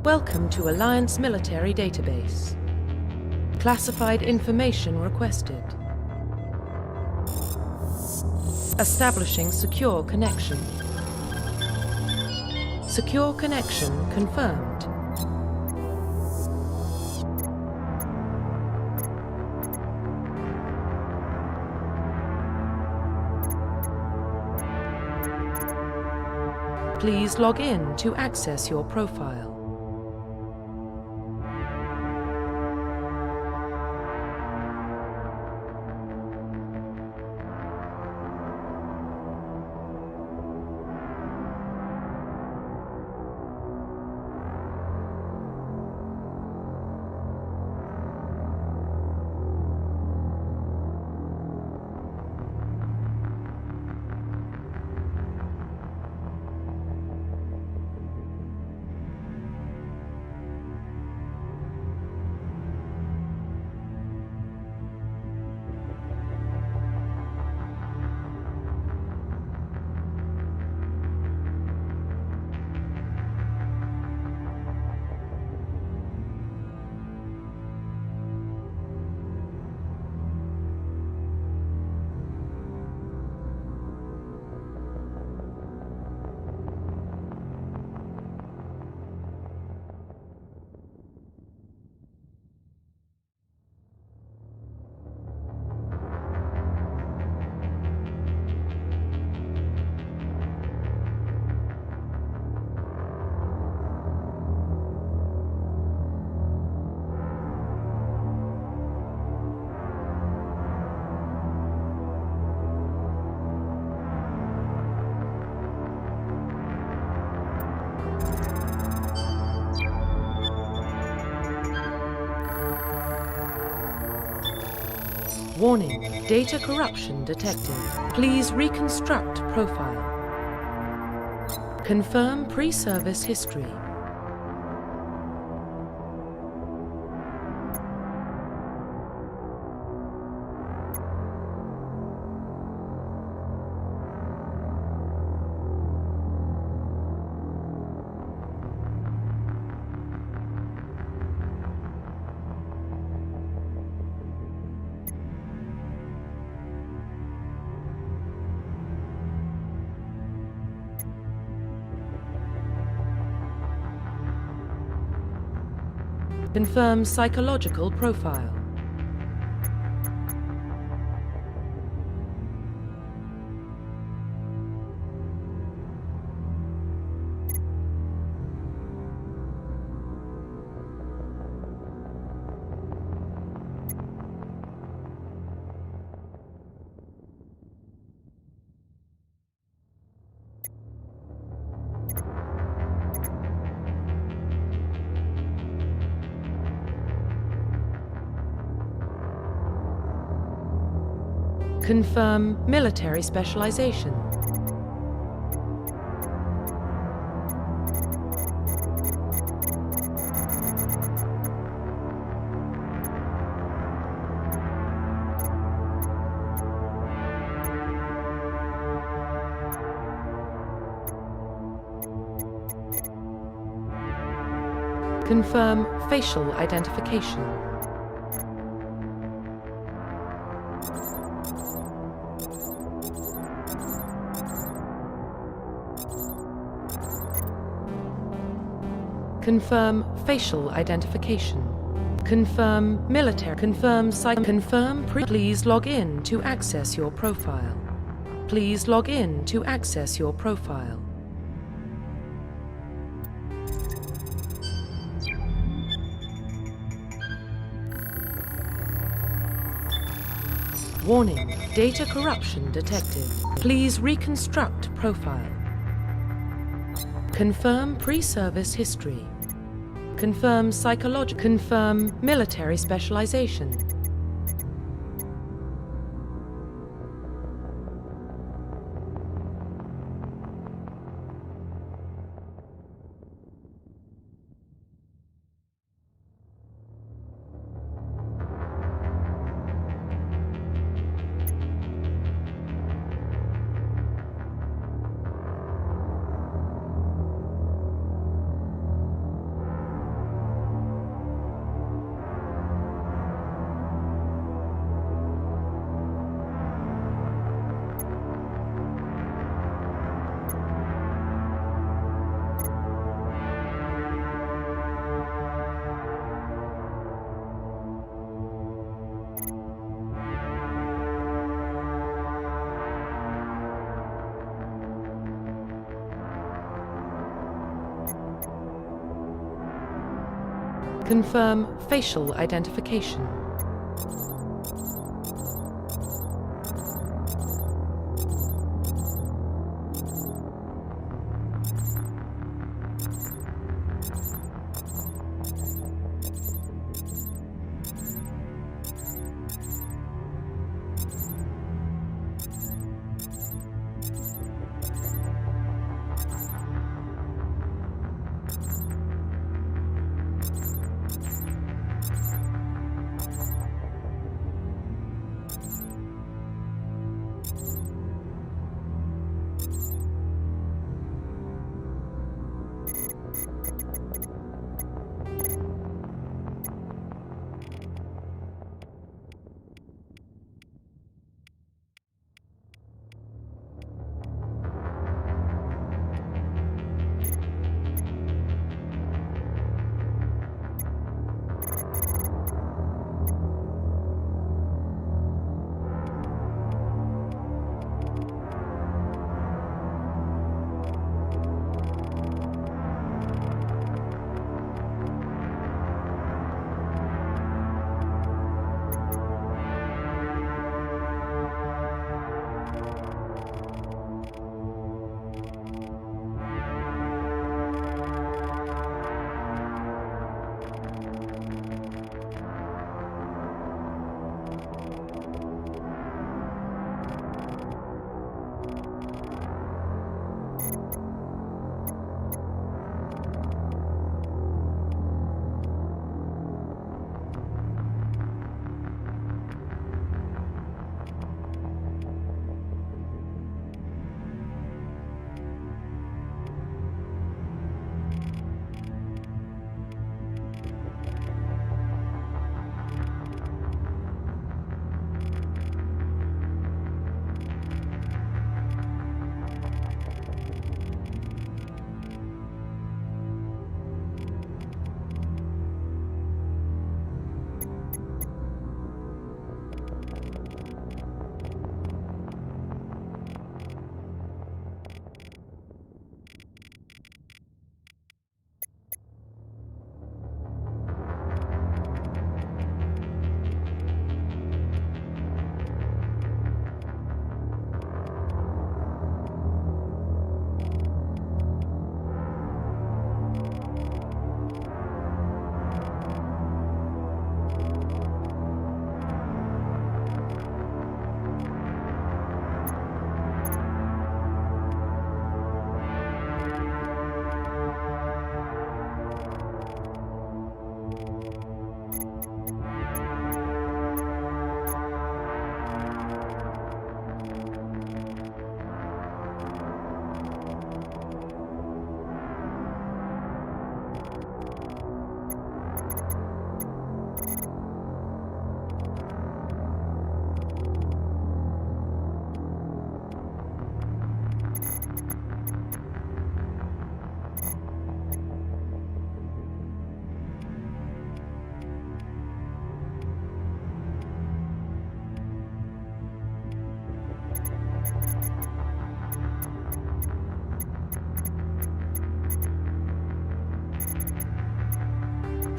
Welcome to Alliance Military Database. Classified information requested. Establishing secure connection. Secure connection confirmed. Please log in to access your profile. Warning, data corruption detected. Please reconstruct profile. Confirm pre-service history. Confirm psychological profile. Confirm military specialization. Confirm facial identification. Confirm facial identification. Confirm military. Confirm psych. Confirm pre. Please log in to access your profile. Please log in to access your profile. Warning, data corruption detected. Please reconstruct profile. Confirm pre-service history. Confirm psychological. Confirm military specialization. Confirm facial identification.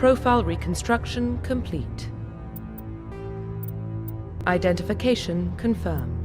Profile reconstruction complete. Identification confirmed.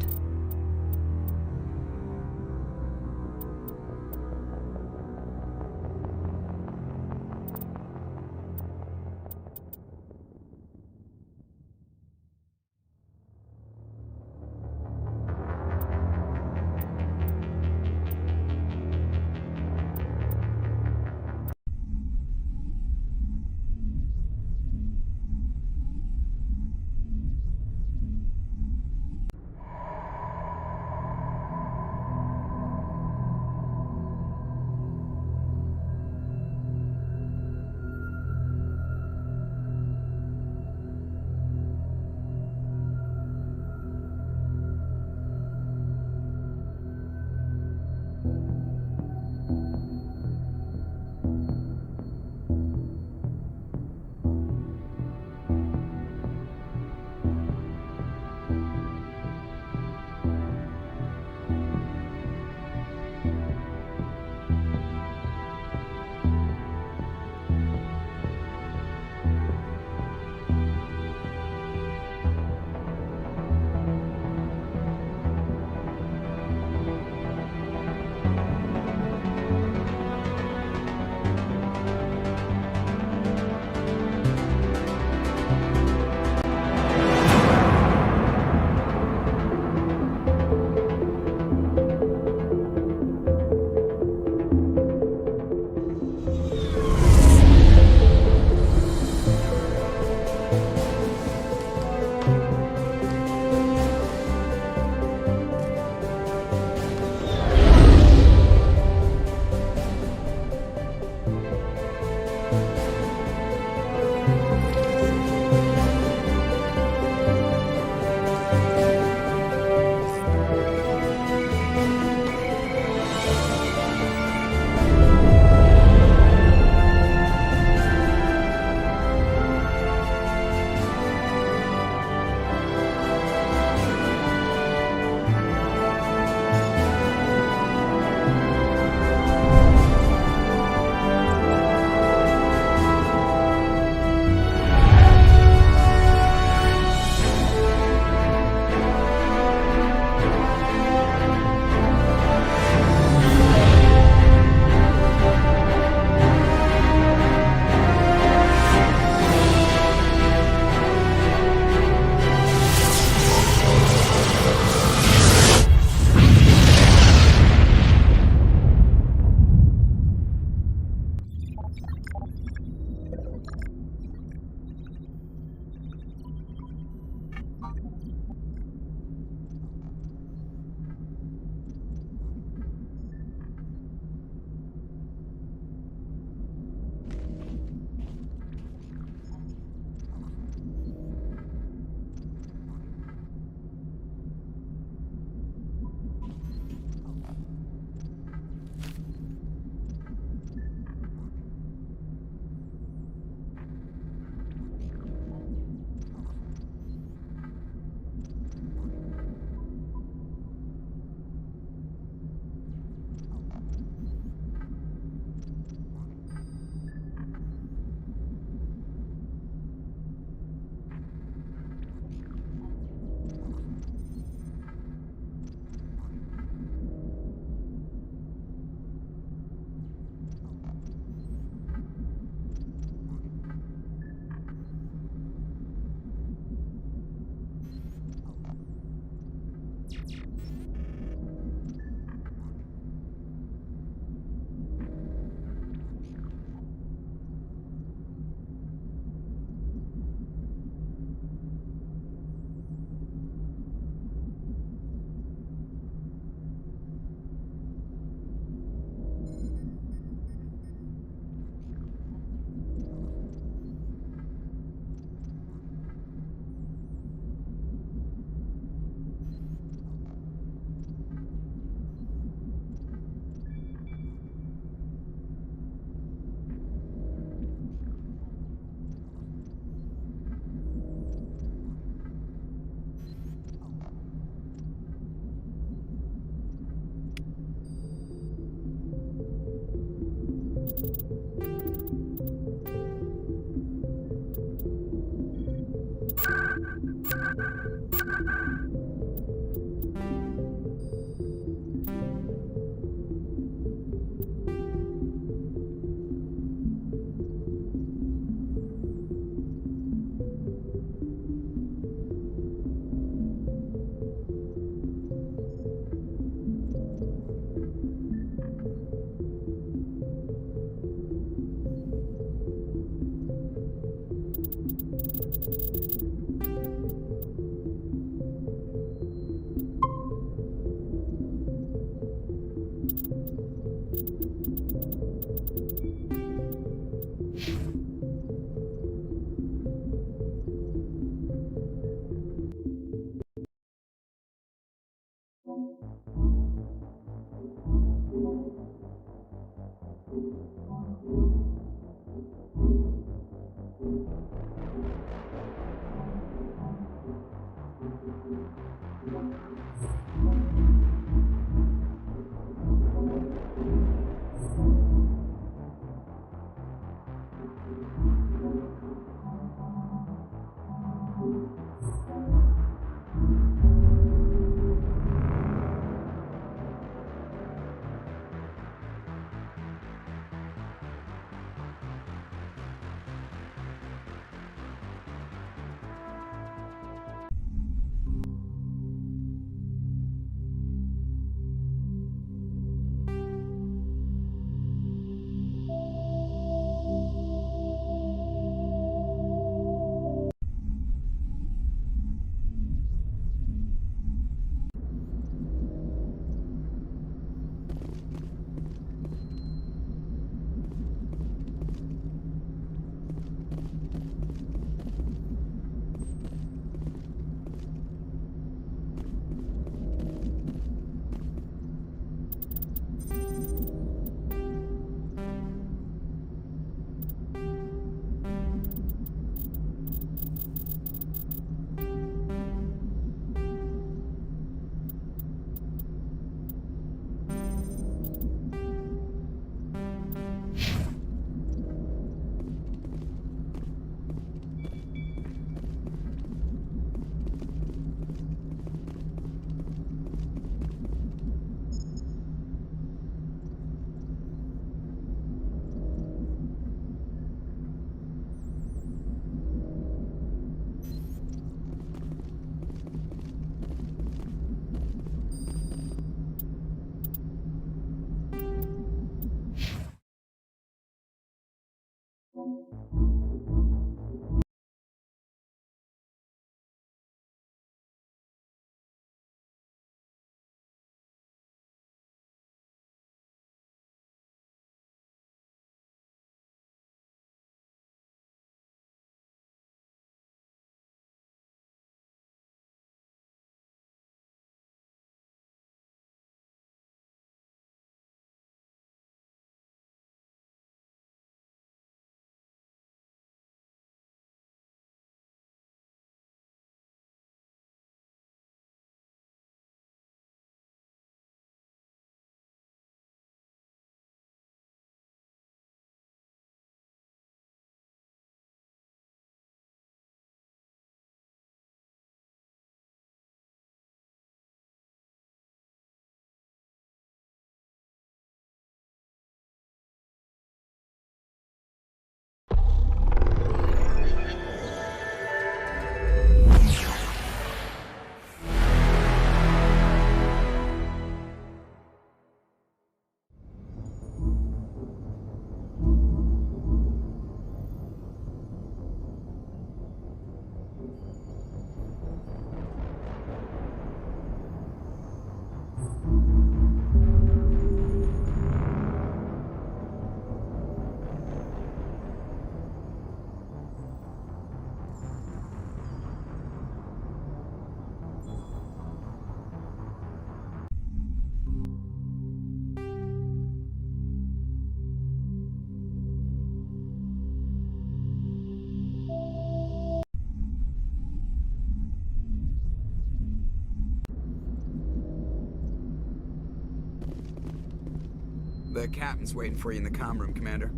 The captain's waiting for you in the comm room, Commander.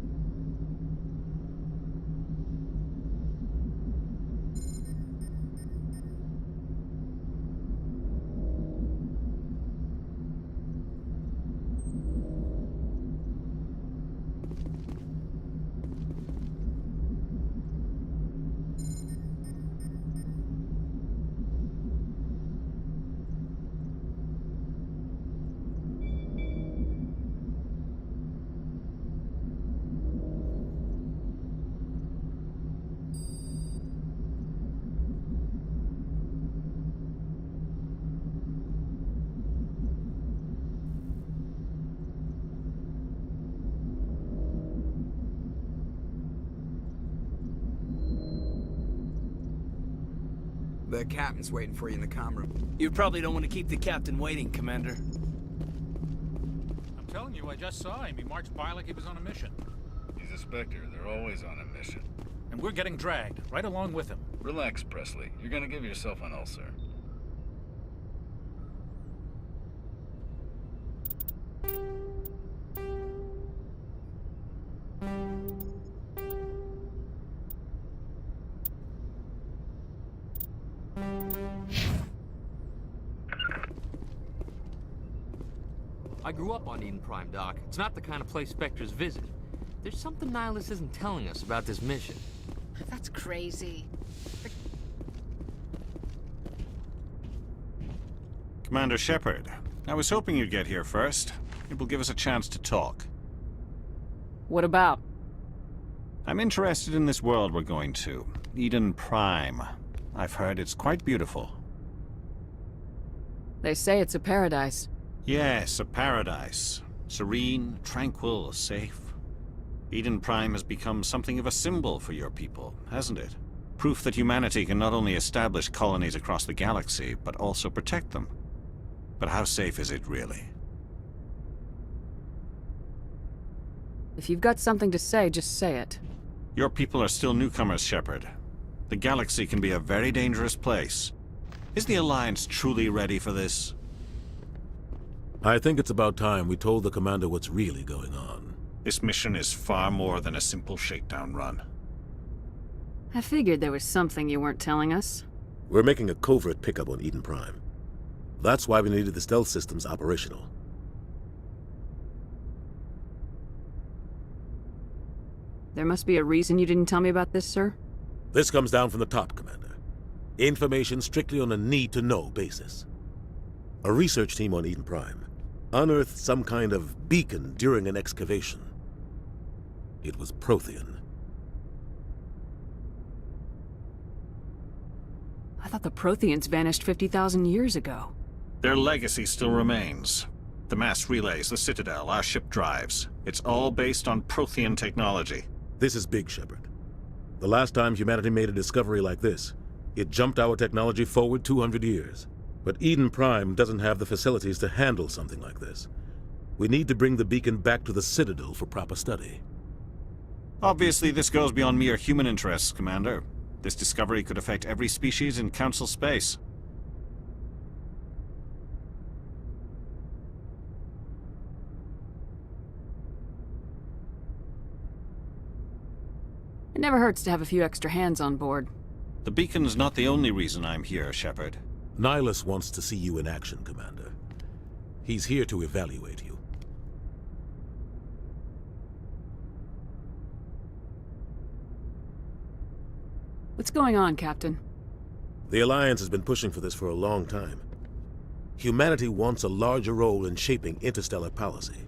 The captain's waiting for you in the comm room. You probably don't want to keep the captain waiting, Commander. I'm telling you, I just saw him. He marched by like he was on a mission. He's a Spectre. They're always on a mission. And we're getting dragged, right along with him. Relax, Presley. You're gonna give yourself an ulcer. I grew up on Eden Prime, Doc. It's not the kind of place Spectres visit. There's something Nihilus isn't telling us about this mission. That's crazy. Commander Shepard, I was hoping you'd get here first. It will give us a chance to talk. What about? I'm interested in this world we're going to, Eden Prime. I've heard it's quite beautiful. They say it's a paradise. Yes, a paradise. Serene, tranquil, safe. Eden Prime has become something of a symbol for your people, hasn't it? Proof that humanity can not only establish colonies across the galaxy, but also protect them. But how safe is it really? If you've got something to say, just say it. Your people are still newcomers, Shepard. The galaxy can be a very dangerous place. Is the Alliance truly ready for this? I think it's about time we told the Commander what's really going on. This mission is far more than a simple shakedown run. I figured there was something you weren't telling us. We're making a covert pickup on Eden Prime. That's why we needed the stealth systems operational. There must be a reason you didn't tell me about this, sir? This comes down from the top, Commander. Information strictly on a need-to-know basis. A research team on Eden Prime unearthed some kind of beacon during an excavation. It was Prothean. I thought the Protheans vanished 50,000 years ago. Their legacy still remains. The mass relays, the Citadel, our ship drives. It's all based on Prothean technology. This is big, Shepard. The last time humanity made a discovery like this, it jumped our technology forward 200 years. But Eden Prime doesn't have the facilities to handle something like this. We need to bring the beacon back to the Citadel for proper study. Obviously, this goes beyond mere human interests, Commander. This discovery could affect every species in Council space. It never hurts to have a few extra hands on board. The beacon's not the only reason I'm here, Shepard. Nihilus wants to see you in action, Commander. He's here to evaluate you. What's going on, Captain? The Alliance has been pushing for this for a long time. Humanity wants a larger role in shaping interstellar policy.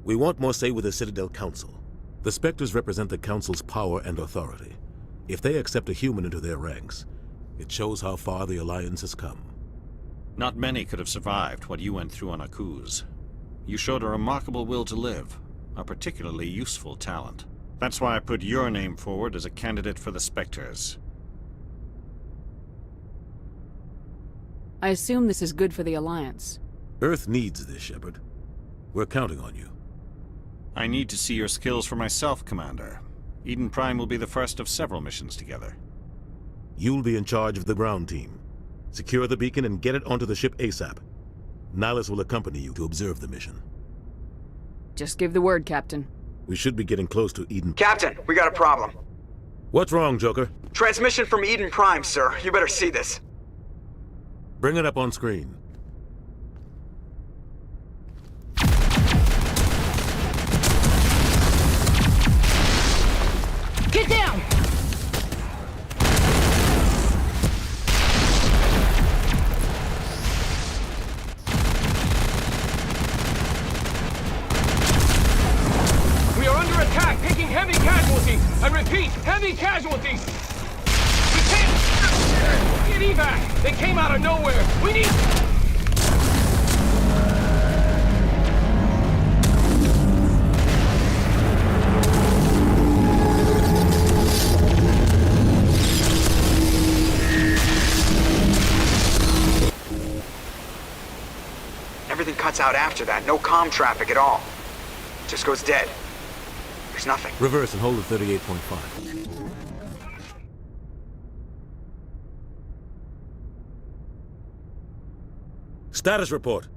We want more say with the Citadel Council. The Spectres represent the Council's power and authority. If they accept a human into their ranks, it shows how far the Alliance has come. Not many could have survived what you went through on Akuz. You showed a remarkable will to live, a particularly useful talent. That's why I put your name forward as a candidate for the Spectres. I assume this is good for the Alliance. Earth needs this, Shepard. We're counting on you. I need to see your skills for myself, Commander. Eden Prime will be the first of several missions together. You'll be in charge of the ground team. Secure the beacon and get it onto the ship ASAP. Nihilus will accompany you to observe the mission. Just give the word, Captain. We should be getting close to Eden. Captain, we got a problem. What's wrong, Joker? Transmission from Eden Prime, sir. You better see this. Bring it up on screen. Get down! We are under attack, taking heavy casualties. I repeat, heavy casualties. We can't get evac. They came out of nowhere. We need. Everything cuts out after that. No comm traffic at all. Just goes dead. There's nothing. Reverse and hold at 38.5. Status report.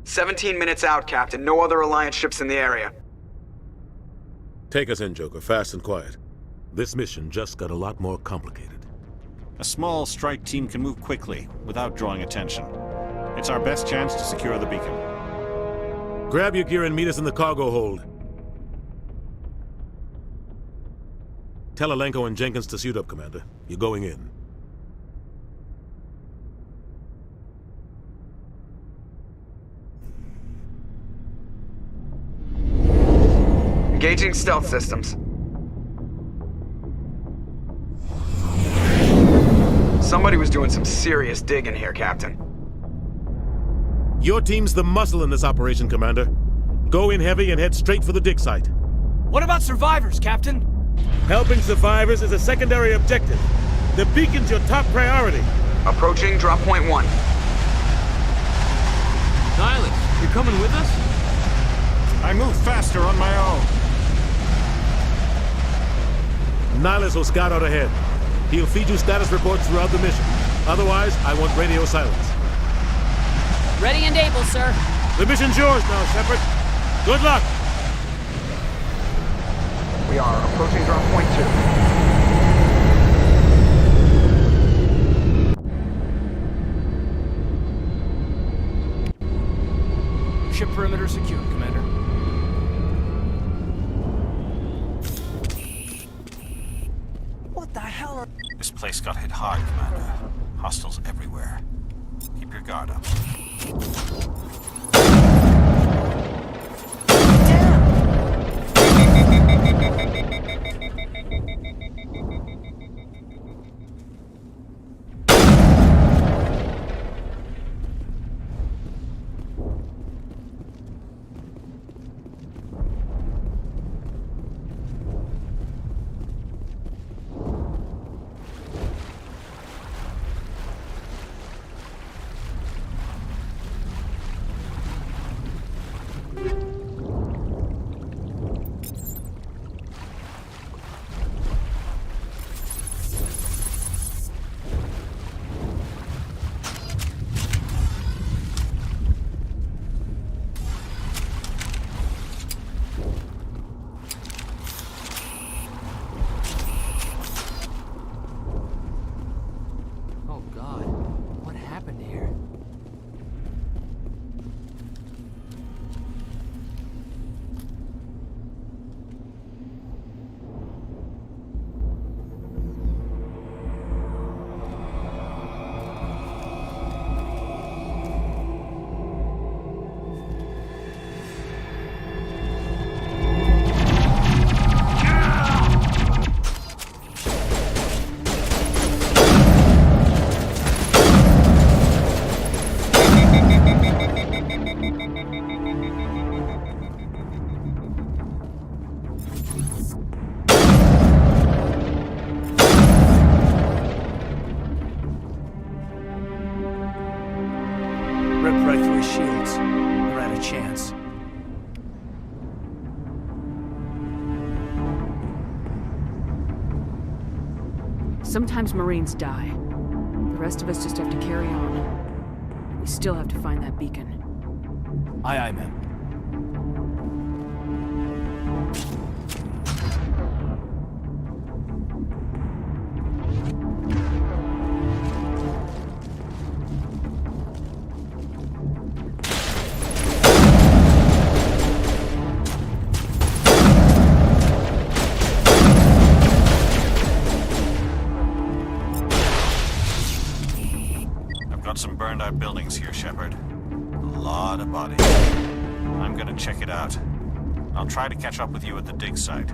17 minutes out, Captain. No other Alliance ships in the area. Take us in, Joker, fast and quiet. This mission just got a lot more complicated. A small strike team can move quickly, without drawing attention. It's our best chance to secure the beacon. Grab your gear and meet us in the cargo hold. Tell Alenko and Jenkins to suit up, Commander. You're going in. Engaging stealth systems. Somebody was doing some serious digging here, Captain. Your team's the muscle in this operation, Commander. Go in heavy and head straight for the dig site. What about survivors, Captain? Helping survivors is a secondary objective. The beacon's your top priority. Approaching drop point 1. Nihilus, you're coming with us? I move faster on my own. Nihilus will scout out ahead. He'll feed you status reports throughout the mission. Otherwise, I want radio silence. Ready and able, sir. The mission's yours now, Shepard. Good luck! We are approaching drop point 2. Ship perimeter secured, Commander. What the hell are... This place got hit hard, Commander. Hostiles everywhere. Keep your guard up. Oh God, what happened here? Ripped right through his shields. They're out of chance. Sometimes Marines die. The rest of us just have to carry on. We still have to find that beacon. Aye, aye, ma'am. Some burned out buildings here, Shepard. A lot of bodies. I'm gonna check it out. I'll try to catch up with you at the dig site.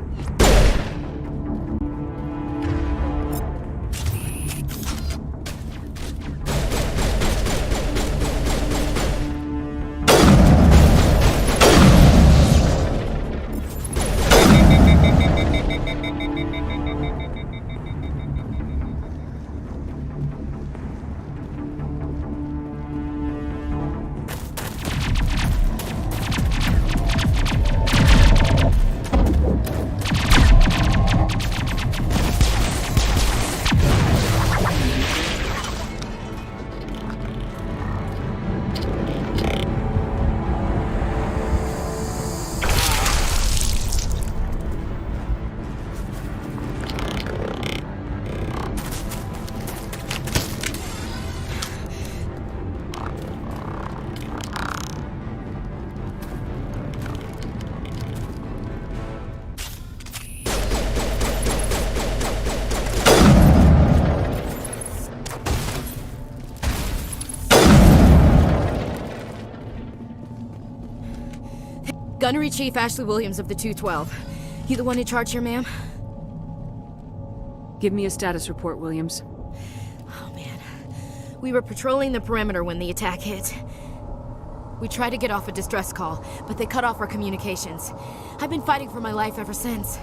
Gunnery Chief Ashley Williams of the 212. You the one in charge here, ma'am? Give me a status report, Williams. Oh, man. We were patrolling the perimeter when the attack hit. We tried to get off a distress call, but they cut off our communications. I've been fighting for my life ever since.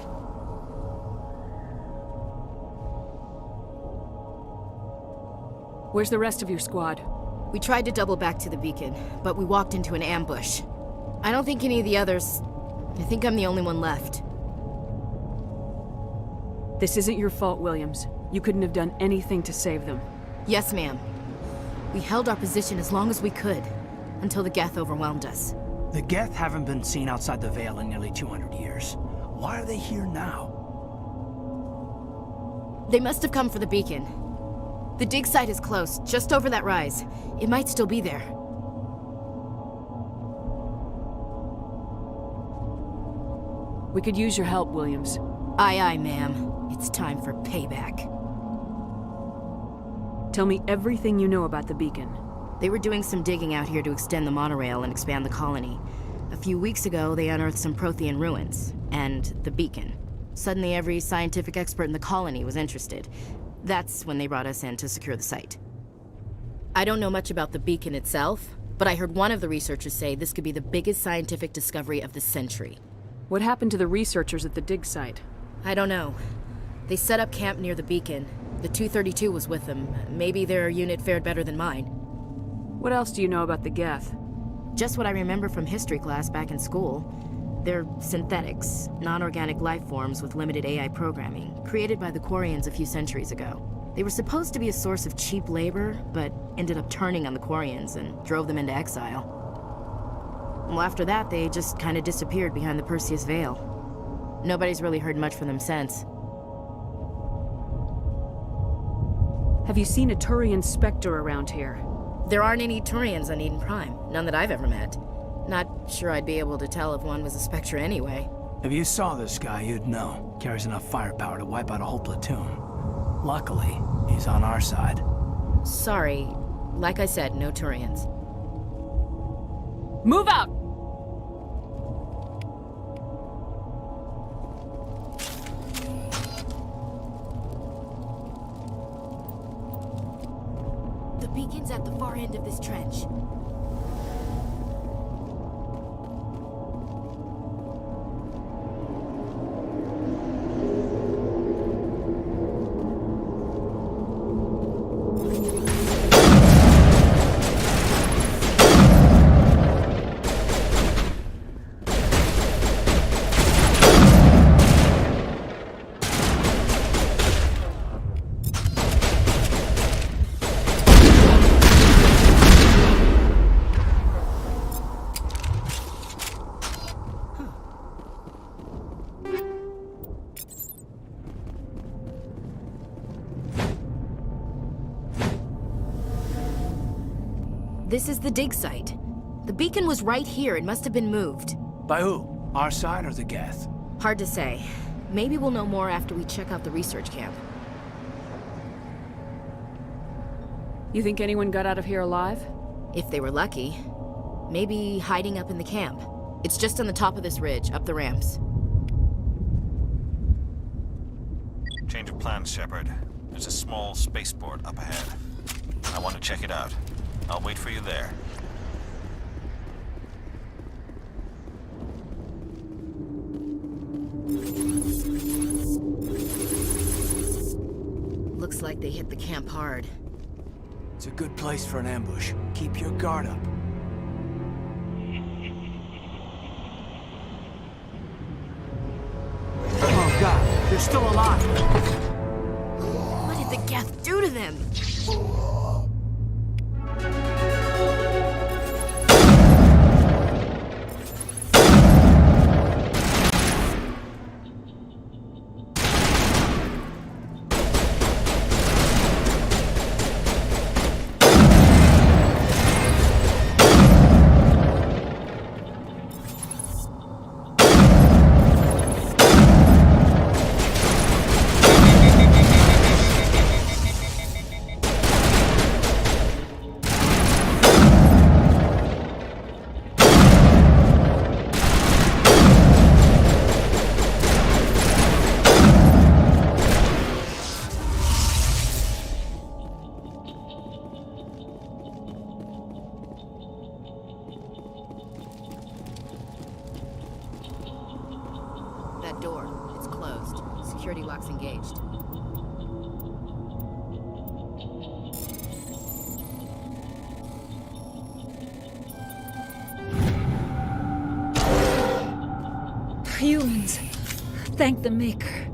Where's the rest of your squad? We tried to double back to the beacon, but we walked into an ambush. I don't think any of the others... I think I'm the only one left. This isn't your fault, Williams. You couldn't have done anything to save them. Yes, ma'am. We held our position as long as we could, until the Geth overwhelmed us. The Geth haven't been seen outside the Veil in nearly 200 years. Why are they here now? They must have come for the beacon. The dig site is close, just over that rise. It might still be there. We could use your help, Williams. Aye, aye, ma'am. It's time for payback. Tell me everything you know about the beacon. They were doing some digging out here to extend the monorail and expand the colony. A few weeks ago, they unearthed some Prothean ruins, and the beacon. Suddenly, every scientific expert in the colony was interested. That's when they brought us in to secure the site. I don't know much about the beacon itself, but I heard one of the researchers say this could be the biggest scientific discovery of the century. What happened to the researchers at the dig site? I don't know. They set up camp near the beacon. The 232 was with them. Maybe their unit fared better than mine. What else do you know about the Geth? Just what I remember from history class back in school. They're synthetics, non-organic life forms with limited AI programming, created by the Quarians a few centuries ago. They were supposed to be a source of cheap labor, but ended up turning on the Quarians and drove them into exile. Well, after that, they just kind of disappeared behind the Perseus Veil. Nobody's really heard much from them since. Have you seen a Turian Spectre around here? There aren't any Turians on Eden Prime, none that I've ever met. Not sure I'd be able to tell if one was a Spectre anyway. If you saw this guy, you'd know. Carries enough firepower to wipe out a whole platoon. Luckily, he's on our side. Sorry. Like I said, no Turians. Move out! The beacon's at the far end of this trench. This is the dig site. The beacon was right here. It must have been moved. By who? Our side or the Geth? Hard to say. Maybe we'll know more after we check out the research camp. You think anyone got out of here alive? If they were lucky. Maybe hiding up in the camp. It's just on the top of this ridge, up the ramps. Change of plans, Shepard. There's a small spaceport up ahead. I want to check it out. I'll wait for you there. Looks like they hit the camp hard. It's a good place for an ambush. Keep your guard up. Oh God, they're still alive! What did the Geth do to them? side door. It's closed. Security lock's engaged. Humans. Thank the Maker.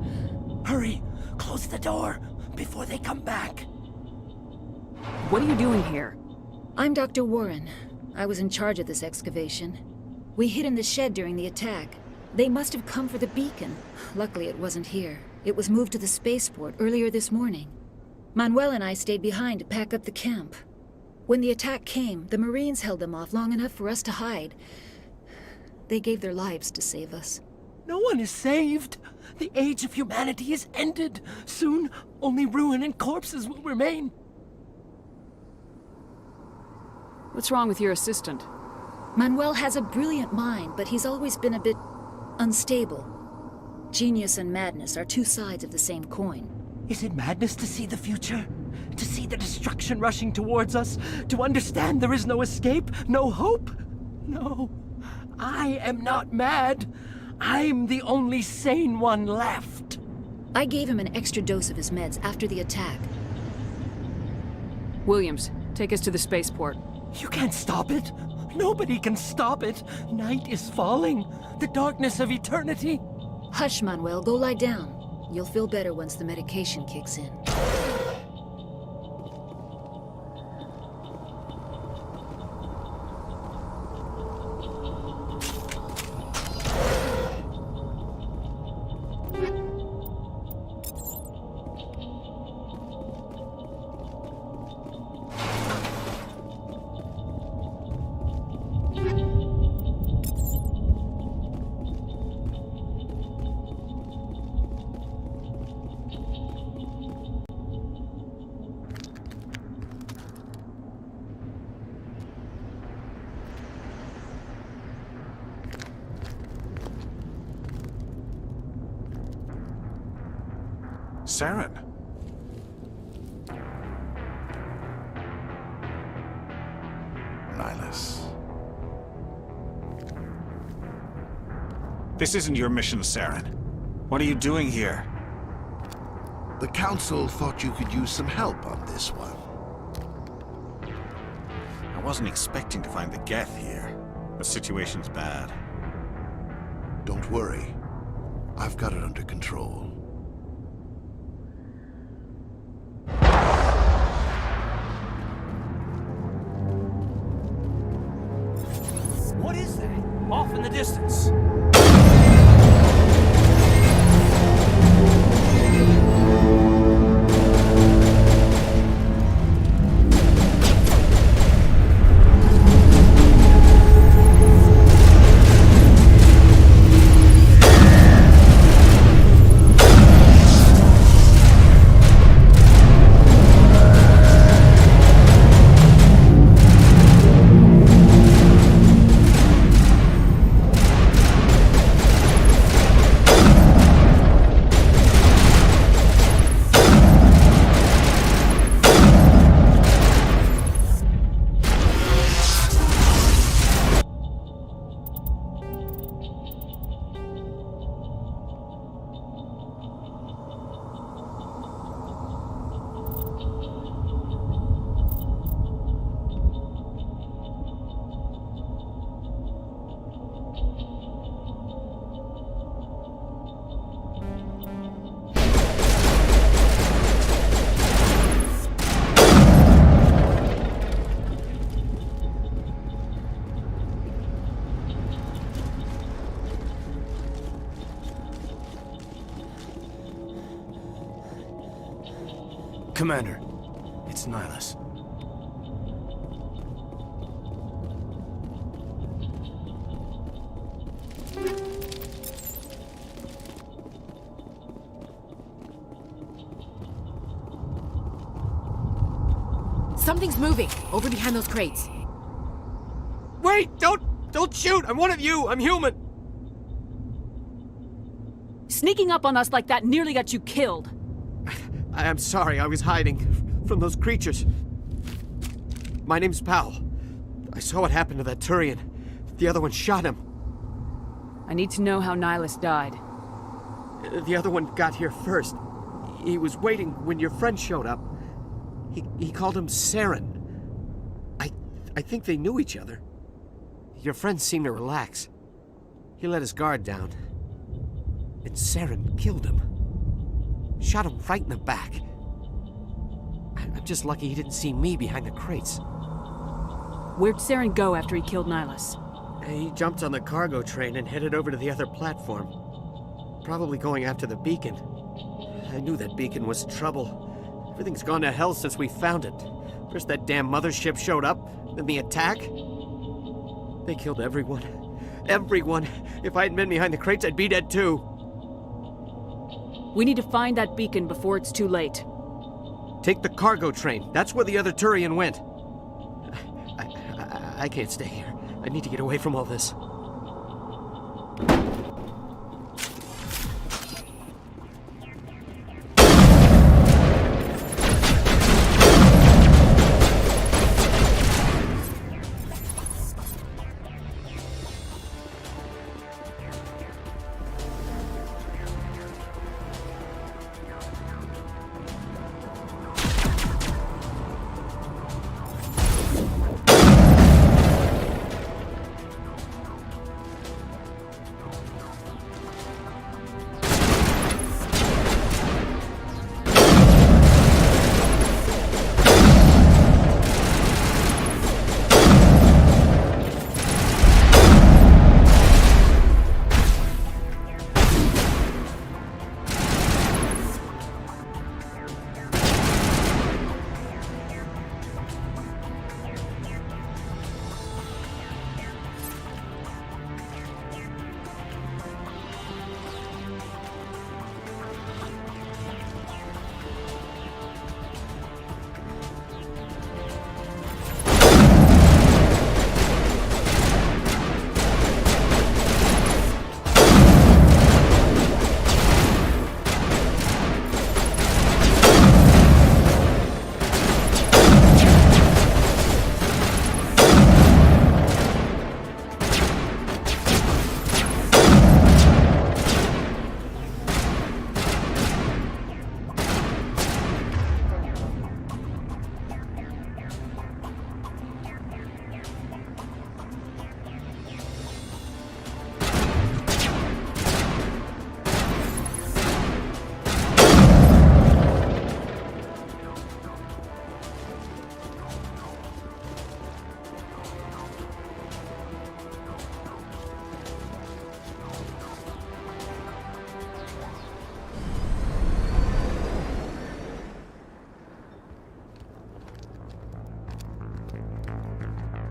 Hurry! Close the door before they come back. What are you doing here? I'm Dr. Warren. I was in charge of this excavation. We hid in the shed during the attack. They must have come for the beacon. Luckily, it wasn't here. It was moved to the spaceport earlier this morning. Manuel and I stayed behind to pack up the camp. When the attack came, the Marines held them off long enough for us to hide. They gave their lives to save us. No one is saved. The age of humanity is ended. Soon, only ruin and corpses will remain. What's wrong with your assistant? Manuel has a brilliant mind, but he's always been a bit unstable. Genius and madness are two sides of the same coin. Is it madness to see the future? To see the destruction rushing towards us? To understand there is no escape? No hope? No. I am not mad. I'm the only sane one left. I gave him an extra dose of his meds after the attack. Williams, take us to the spaceport. You can't stop it. Nobody can stop it. Night is falling. The darkness of eternity. Hush, Manuel. Go lie down. You'll feel better once the medication kicks in. Saren. Nihilus. This isn't your mission, Saren. What are you doing here? The Council thought you could use some help on this one. I wasn't expecting to find the Geth here. The situation's bad. Don't worry. I've got it under control. What is that? Off in the distance. Commander, it's Nihilus. Something's moving over behind those crates. Wait! Don't shoot! I'm one of you! I'm human! Sneaking up on us like that nearly got you killed. I'm sorry, I was hiding from those creatures. My name's Powell. I saw what happened to that Turian. The other one shot him. I need to know how Nihilus died. The other one got here first. He was waiting when your friend showed up. He called him Saren. I think they knew each other. Your friend seemed to relax. He let his guard down. And Saren killed him. Shot him right in the back. I'm just lucky he didn't see me behind the crates. Where'd Saren go after he killed Nihilus? He jumped on the cargo train and headed over to the other platform. Probably going after the beacon. I knew that beacon was trouble. Everything's gone to hell since we found it. First that damn mothership showed up, then the attack. They killed everyone. Everyone! If I hadn't been behind the crates, I'd be dead too. We need to find that beacon before it's too late. Take the cargo train. That's where the other Turian went. I can't stay here. I need to get away from all this.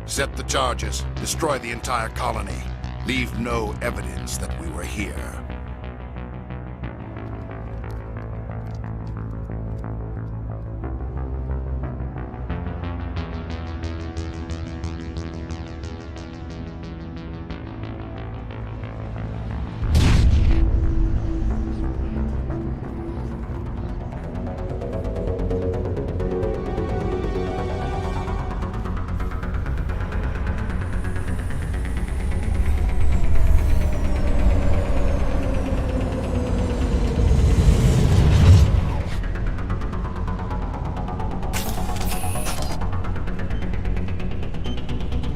Set the charges. Destroy the entire colony. Leave no evidence that we were here.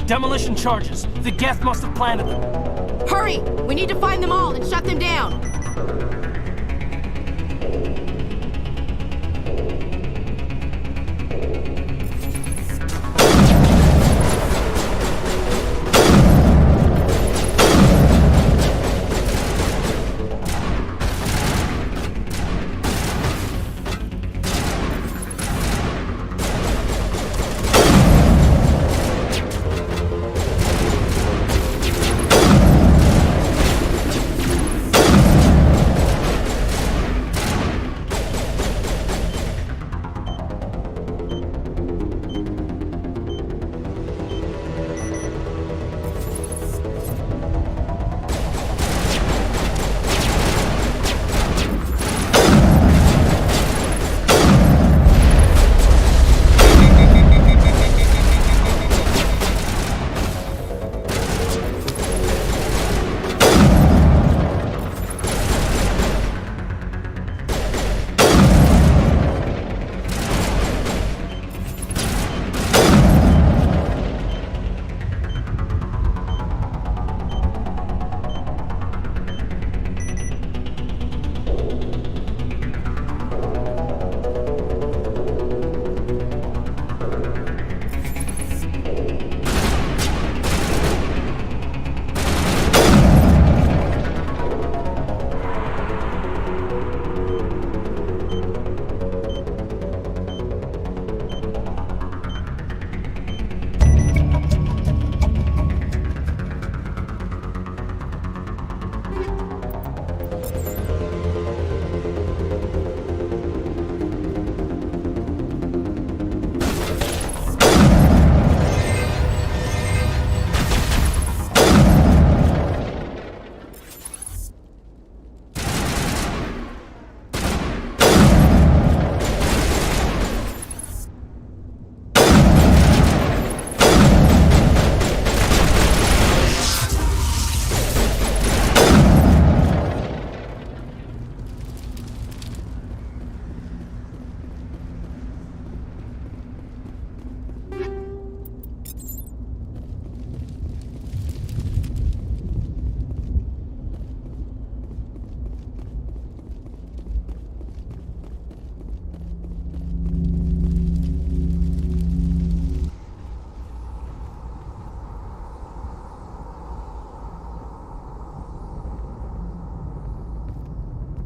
Demolition charges. The Geth must have planted them. Hurry! We need to find them all and shut them down!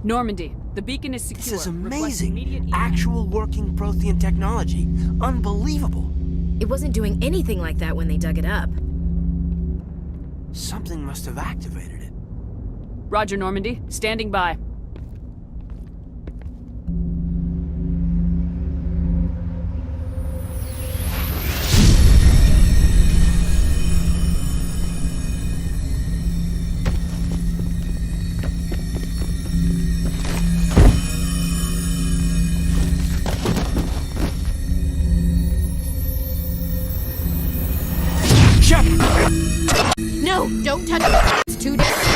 Normandy, the beacon is secure. This is Request amazing. immediate Actual working Prothean technology. Unbelievable. It wasn't doing anything like that when they dug it up. Something must have activated it. Roger, Normandy. Standing by. No, don't touch it. It's too dangerous.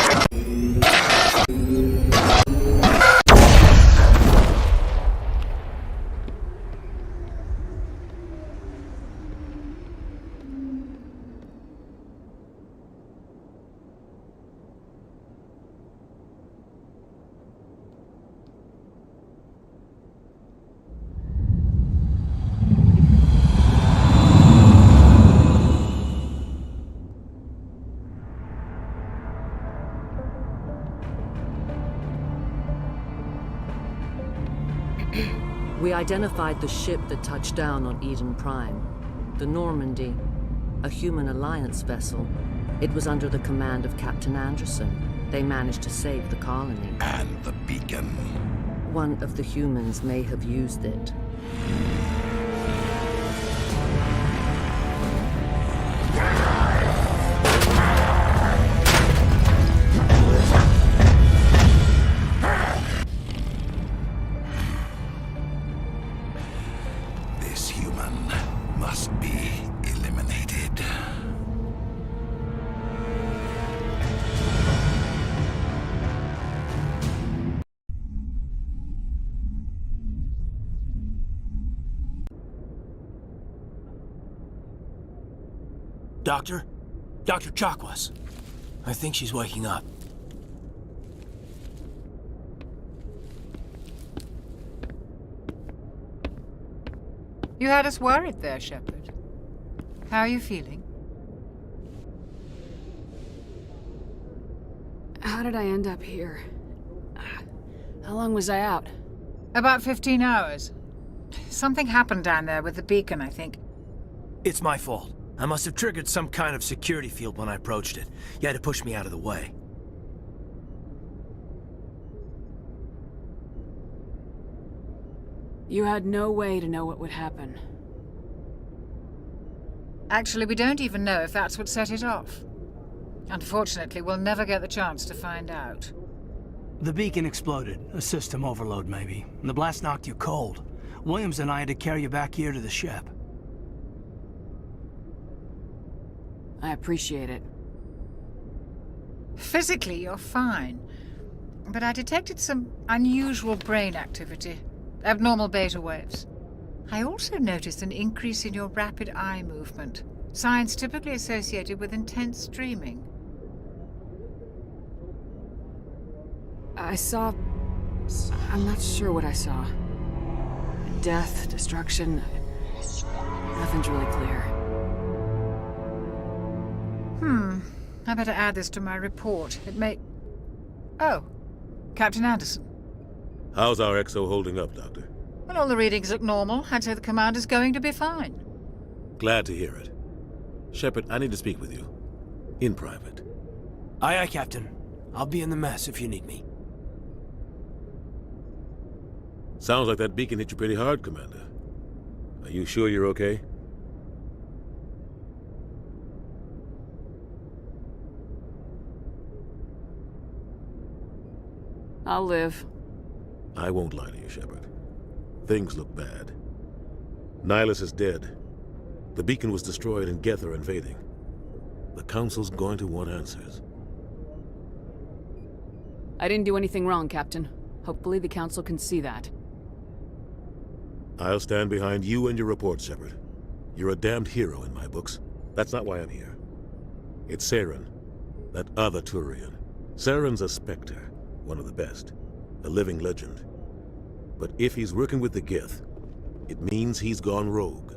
We identified the ship that touched down on Eden Prime. The Normandy, a human alliance vessel. It was under the command of Captain Anderson. They managed to save the colony. And the beacon. One of the humans may have used it. This human must be eliminated. Doctor? Dr. Chakwas. I think she's waking up. You had us worried there, Shepard. How are you feeling? How did I end up here? How long was I out? About 15 hours. Something happened down there with the beacon, I think. It's my fault. I must have triggered some kind of security field when I approached it. You had to push me out of the way. You had no way to know what would happen. Actually, we don't even know if that's what set it off. Unfortunately, we'll never get the chance to find out. The beacon exploded. A system overload, maybe. And the blast knocked you cold. Williams and I had to carry you back here to the ship. I appreciate it. Physically, you're fine. But I detected some unusual brain activity. Abnormal beta waves. I also noticed an increase in your rapid eye movement. Signs typically associated with intense dreaming. I saw... I'm not sure what I saw. Death, destruction... Nothing's really clear. I better add this to my report. It may... Oh, Captain Anderson. How's our XO holding up, Doctor? Well, all the readings look normal. I'd say the commander's going to be fine. Glad to hear it. Shepard, I need to speak with you. In private. Aye, aye, Captain. I'll be in the mess if you need me. Sounds like that beacon hit you pretty hard, Commander. Are you sure you're okay? I'll live. I won't lie to you, Shepard. Things look bad. Nihilus is dead. The beacon was destroyed and Geth are invading. The Council's going to want answers. I didn't do anything wrong, Captain. Hopefully the Council can see that. I'll stand behind you and your report, Shepard. You're a damned hero in my books. That's not why I'm here. It's Saren, that other Turian. Saren's a Spectre, one of the best, a living legend. But if he's working with the Geth, it means he's gone rogue.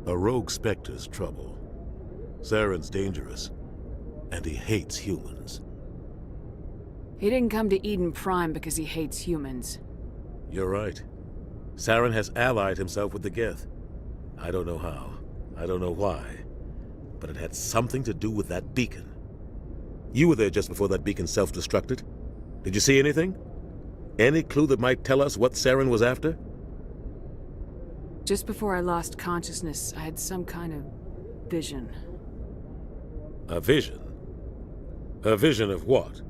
A rogue Spectre's trouble. Saren's dangerous, and he hates humans. He didn't come to Eden Prime because he hates humans. You're right. Saren has allied himself with the Geth. I don't know how. I don't know why. But it had something to do with that beacon. You were there just before that beacon self-destructed. Did you see anything? Any clue that might tell us what Saren was after? Just before I lost consciousness, I had some kind of vision. A vision? A vision of what?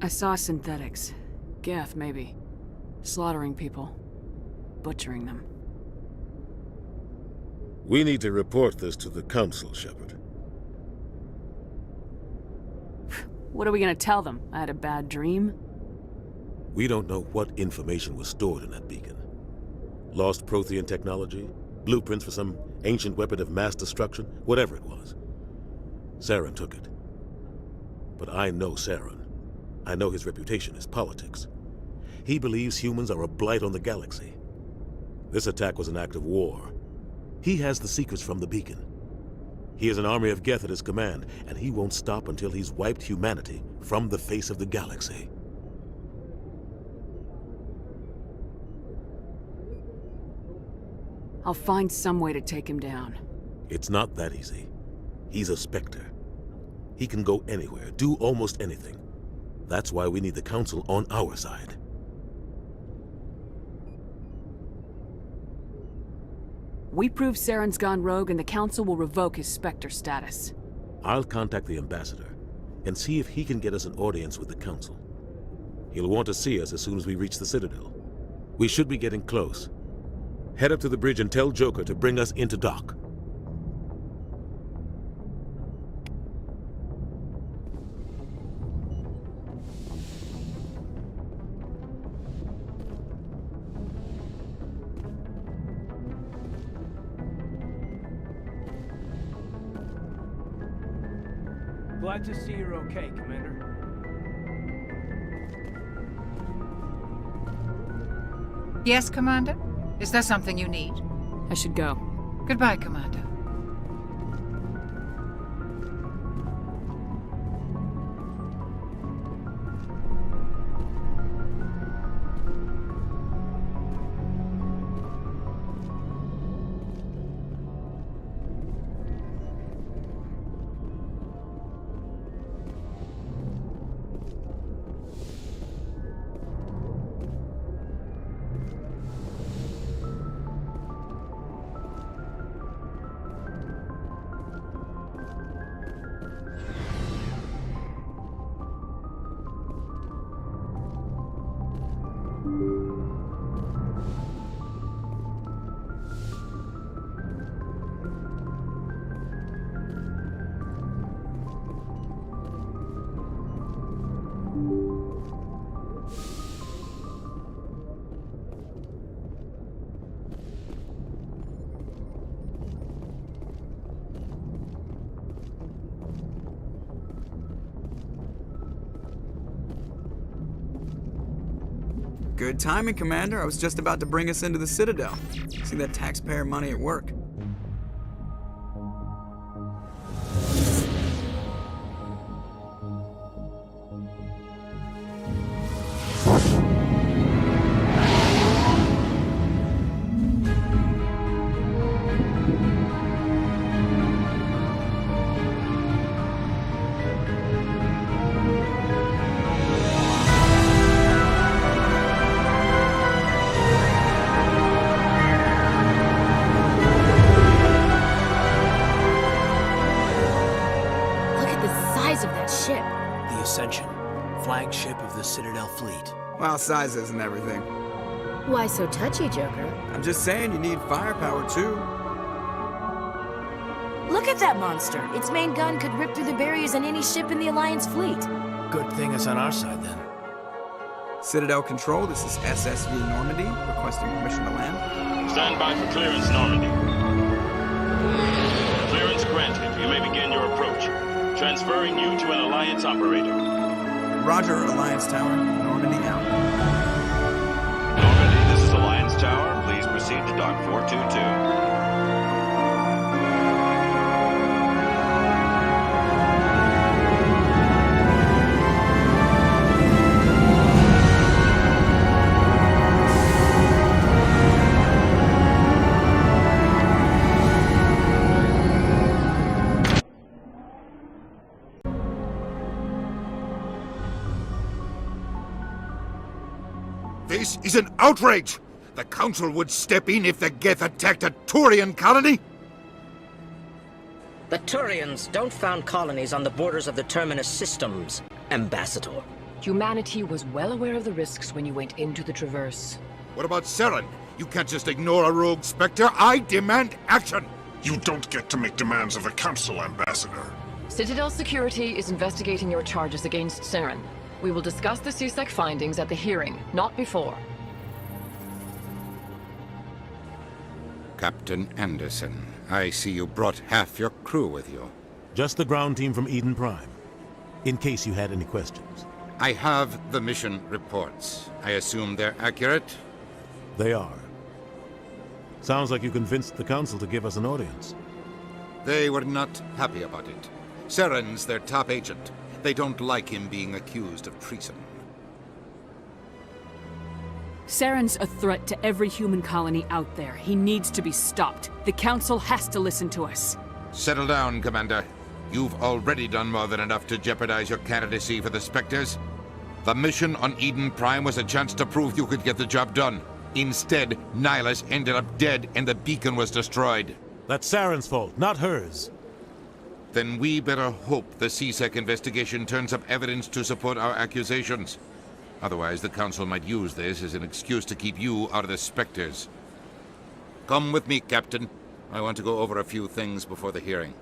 I saw synthetics. Geth, maybe. Slaughtering people. Butchering them. We need to report this to the Council, Shepard. What are we gonna tell them? I had a bad dream? We don't know what information was stored in that beacon. Lost Prothean technology, blueprints for some ancient weapon of mass destruction, whatever it was. Saren took it. But I know Saren. I know his reputation is politics. He believes humans are a blight on the galaxy. This attack was an act of war. He has the secrets from the beacon. He has an army of Geth at his command, and he won't stop until he's wiped humanity from the face of the galaxy. I'll find some way to take him down. It's not that easy. He's a Spectre. He can go anywhere, do almost anything. That's why we need the Council on our side. We prove Saren's gone rogue and the Council will revoke his Spectre status. I'll contact the Ambassador and see if he can get us an audience with the Council. He'll want to see us as soon as we reach the Citadel. We should be getting close. Head up to the bridge and tell Joker to bring us into dock. Glad to see you're okay, Commander. Yes, Commander? Is there something you need? I should go. Goodbye, Commander. Good timing, Commander. I was just about to bring us into the Citadel. See that taxpayer money at work. Flagship of the Citadel fleet. Well, size isn't everything. Why so touchy, Joker? I'm just saying you need firepower, too. Look at that monster! Its main gun could rip through the barriers on any ship in the Alliance fleet. Good thing it's on our side, then. Citadel Control, this is SSV Normandy, requesting permission to land. Stand by for clearance, Normandy. Clearance granted. You may begin your approach. Transferring you to an Alliance operator. Roger, Alliance Tower. Normandy out. Normandy, this is Alliance Tower. Please proceed to Dock 422. This is an outrage! The Council would step in if the Geth attacked a Turian colony? The Turians don't found colonies on the borders of the Terminus systems, Ambassador. Humanity was well aware of the risks when you went into the Traverse. What about Saren? You can't just ignore a rogue Spectre. I demand action! You don't get to make demands of the Council, Ambassador. Citadel Security is investigating your charges against Saren. We will discuss the CSEC findings at the hearing, not before. Captain Anderson, I see you brought half your crew with you. Just the ground team from Eden Prime, in case you had any questions. I have the mission reports. I assume they're accurate? They are. Sounds like you convinced the Council to give us an audience. They were not happy about it. Saren's their top agent. They don't like him being accused of treason. Saren's a threat to every human colony out there. He needs to be stopped. The Council has to listen to us. Settle down, Commander. You've already done more than enough to jeopardize your candidacy for the Spectres. The mission on Eden Prime was a chance to prove you could get the job done. Instead, Nihilus ended up dead and the beacon was destroyed. That's Saren's fault, not hers. Then we better hope the CSEC investigation turns up evidence to support our accusations. Otherwise, the Council might use this as an excuse to keep you out of the Spectres. Come with me, Captain. I want to go over a few things before the hearing.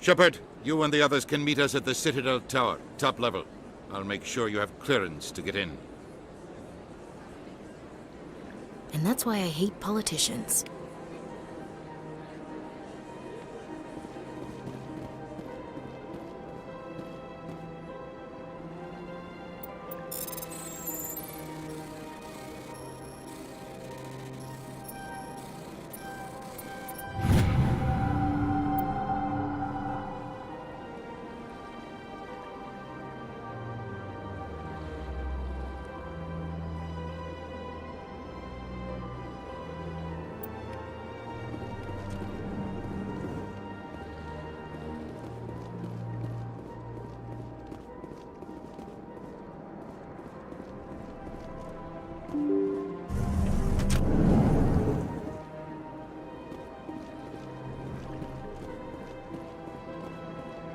Shepard, you and the others can meet us at the Citadel Tower, top level. I'll make sure you have clearance to get in. And that's why I hate politicians.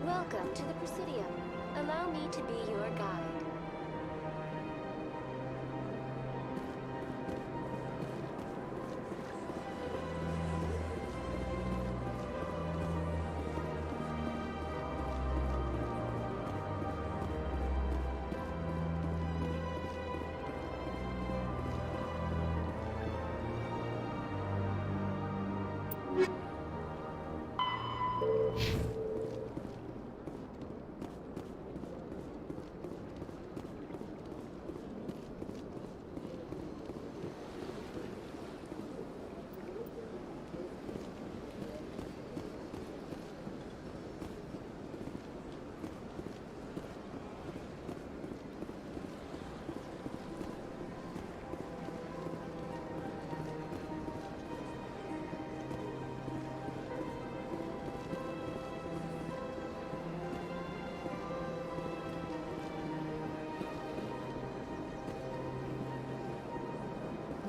Welcome to the Presidium. Allow me to be your guide.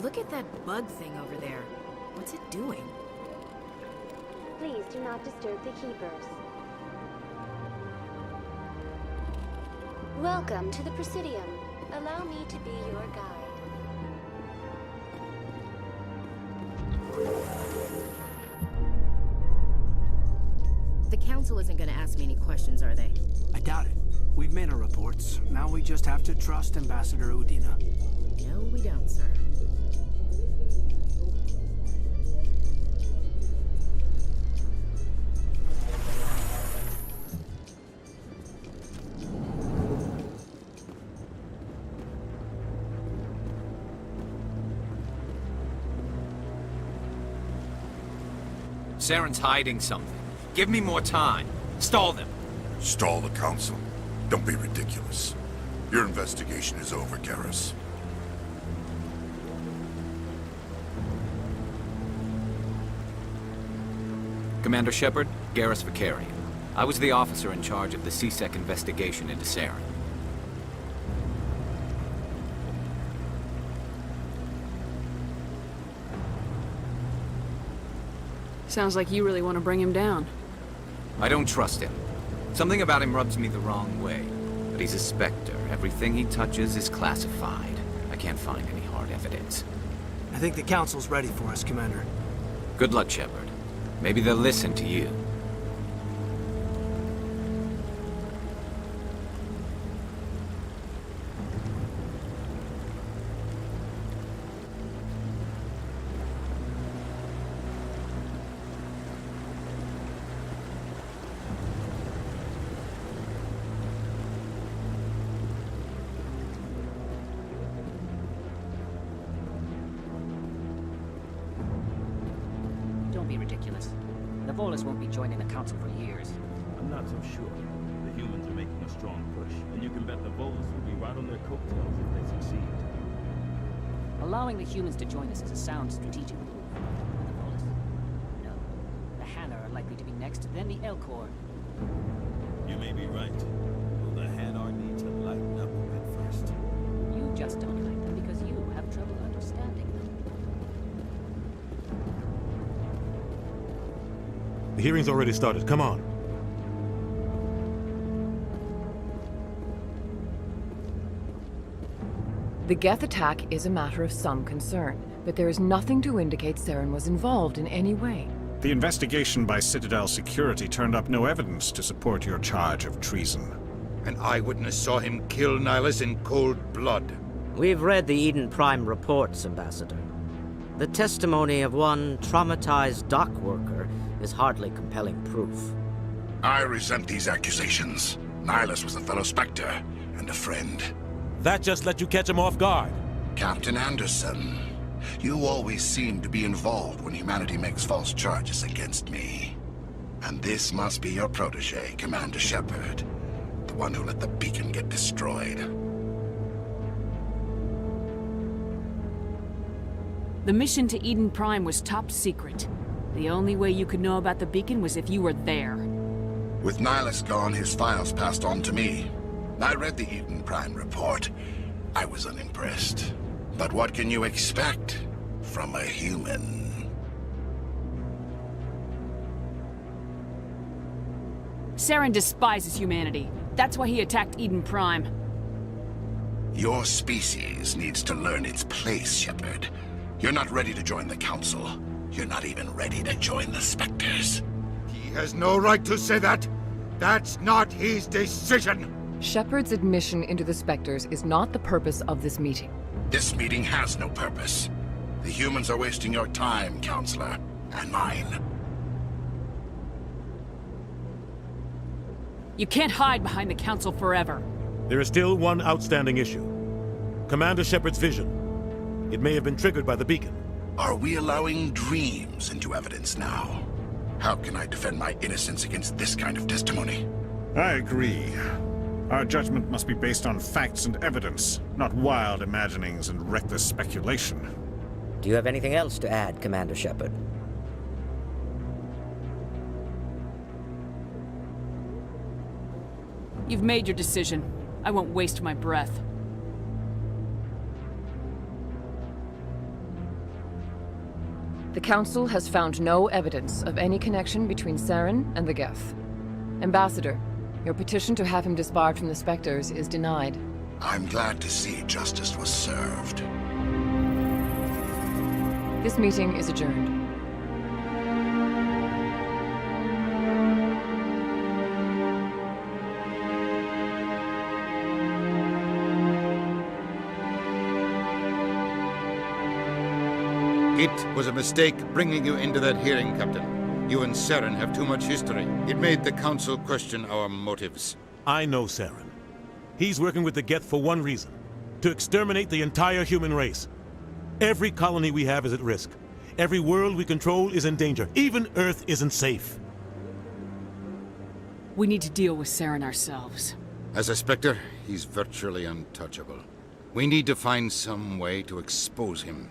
Look at that bug thing over there. What's it doing? Please do not disturb the Keepers. Welcome to the Presidium. Allow me to be your guide. The Council isn't gonna ask me any questions, are they? I doubt it. We've made our reports. Now we just have to trust Ambassador Udina. No, we don't, sir. Saren's hiding something. Give me more time. Stall them. Stall the Council? Don't be ridiculous. Your investigation is over, Garrus. Commander Shepard, Garrus Vicarian. I was the officer in charge of the CSEC investigation into Saren. Sounds like you really want to bring him down. I don't trust him. Something about him rubs me the wrong way. But he's a Spectre. Everything he touches is classified. I can't find any hard evidence. I think the Council's ready for us, Commander. Good luck, Shepard. Maybe they'll listen to you. Don't be ridiculous. The Volus won't be joining the Council for years. I'm not so sure. The humans are making a strong push, and you can bet the Volus will be right on their coattails if they succeed. Allowing the humans to join us is a sound strategic move. And the Volus? No. The Hanna are likely to be next, then the Elcor. You may be right. Will the Hanar need to lighten up a bit first? You just don't like them because you have trouble understanding them. The hearing's already started. Come on. The Geth attack is a matter of some concern, but there is nothing to indicate Saren was involved in any way. The investigation by Citadel Security turned up no evidence to support your charge of treason. An eyewitness saw him kill Nihilus in cold blood. We've read the Eden Prime reports, Ambassador. The testimony of one traumatized dock worker is hardly compelling proof. I resent these accusations. Nihilus was a fellow Spectre and a friend. That just let you catch him off guard. Captain Anderson, you always seem to be involved when humanity makes false charges against me. And this must be your protege, Commander Shepard, the one who let the beacon get destroyed. The mission to Eden Prime was top secret. The only way you could know about the beacon was if you were there. With Nihilus gone, his files passed on to me. I read the Eden Prime report. I was unimpressed. But what can you expect from a human? Saren despises humanity. That's why he attacked Eden Prime. Your species needs to learn its place, Shepard. You're not ready to join the Council. You're not even ready to join the Spectres. He has no right to say that. That's not his decision. Shepard's admission into the Spectres is not the purpose of this meeting. This meeting has no purpose. The humans are wasting your time, Counselor, and mine. You can't hide behind the Council forever. There is still one outstanding issue. Commander Shepard's vision. It may have been triggered by the beacon. Are we allowing dreams into evidence now? How can I defend my innocence against this kind of testimony? I agree. Our judgment must be based on facts and evidence, not wild imaginings and reckless speculation. Do you have anything else to add, Commander Shepard? You've made your decision. I won't waste my breath. The Council has found no evidence of any connection between Saren and the Geth. Ambassador, your petition to have him disbarred from the Spectres is denied. I'm glad to see justice was served. This meeting is adjourned. It was a mistake bringing you into that hearing, Captain. You and Saren have too much history. It made the Council question our motives. I know Saren. He's working with the Geth for one reason. To exterminate the entire human race. Every colony we have is at risk. Every world we control is in danger. Even Earth isn't safe. We need to deal with Saren ourselves. As a Spectre, he's virtually untouchable. We need to find some way to expose him.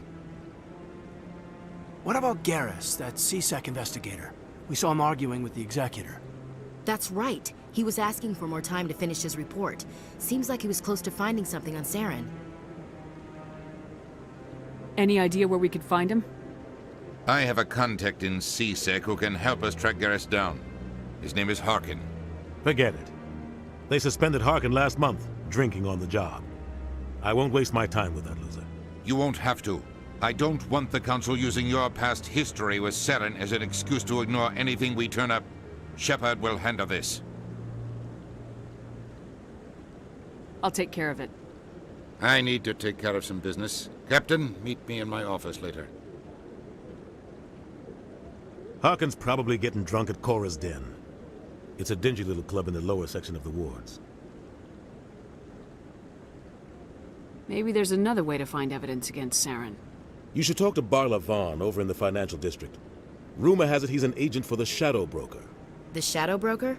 What about Garrus, that CSEC investigator? We saw him arguing with the Executor. That's right. He was asking for more time to finish his report. Seems like he was close to finding something on Saren. Any idea where we could find him? I have a contact in CSEC who can help us track Garrus down. His name is Harkin. Forget it. They suspended Harkin last month, drinking on the job. I won't waste my time with that loser. You won't have to. I don't want the Council using your past history with Saren as an excuse to ignore anything we turn up. Shepard will handle this. I'll take care of it. I need to take care of some business. Captain, meet me in my office later. Harkin's probably getting drunk at Cora's Den. It's a dingy little club in the lower section of the wards. Maybe there's another way to find evidence against Saren. You should talk to Barla Vaughn over in the financial district. Rumor has it he's an agent for the Shadow Broker. The Shadow Broker?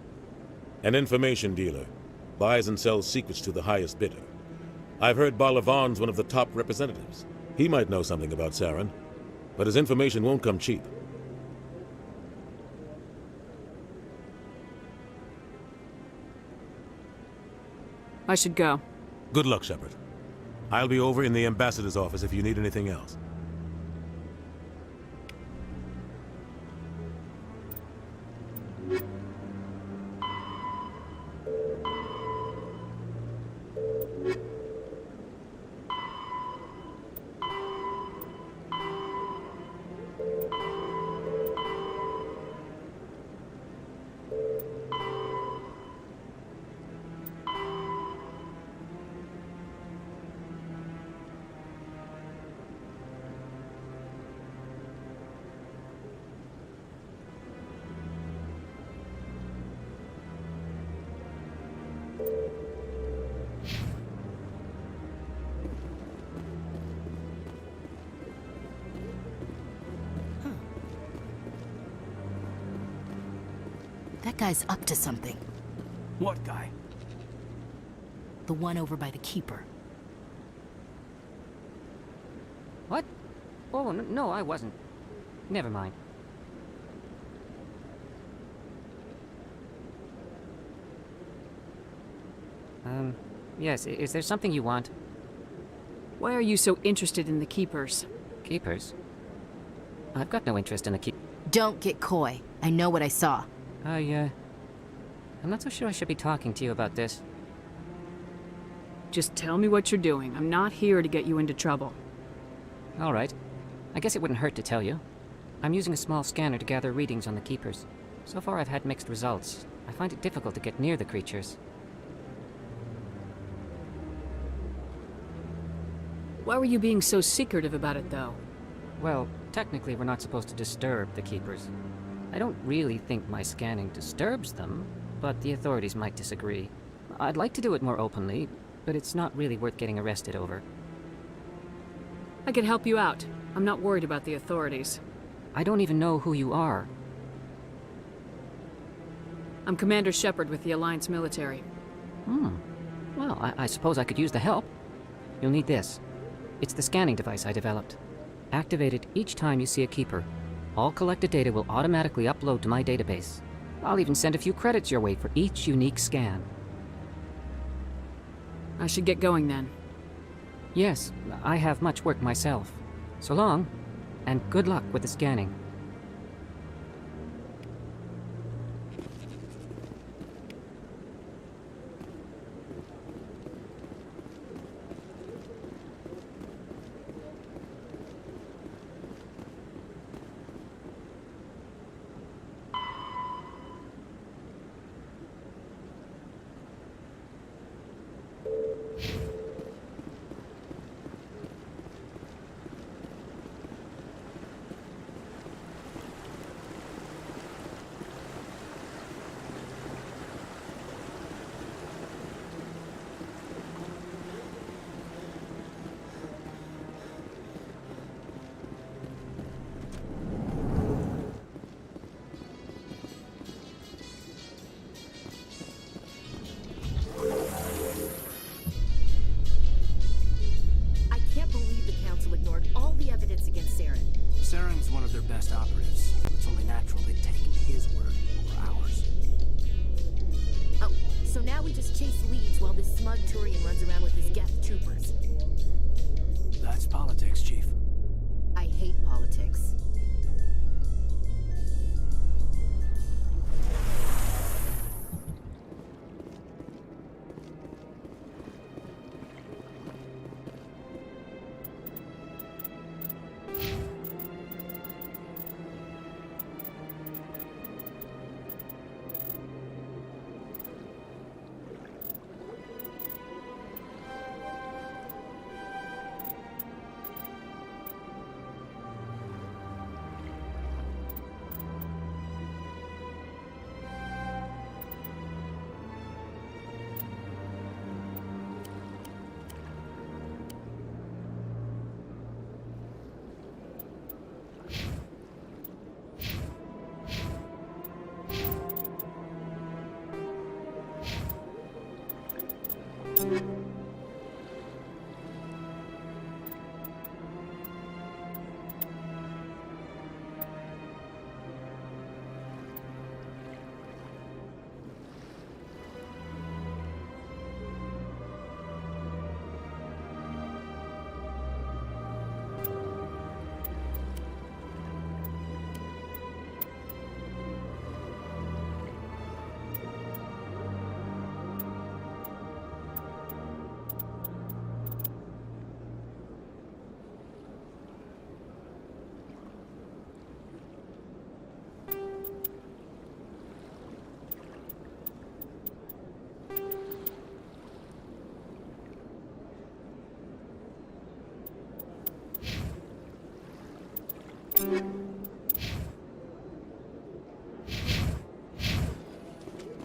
An information dealer. Buys and sells secrets to the highest bidder. I've heard Barla Vaughn's one of the top representatives. He might know something about Saren, but his information won't come cheap. I should go. Good luck, Shepard. I'll be over in the ambassador's office if you need anything else. That guy's up to something. What guy? The one over by the Keeper. What? Oh, no, I wasn't. Never mind. Yes, is there something you want? Why are you so interested in the Keepers? Keepers? I've got no interest in the Don't get coy. I know what I saw. I'm not so sure I should be talking to you about this. Just tell me what you're doing. I'm not here to get you into trouble. All right. I guess it wouldn't hurt to tell you. I'm using a small scanner to gather readings on the Keepers. So far I've had mixed results. I find it difficult to get near the creatures. Why were you being so secretive about it, though? Well, technically we're not supposed to disturb the Keepers. I don't really think my scanning disturbs them, but the authorities might disagree. I'd like to do it more openly, but it's not really worth getting arrested over. I can help you out. I'm not worried about the authorities. I don't even know who you are. I'm Commander Shepard with the Alliance military. Well, I suppose I could use the help. You'll need this. It's the scanning device I developed. Activate it each time you see a Keeper. All collected data will automatically upload to my database. I'll even send a few credits your way for each unique scan. I should get going then. Yes, I have much work myself. So long, and good luck with the scanning. Saren's one of their best operatives. It's only natural they'd take his word over ours. Oh, so now we just chase leads while this smug Turian runs around with his Geth troopers. That's politics, Chief. I hate politics.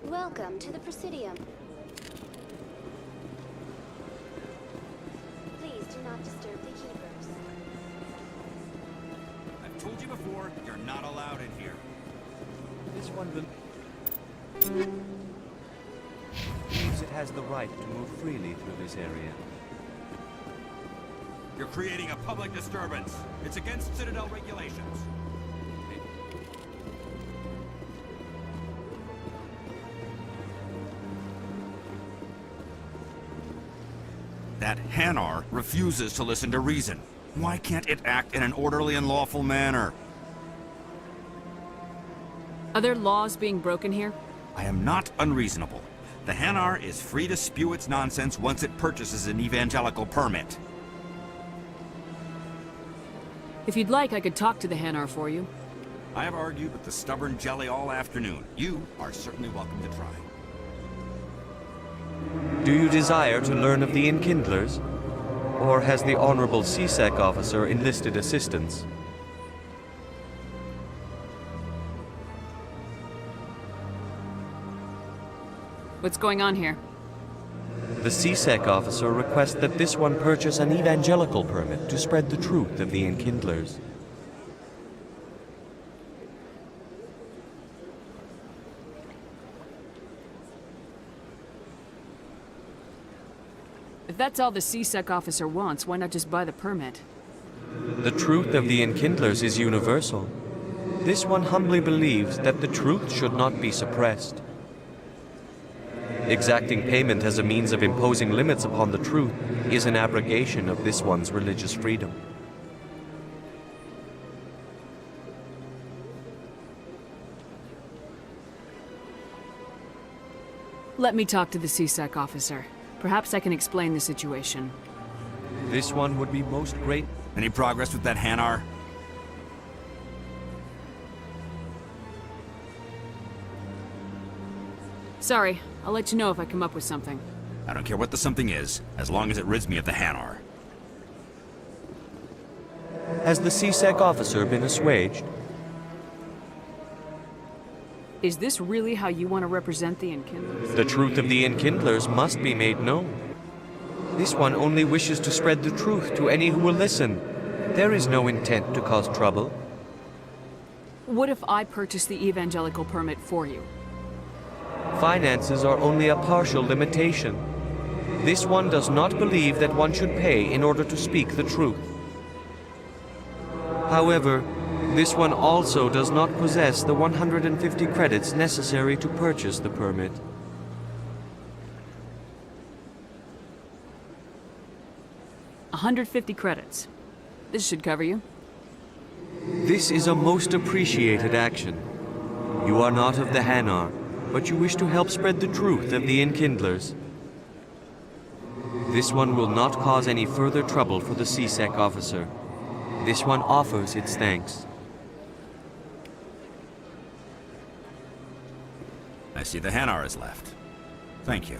Welcome to the Presidium. Please do not disturb the keepers. I've told you before, you're not allowed in here. This one believes it has the right to move freely through this area. You're creating a public disturbance. It's against Citadel regulations. That Hanar refuses to listen to reason. Why can't it act in an orderly and lawful manner? Are there laws being broken here? I am not unreasonable. The Hanar is free to spew its nonsense once it purchases an evangelical permit. If you'd like, I could talk to the Hanar for you. I have argued with the stubborn jelly all afternoon. You are certainly welcome to try. Do you desire to learn of the Enkindlers? Or has the Honorable CSEC officer enlisted assistance? What's going on here? The CSEC officer requests that this one purchase an evangelical permit to spread the truth of the Enkindlers. If that's all the CSEC officer wants, why not just buy the permit? The truth of the Enkindlers is universal. This one humbly believes that the truth should not be suppressed. Exacting payment as a means of imposing limits upon the truth is an abrogation of this one's religious freedom. Let me talk to the CSEC officer. Perhaps I can explain the situation. This one would be most great. Any progress with that Hanar? Sorry, I'll let you know if I come up with something. I don't care what the something is, as long as it rids me of the Hanar. Has the CSEC officer been assuaged? Is this really how you want to represent the Enkindlers? The truth of the Enkindlers must be made known. This one only wishes to spread the truth to any who will listen. There is no intent to cause trouble. What if I purchase the evangelical permit for you? Finances are only a partial limitation. This one does not believe that one should pay in order to speak the truth. However, this one also does not possess the 150 credits necessary to purchase the permit. $150 credits. This should cover you. This is a most appreciated action. You are not of the Hanar, but you wish to help spread the truth of the Enkindlers. This one will not cause any further trouble for the CSEC officer. This one offers its thanks. I see the Hanar is left. Thank you.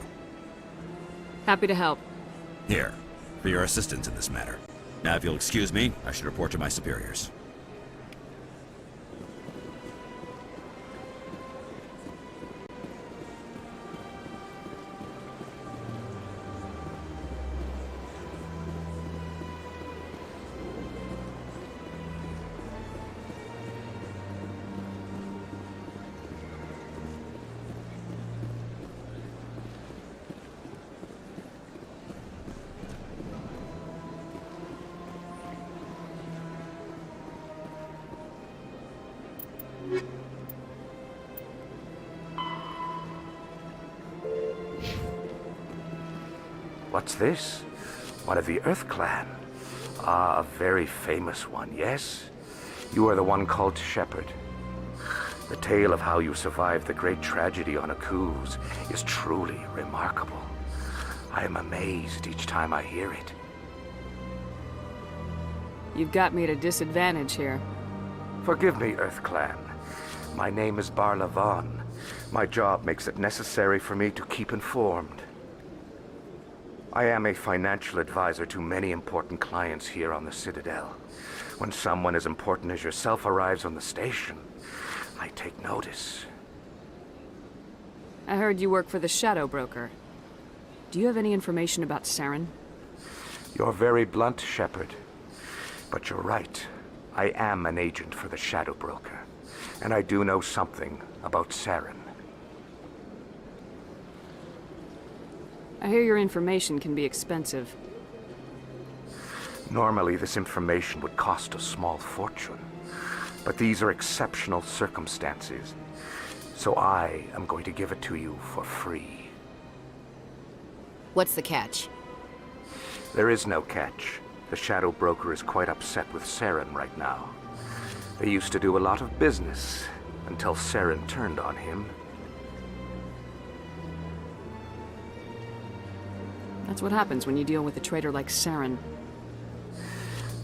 Happy to help. Here, for your assistance in this matter. Now, if you'll excuse me, I should report to my superiors. What's this? One of the Earth Clan. Ah, a very famous one, yes? You are the one called Shepard. The tale of how you survived the great tragedy on Akuz is truly remarkable. I am amazed each time I hear it. You've got me at a disadvantage here. Forgive me, Earth Clan. My name is Barla Vaughn. My job makes it necessary for me to keep informed. I am a financial advisor to many important clients here on the Citadel. When someone as important as yourself arrives on the station, I take notice. I heard you work for the Shadow Broker. Do you have any information about Saren? You're very blunt, Shepard. But you're right. I am an agent for the Shadow Broker. And I do know something about Saren. I hear your information can be expensive. Normally, this information would cost a small fortune. But these are exceptional circumstances. So I am going to give it to you for free. What's the catch? There is no catch. The Shadow Broker is quite upset with Saren right now. They used to do a lot of business until Saren turned on him. That's what happens when you deal with a traitor like Saren.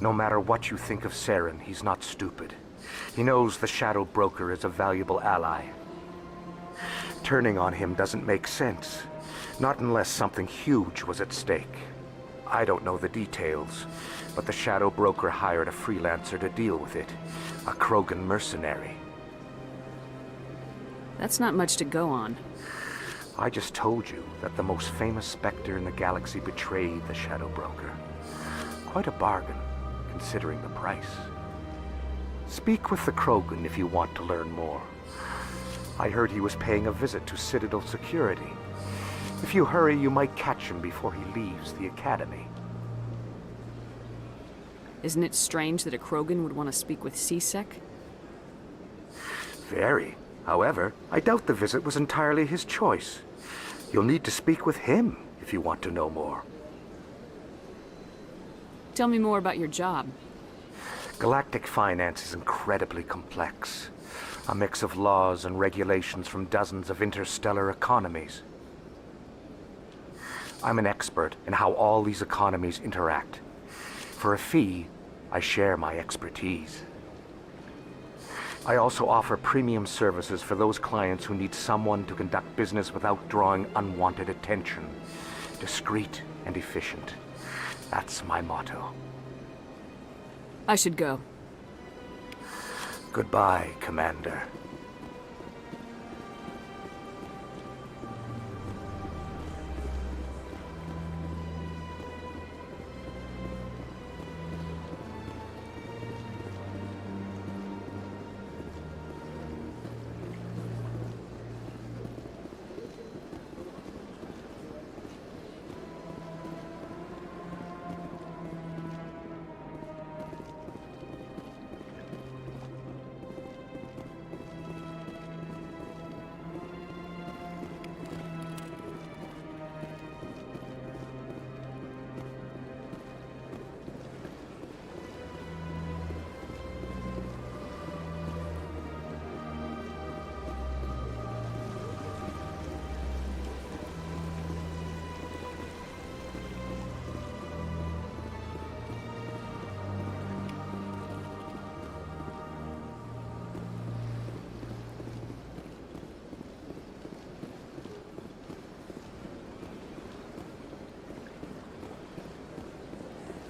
No matter what you think of Saren, he's not stupid. He knows the Shadow Broker is a valuable ally. Turning on him doesn't make sense. Not unless something huge was at stake. I don't know the details, but the Shadow Broker hired a freelancer to deal with it. A Krogan mercenary. That's not much to go on. I just told you that the most famous Spectre in the galaxy betrayed the Shadow Broker. Quite a bargain, considering the price. Speak with the Krogan if you want to learn more. I heard he was paying a visit to Citadel security. If you hurry, you might catch him before he leaves the Academy. Isn't it strange that a Krogan would want to speak with C-Sec? Very. However, I doubt the visit was entirely his choice. You'll need to speak with him if you want to know more. Tell me more about your job. Galactic finance is incredibly complex. A mix of laws and regulations from dozens of interstellar economies. I'm an expert in how all these economies interact. For a fee, I share my expertise. I also offer premium services for those clients who need someone to conduct business without drawing unwanted attention. Discreet and efficient. That's my motto. I should go. Goodbye, Commander.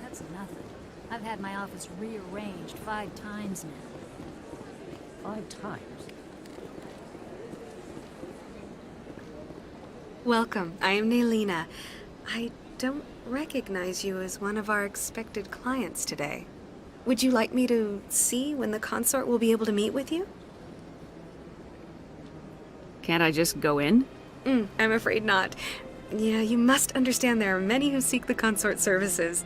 That's nothing. I've had my office rearranged 5 times now. 5 times? Welcome. I am Naylina. I don't recognize you as one of our expected clients today. Would you like me to see when the consort will be able to meet with you? Can't I just go in? I'm afraid not. Yeah, you must understand there are many who seek the consort services.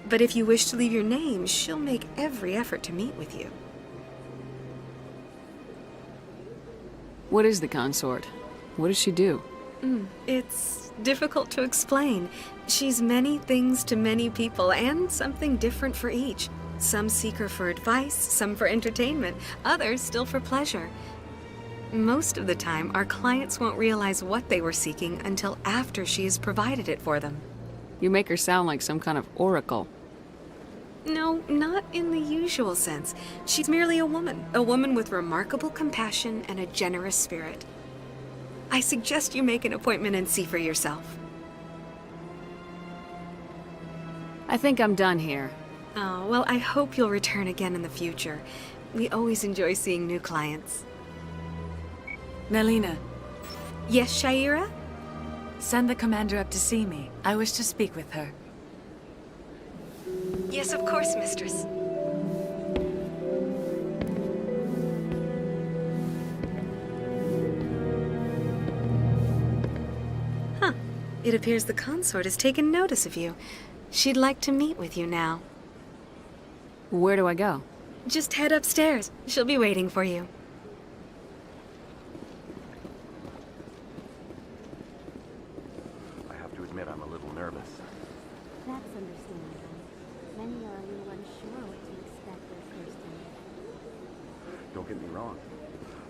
But if you wish to leave your name, she'll make every effort to meet with you. What is the consort? What does she do? It's difficult to explain. She's many things to many people, and something different for each. Some seek her for advice, some for entertainment, others still for pleasure. Most of the time, our clients won't realize what they were seeking until after she has provided it for them. You make her sound like some kind of oracle. No, not in the usual sense. She's merely a woman with remarkable compassion and a generous spirit. I suggest you make an appointment and see for yourself. I think I'm done here. Oh, well, I hope you'll return again in the future. We always enjoy seeing new clients. Nelina. Yes, Shaira? Send the commander up to see me. I wish to speak with her. Yes, of course, mistress. Huh. It appears the consort has taken notice of you. She'd like to meet with you now. Where do I go? Just head upstairs. She'll be waiting for you. I have to admit I'm a little nervous. That's understandable. Many are a little unsure what to expect their first time. Don't get me wrong.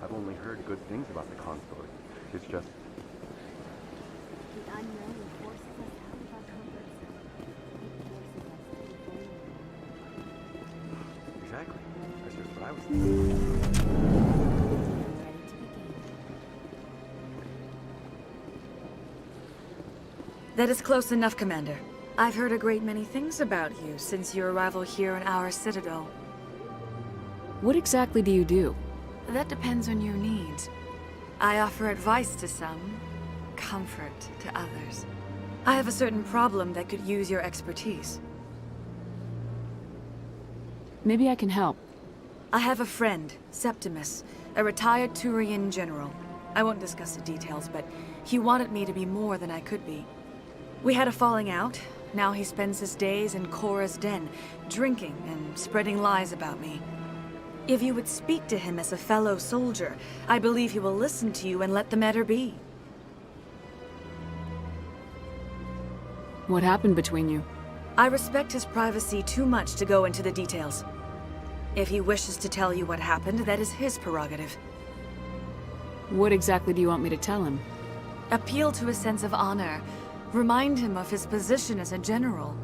I've only heard good things about the consort. It's just... The unknown forces us out of our comfort zone. It forces us to be vulnerable. Exactly. That's just what I was thinking. That is close enough, Commander. I've heard a great many things about you since your arrival here in our citadel. What exactly do you do? That depends on your needs. I offer advice to some, comfort to others. I have a certain problem that could use your expertise. Maybe I can help. I have a friend, Septimus, a retired Turian general. I won't discuss the details, but he wanted me to be more than I could be. We had a falling out. Now he spends his days in Korra's den, drinking and spreading lies about me. If you would speak to him as a fellow soldier, I believe he will listen to you and let the matter be. What happened between you? I respect his privacy too much to go into the details. If he wishes to tell you what happened, that is his prerogative. What exactly do you want me to tell him? Appeal to his sense of honor. Remind him of his position as a general.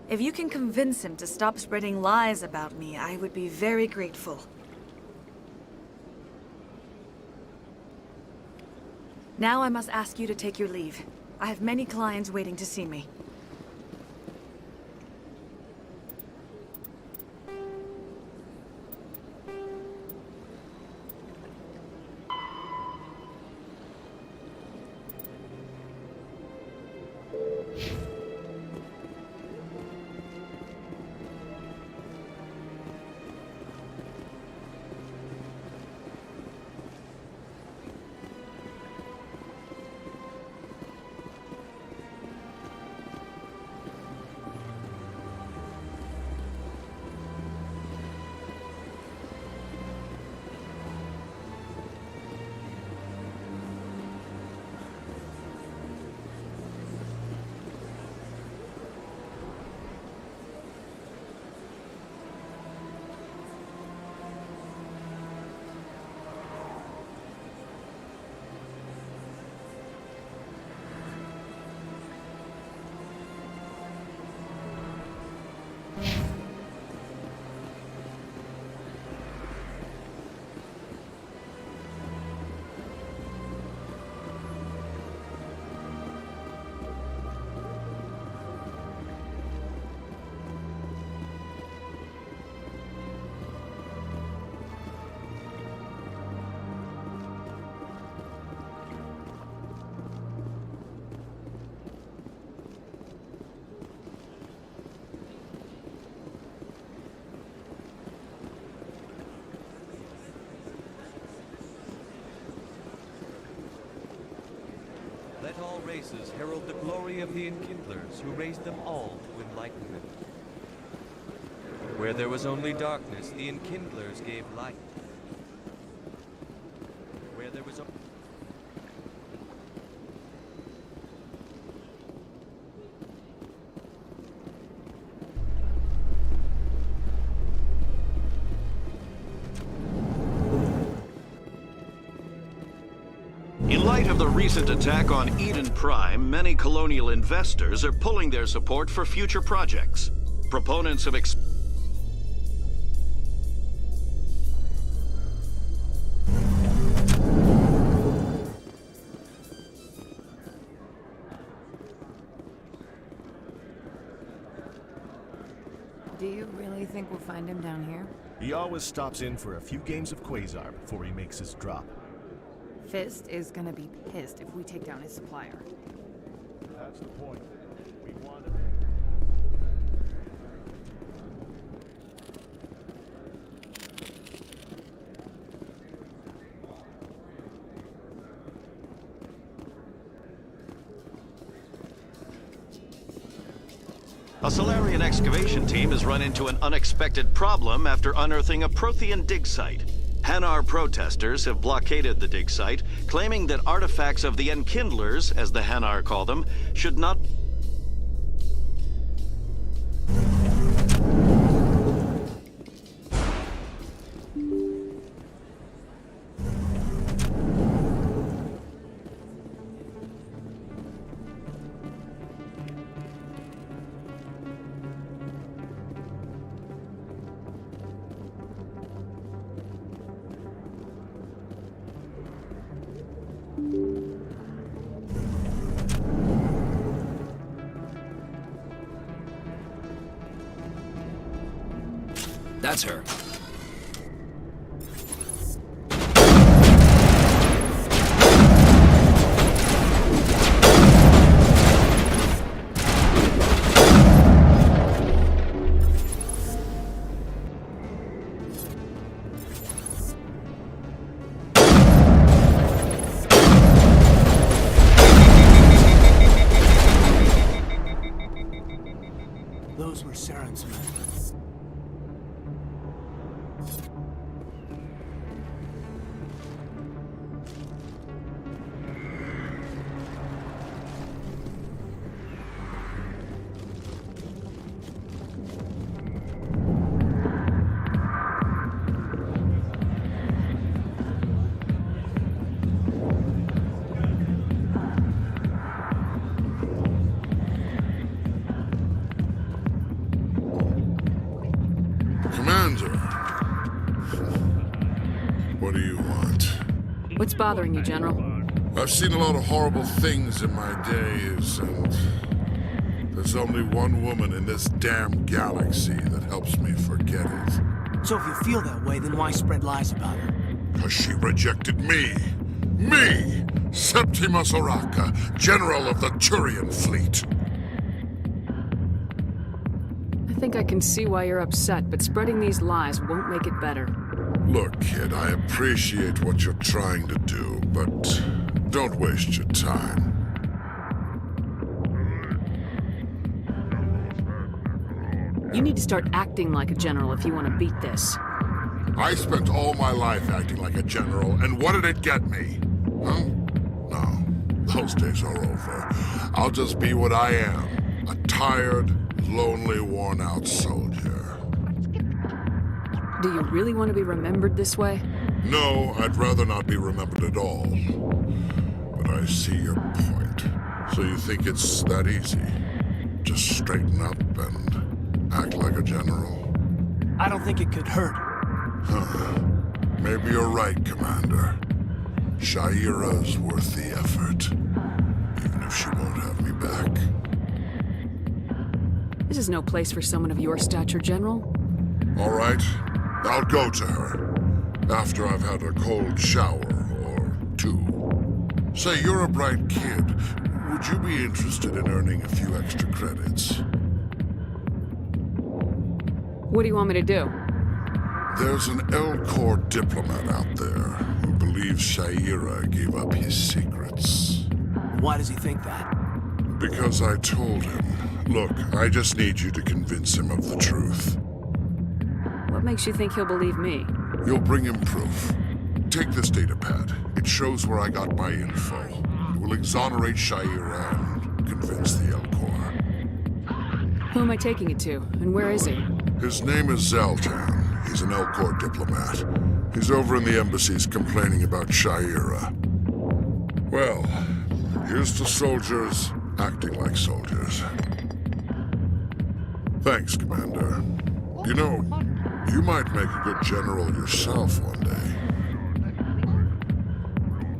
If you can convince him to stop spreading lies about me, I would be very grateful. Now I must ask you to take your leave. I have many clients waiting to see me. Let all races herald the glory of the Enkindlers, who raised them all to enlightenment. Where there was only darkness, the Enkindlers gave light. Where there was In light of the recent attack on Eden Prime, many colonial investors are pulling their support for future projects. Proponents of Do you really think we'll find him down here? He always stops in for a few games of Quasar before he makes his drop. Fist is gonna be pissed if we take down his supplier. That's the point. We want A Solarian excavation team has run into an unexpected problem after unearthing a Prothean dig site. Hanar protesters have blockaded the dig site, claiming that artifacts of the Enkindlers, as the Hanar call them, should not... That's her. Those were Saren's men. Commander, what do you want? What's bothering you, General? I've seen a lot of horrible things in my days, and there's only one woman in this damn galaxy that helps me forget it. So if you feel that way, then why spread lies about her? Because she rejected me! Me! Septimus Oraka, General of the Turian Fleet! I think I can see why you're upset, but spreading these lies won't make it better. Look, kid, I appreciate what you're trying to do, but don't waste your time. You need to start acting like a general if you want to beat this. I spent all my life acting like a general, and what did it get me? Huh? No, those days are over. I'll just be what I am, a tired, lonely, worn-out soldier. Do you really want to be remembered this way? No, I'd rather not be remembered at all. But I see your point. So you think it's that easy? Just straighten up and act like a general? I don't think it could hurt. Huh. Maybe you're right, Commander. Shaira's worth the effort. Even if she won't have me back. This is no place for someone of your stature, General. All right. I'll go to her. After I've had a cold shower or two. Say, you're a bright kid. Would you be interested in earning a few extra credits? What do you want me to do? There's an Elcor diplomat out there who believes Shaira gave up his secrets. Why does he think that? Because I told him. Look, I just need you to convince him of the truth. What makes you think he'll believe me? You'll bring him proof. Take this datapad. It shows where I got my info. It will exonerate Shaira and convince the Elcor. Who am I taking it to, and where is he? His name is Zaltan. He's an Elcor diplomat. He's over in the embassies complaining about Shaira. Well, here's to soldiers acting like soldiers. Thanks, Commander. You know, you might make a good general yourself one day.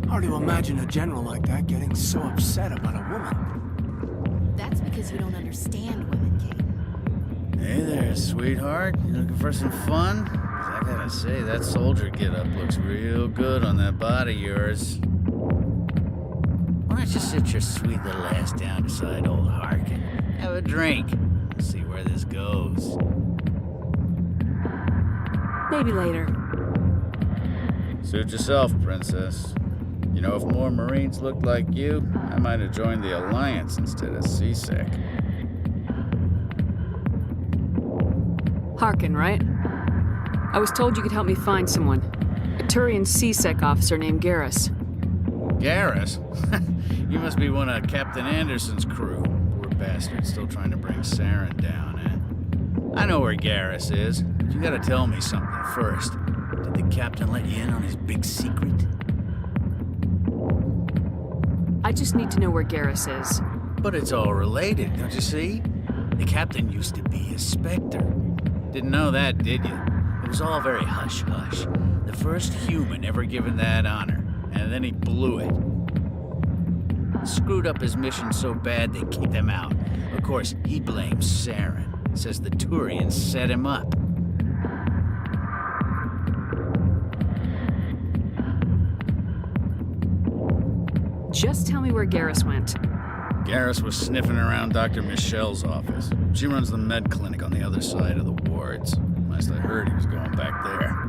Hard to imagine a general like that getting so upset about a woman. That's because you don't understand women, Kate. Hey there, sweetheart. You looking for some fun? 'Cause I gotta say, that soldier get-up looks real good on that body of yours. Why don't you sit your sweet little ass down beside old Harkin? Have a drink. See where this goes. Maybe later. Suit yourself, Princess. You know, if more Marines looked like you, I might have joined the Alliance instead of CSEC. Harkin, right? I was told you could help me find someone. A Turian CSEC officer named Garrus. Garrus? You must be one of Captain Anderson's crew. Poor bastard, still trying to bring Saren down, eh? I know where Garrus is, but you gotta tell me something first. Did the captain let you in on his big secret? I just need to know where Garrus is. But it's all related, don't you see? The captain used to be a Spectre. Didn't know that, did you? It was all very hush-hush. The first human ever given that honor, and then he blew it. Screwed up his mission so bad they kicked him out. Of course, he blames Saren. Says the Turians set him up. Just tell me where Garrus went. Garrus was sniffing around Dr. Michelle's office. She runs the med clinic on the other side of the wards. Last I heard, he was going back there.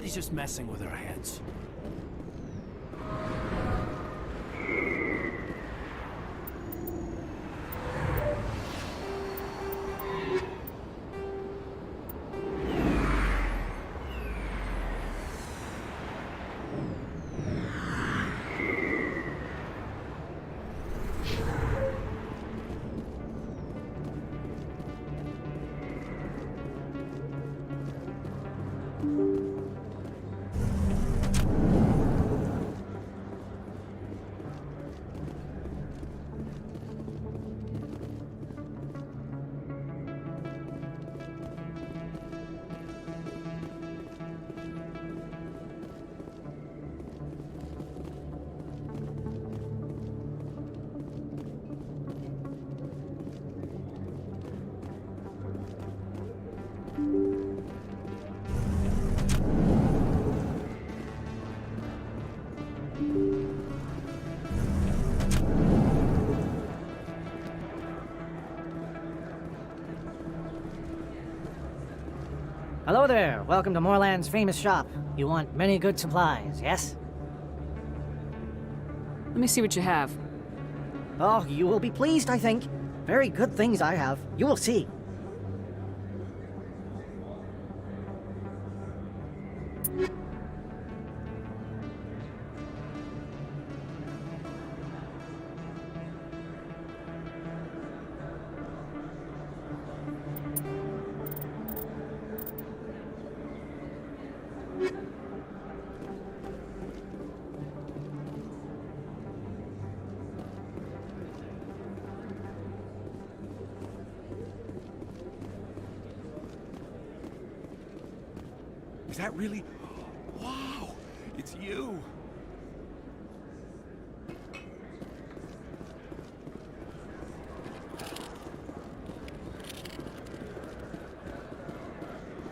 He's just messing with our heads. Hello there. Welcome to Moorland's famous shop. You want many good supplies, yes? Let me see what you have. Oh, you will be pleased, I think. Very good things I have. You will see. Is that really? Wow! It's you!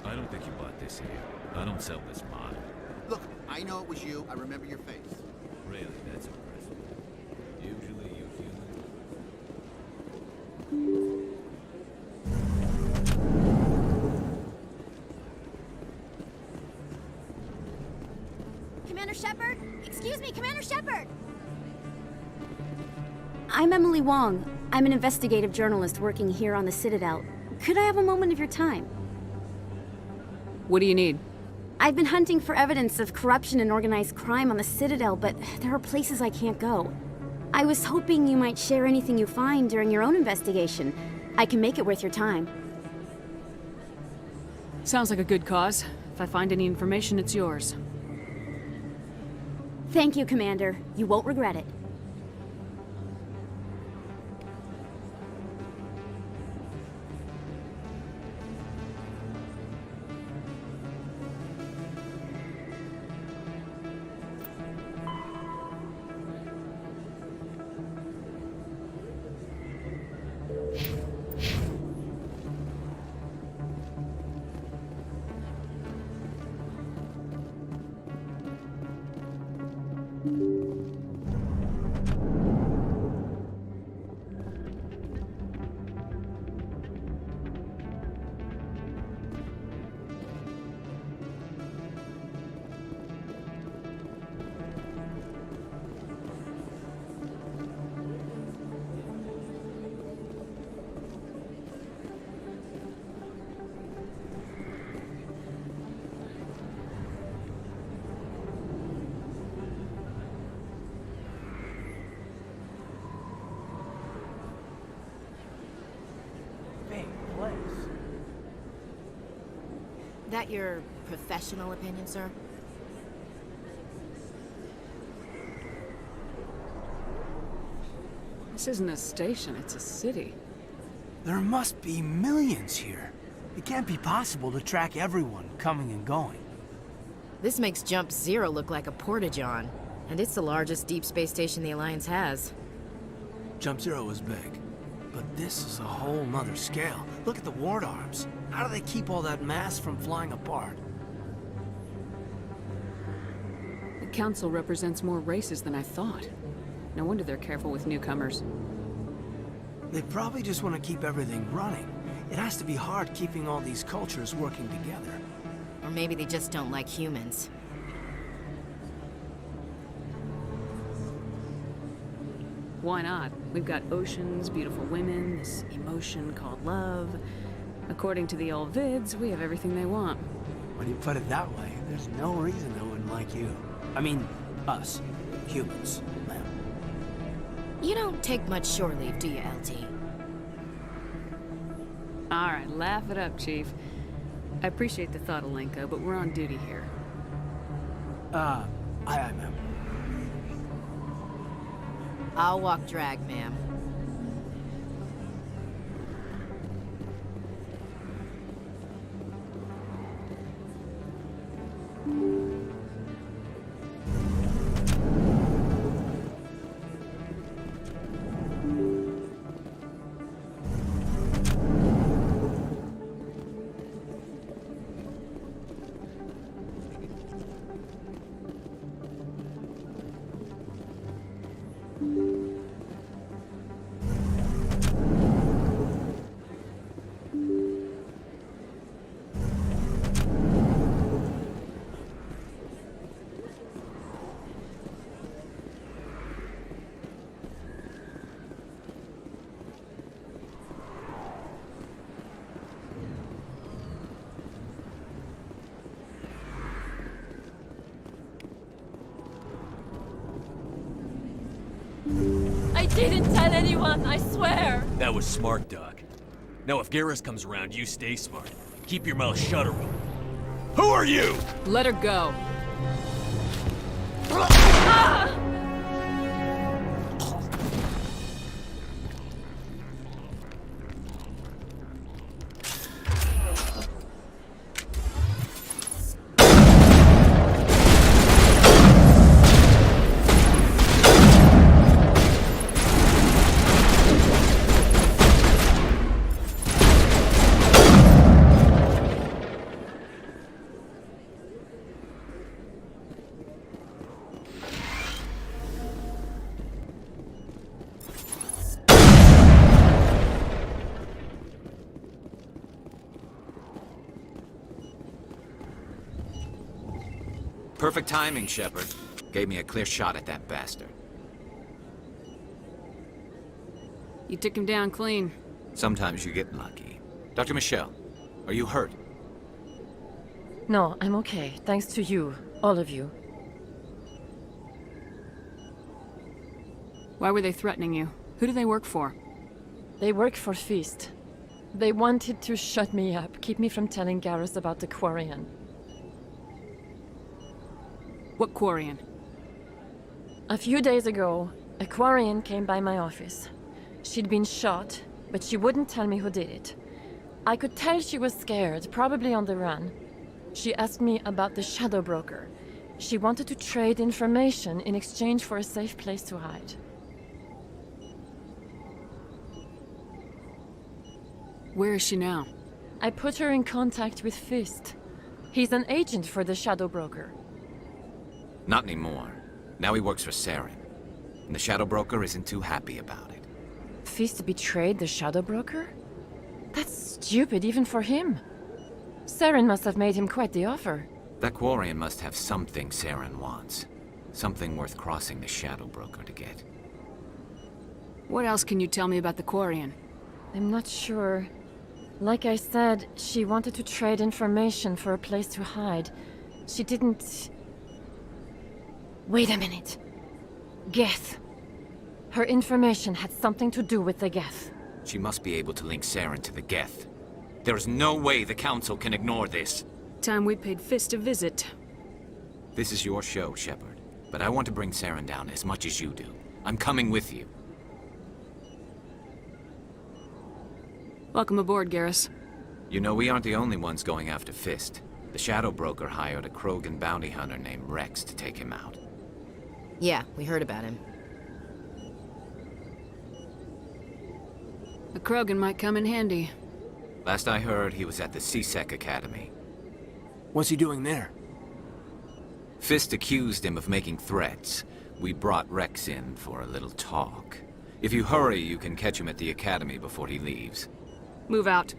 I don't think you bought this here. I don't sell this model. Look, I know it was you. I remember your face. Really, that's impressive. Usually you human. Commander Shepard? Excuse me, Commander Shepard! I'm Emily Wong. I'm an investigative journalist working here on the Citadel. Could I have a moment of your time? What do you need? I've been hunting for evidence of corruption and organized crime on the Citadel, but there are places I can't go. I was hoping you might share anything you find during your own investigation. I can make it worth your time. Sounds like a good cause. If I find any information, it's yours. Thank you, Commander. You won't regret it. That your professional opinion, sir? This isn't a station, it's a city. There must be millions here. It can't be possible to track everyone coming and going. This makes Jump Zero look like a porta-john, and it's the largest deep space station the Alliance has. Jump Zero is big, but this is a whole nother scale. Look at the ward arms. How do they keep all that mass from flying apart? The Council represents more races than I thought. No wonder they're careful with newcomers. They probably just want to keep everything running. It has to be hard keeping all these cultures working together. Or maybe they just don't like humans. Why not? We've got oceans, beautiful women, this emotion called love. According to the old vids, we have everything they want. When you put it that way, there's no reason they wouldn't like you. I mean, us. Humans. Them. You don't take much shore leave, do you, LT? Alright, laugh it up, Chief. I appreciate the thought, Alenka, but we're on duty here. Aye, ma'am. I'll walk drag, ma'am. I didn't tell anyone, I swear! That was smart, Doc. Now if Garrus comes around, you stay smart. Keep your mouth shut, Earl. Who are you? Let her go. Ah! Perfect timing, Shepard. Gave me a clear shot at that bastard. You took him down clean. Sometimes you get lucky. Dr. Michelle, are you hurt? No, I'm okay. Thanks to you. All of you. Why were they threatening you? Who do they work for? They work for Feast. They wanted to shut me up, keep me from telling Garrus about the Quarian. What Quarian? A few days ago, a Quarian came by my office. She'd been shot, but she wouldn't tell me who did it. I could tell she was scared, probably on the run. She asked me about the Shadow Broker. She wanted to trade information in exchange for a safe place to hide. Where is she now? I put her in contact with Fist. He's an agent for the Shadow Broker. Not anymore. Now he works for Saren. And the Shadow Broker isn't too happy about it. Fist betrayed the Shadow Broker? That's stupid even for him. Saren must have made him quite the offer. That Quarian must have something Saren wants. Something worth crossing the Shadow Broker to get. What else can you tell me about the Quarian? I'm not sure. Like I said, she wanted to trade information for a place to hide. She didn't... Wait a minute. Geth. Her information had something to do with the Geth. She must be able to link Saren to the Geth. There's no way the Council can ignore this. Time we paid Fist a visit. This is your show, Shepard. But I want to bring Saren down as much as you do. I'm coming with you. Welcome aboard, Garrus. You know, we aren't the only ones going after Fist. The Shadow Broker hired a Krogan bounty hunter named Rex to take him out. Yeah, we heard about him. The Krogan might come in handy. Last I heard, he was at the C-Sec Academy. What's he doing there? Fist accused him of making threats. We brought Rex in for a little talk. If you hurry, you can catch him at the Academy before he leaves. Move out.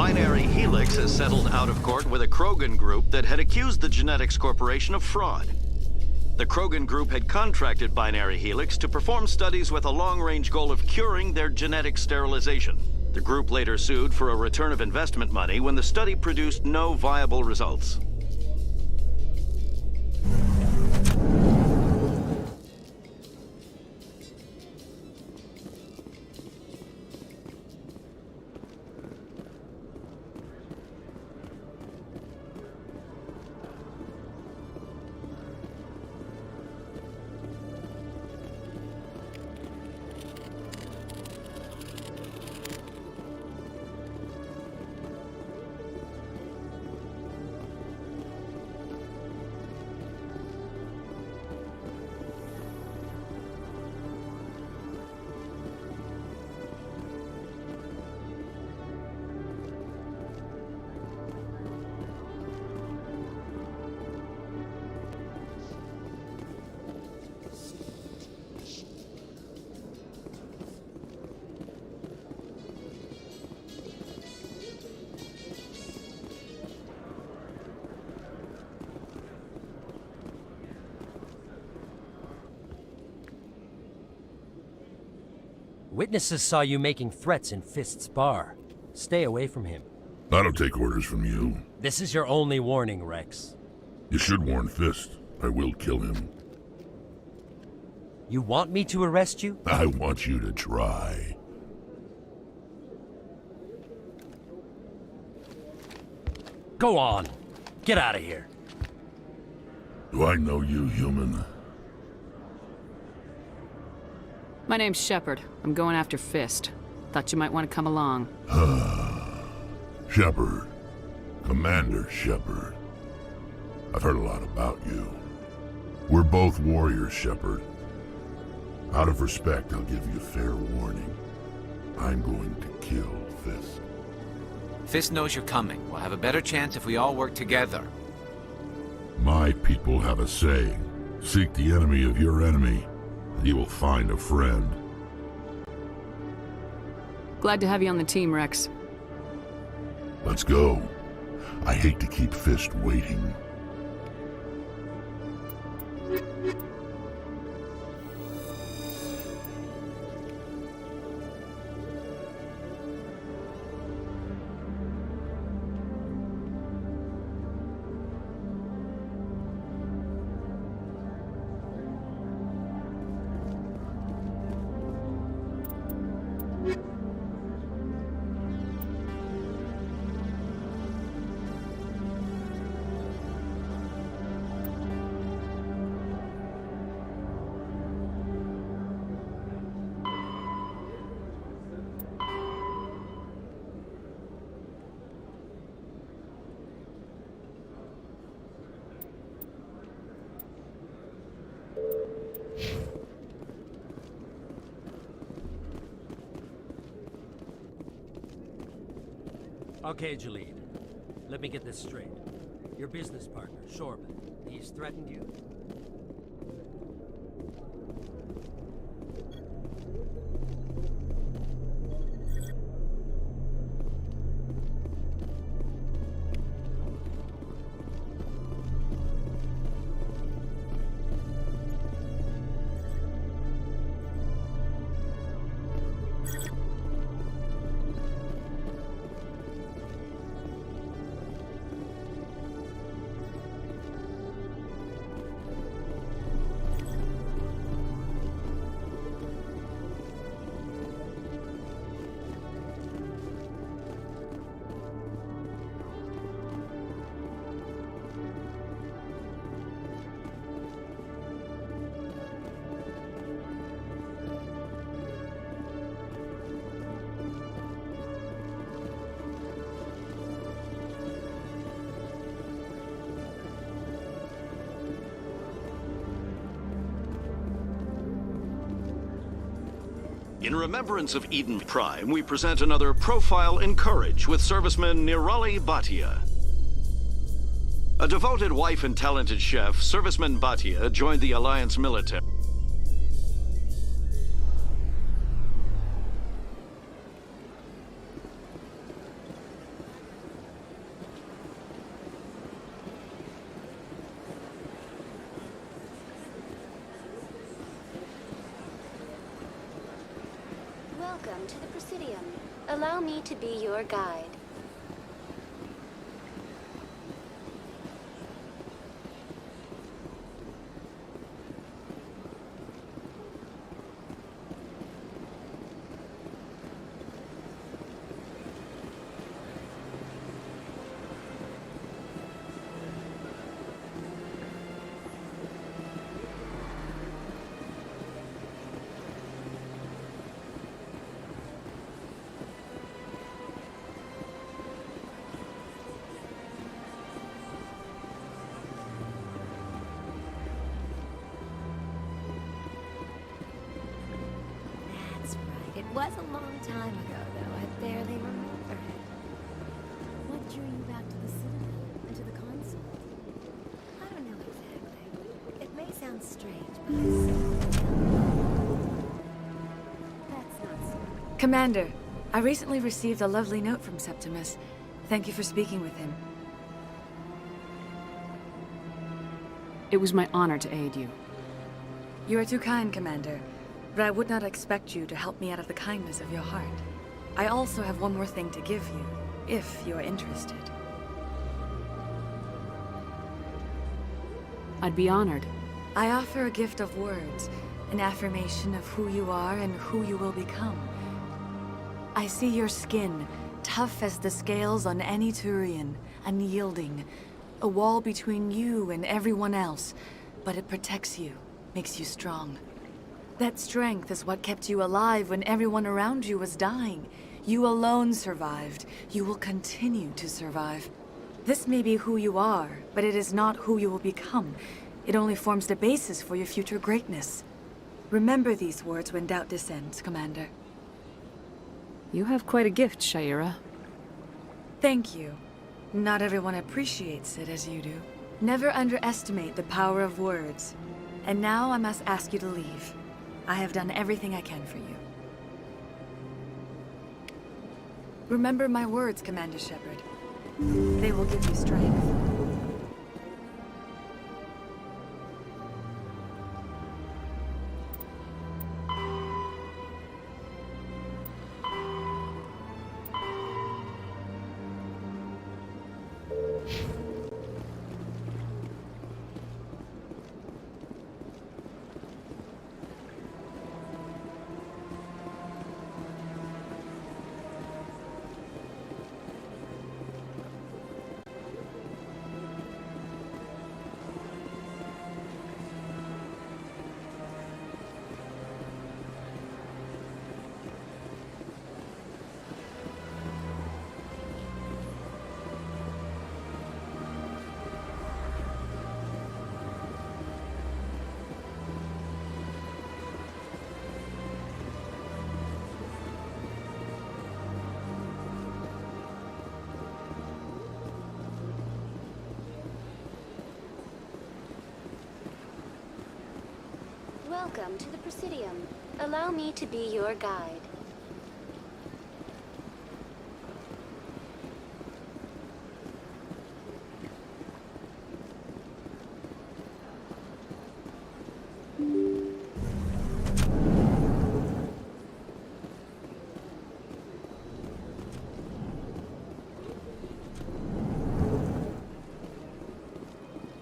Binary Helix has settled out of court with a Krogan group that had accused the Genetics Corporation of fraud. The Krogan group had contracted Binary Helix to perform studies with a long-range goal of curing their genetic sterilization. The group later sued for a return of investment money when the study produced no viable results. Witnesses saw you making threats in Fist's bar. Stay away from him. I don't take orders from you. This is your only warning, Rex. You should warn Fist. I will kill him. You want me to arrest you? I want you to try. Go on. Get out of here. Do I know you, human? My name's Shepard. I'm going after Fist. Thought you might want to come along. Shepard. Commander Shepard. I've heard a lot about you. We're both warriors, Shepard. Out of respect, I'll give you a fair warning. I'm going to kill Fist. Fist knows you're coming. We'll have a better chance if we all work together. My people have a saying. Seek the enemy of your enemy, and you will find a friend. Glad to have you on the team, Rex. Let's go. I hate to keep Fist waiting. Okay, Jalid. Let me get this straight. Your business partner, Shorman, he's threatened you? In remembrance of Eden Prime, we present another Profile in Courage with serviceman Nirali Bhatia. A devoted wife and talented chef, serviceman Bhatia joined the Alliance military. Welcome to the Presidium. Allow me to be your guide. It was a long time ago, though. I barely remember it. What drew you back to the Citadel and to the console? I don't know exactly. It may sound strange, but I That's not so. Commander, I recently received a lovely note from Septimus. Thank you for speaking with him. It was my honor to aid you. You are too kind, Commander. But I would not expect you to help me out of the kindness of your heart. I also have one more thing to give you, if you are interested. I'd be honored. I offer a gift of words, an affirmation of who you are and who you will become. I see your skin, tough as the scales on any Turian, unyielding, a wall between you and everyone else, but it protects you, makes you strong. That strength is what kept you alive when everyone around you was dying. You alone survived. You will continue to survive. This may be who you are, but it is not who you will become. It only forms the basis for your future greatness. Remember these words when doubt descends, Commander. You have quite a gift, Shaira. Thank you. Not everyone appreciates it as you do. Never underestimate the power of words. And now I must ask you to leave. I have done everything I can for you. Remember my words, Commander Shepard. They will give you strength. Welcome to the Presidium. Allow me to be your guide.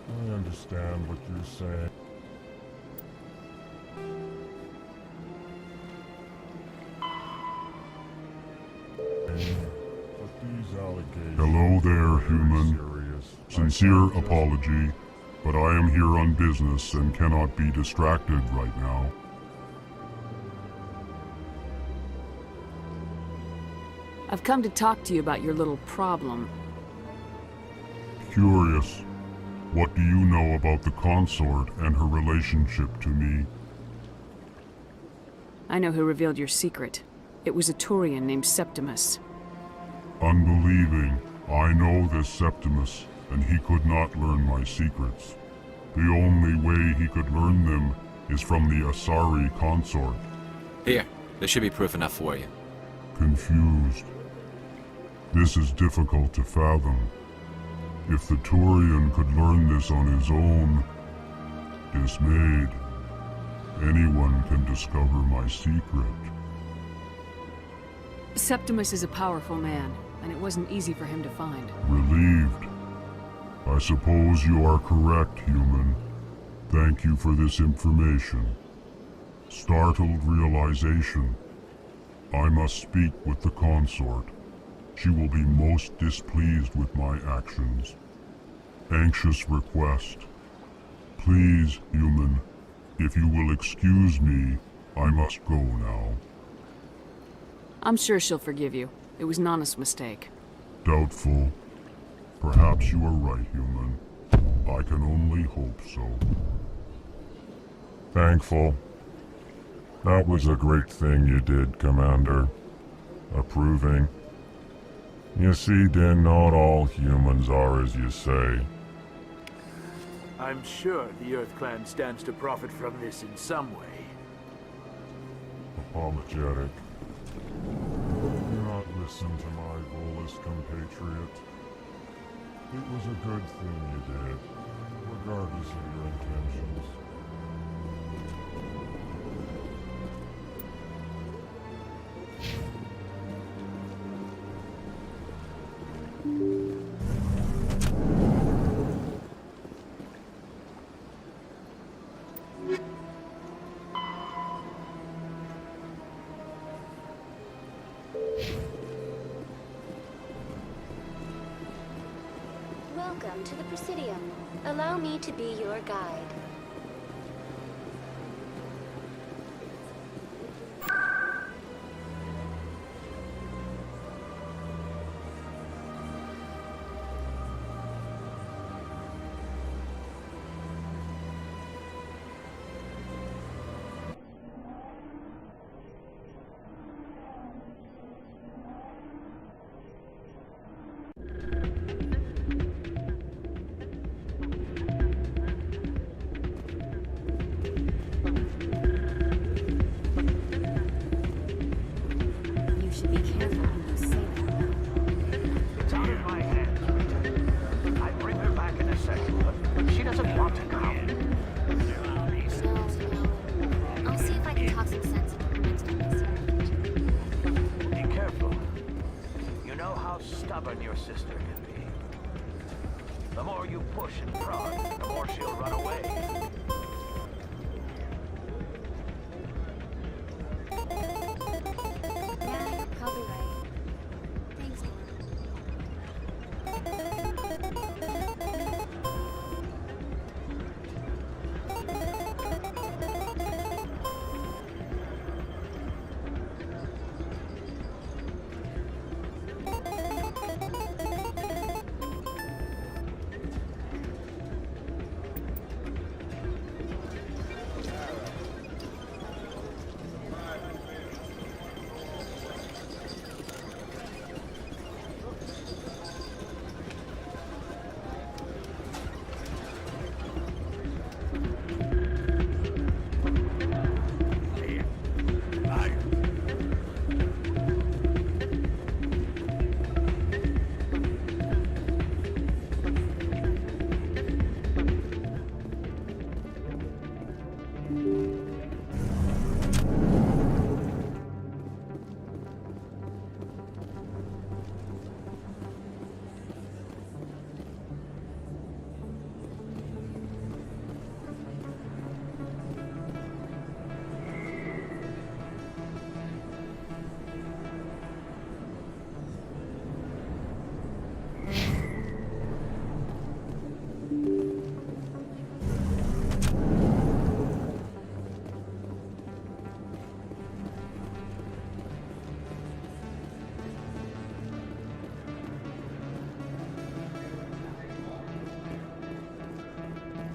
I understand what you're saying. Hello there, human. Sincere apology, but I am here on business and cannot be distracted right now. I've come to talk to you about your little problem. Curious. What do you know about the consort and her relationship to me? I know who revealed your secret. It was a Turian named Septimus. Unbelieving. I know this Septimus, and he could not learn my secrets. The only way he could learn them is from the Asari consort. Here, this should be proof enough for you. Confused. This is difficult to fathom. If the Turian could learn this on his own, dismayed, anyone can discover my secret. Septimus is a powerful man, and it wasn't easy for him to find. Relieved. I suppose you are correct, human. Thank you for this information. Startled realization. I must speak with the consort. She will be most displeased with my actions. Anxious request. Please, human, if you will excuse me, I must go now. I'm sure she'll forgive you. It was an honest mistake. Doubtful. Perhaps you are right, human. I can only hope so. Thankful. That was a great thing you did, Commander. Approving. You see, Din, not all humans are as you say. I'm sure the Earth Clan stands to profit from this in some way. Apologetic. Do not listen to my Volus compatriot. It was a good thing you did, regardless of your intentions. Welcome to the Presidium. Allow me to be your guide.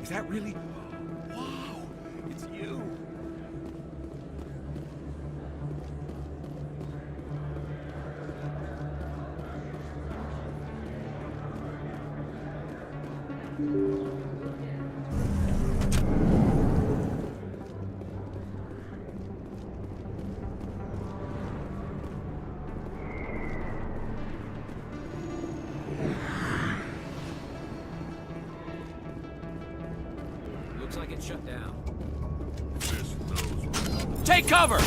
Is that really? Wow! It's you! Looks like it's shut down. This knows. Take cover!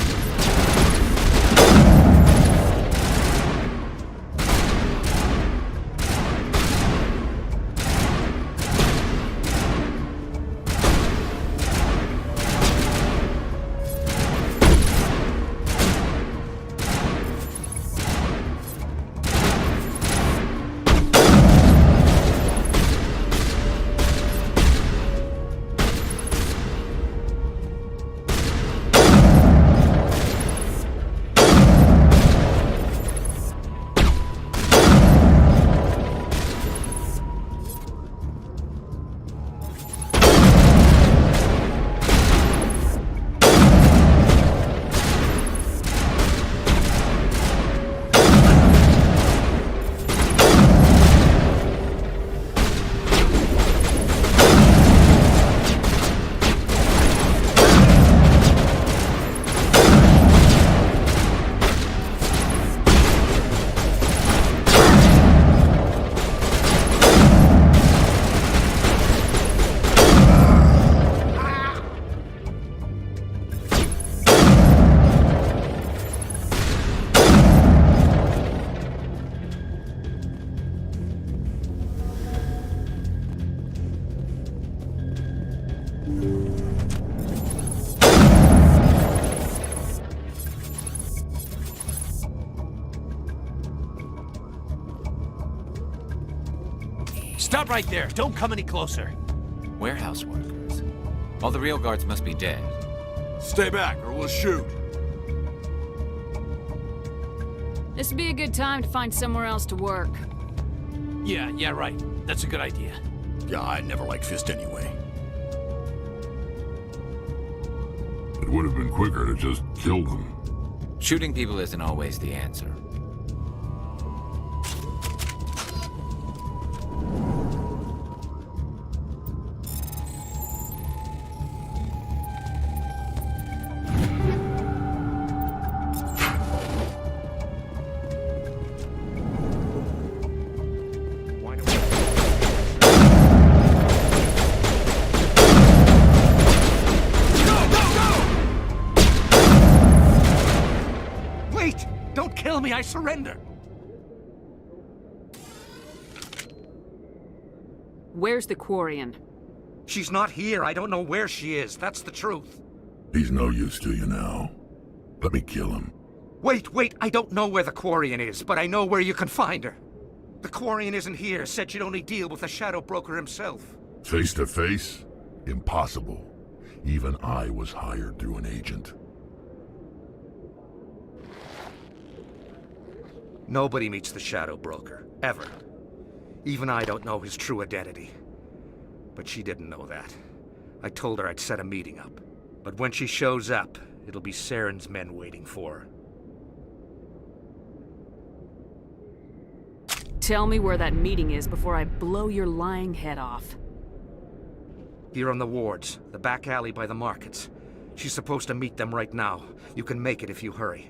Stop right there. Don't come any closer. Warehouse workers. All the real guards must be dead. Stay back or we'll shoot. This would be a good time to find somewhere else to work. Yeah, right. That's a good idea. Yeah, I never liked Fist anyway. It would have been quicker to just kill them. Shooting people isn't always the answer. I surrender. Where's the Quarian? She's not here. I don't know where she is. That's the truth. He's no use to you now. Let me kill him. Wait. I don't know where the Quarian is, but I know where you can find her. The Quarian isn't here. Said she'd only deal with the Shadow Broker himself. Face to face? Impossible. Even I was hired through an agent. Nobody meets the Shadow Broker, ever. Even I don't know his true identity. But she didn't know that. I told her I'd set a meeting up. But when she shows up, it'll be Saren's men waiting for her. Tell me where that meeting is before I blow your lying head off. Here on the wards, the back alley by the markets. She's supposed to meet them right now. You can make it if you hurry.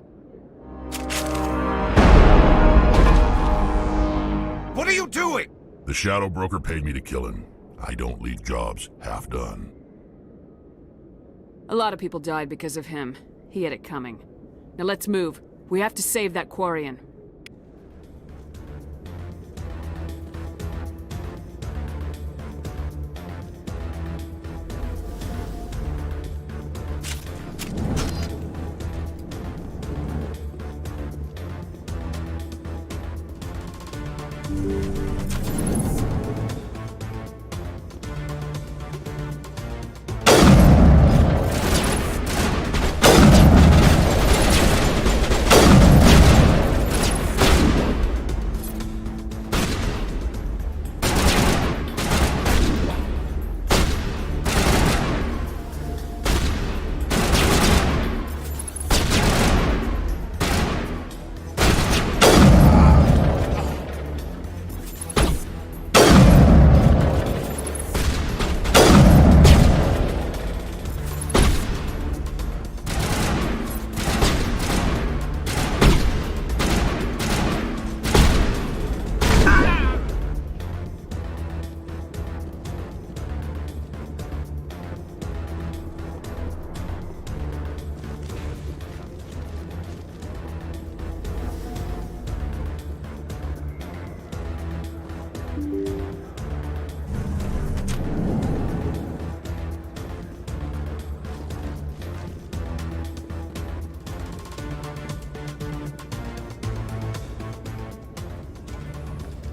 What are you doing? The Shadow Broker paid me to kill him. I don't leave jobs half done. A lot of people died because of him. He had it coming. Now let's move. We have to save that Quarian.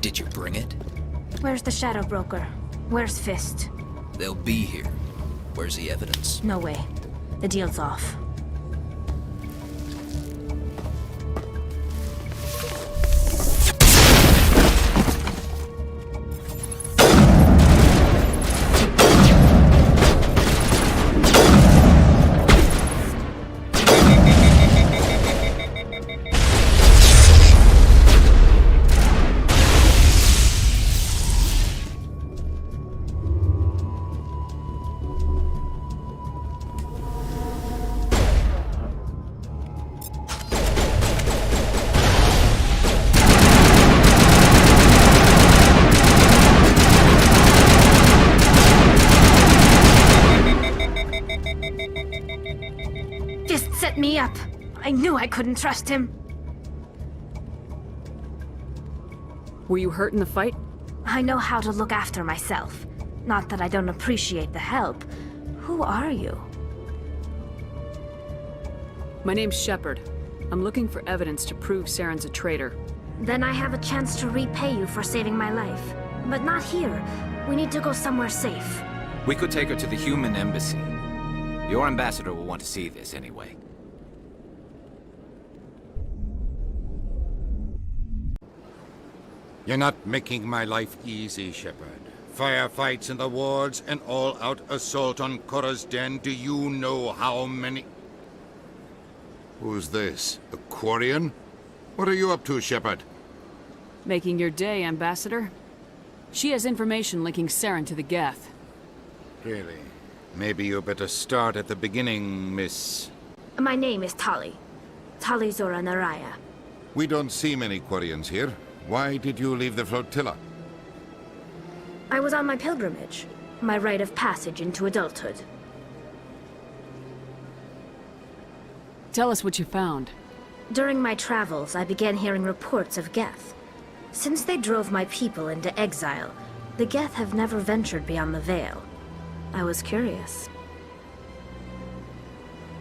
Did you bring it? Where's the Shadow Broker? Where's Fist? They'll be here. Where's the evidence? No way. The deal's off. Set me up. I knew I couldn't trust him. Were you hurt in the fight? I know how to look after myself. Not that I don't appreciate the help. Who are you? My name's Shepard. I'm looking for evidence to prove Saren's a traitor. Then I have a chance to repay you for saving my life. But not here. We need to go somewhere safe. We could take her to the human embassy. Your ambassador will want to see this anyway. You're not making my life easy, Shepard. Firefights in the wards, an all-out assault on Korra's den. Do you know how many... Who's this? A Quarian? What are you up to, Shepard? Making your day, Ambassador. She has information linking Saren to the Geth. Really? Maybe you better start at the beginning, Miss... My name is Tali. Tali Zora Naraya. We don't see many Quarians here. Why did you leave the flotilla? I was on my pilgrimage. My rite of passage into adulthood. Tell us what you found. During my travels, I began hearing reports of Geth. Since they drove my people into exile, the Geth have never ventured beyond the Veil. I was curious.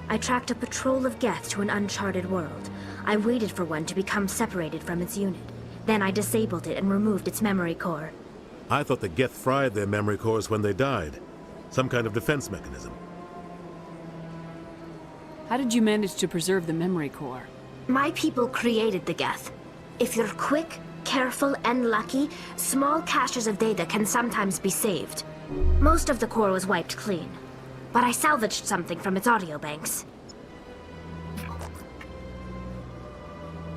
I tracked a patrol of Geth to an uncharted world. I waited for one to become separated from its unit. Then I disabled it and removed its memory core. I thought the Geth fried their memory cores when they died. Some kind of defense mechanism. How did you manage to preserve the memory core? My people created the Geth. If you're quick, careful, and lucky, small caches of data can sometimes be saved. Most of the core was wiped clean, but I salvaged something from its audio banks.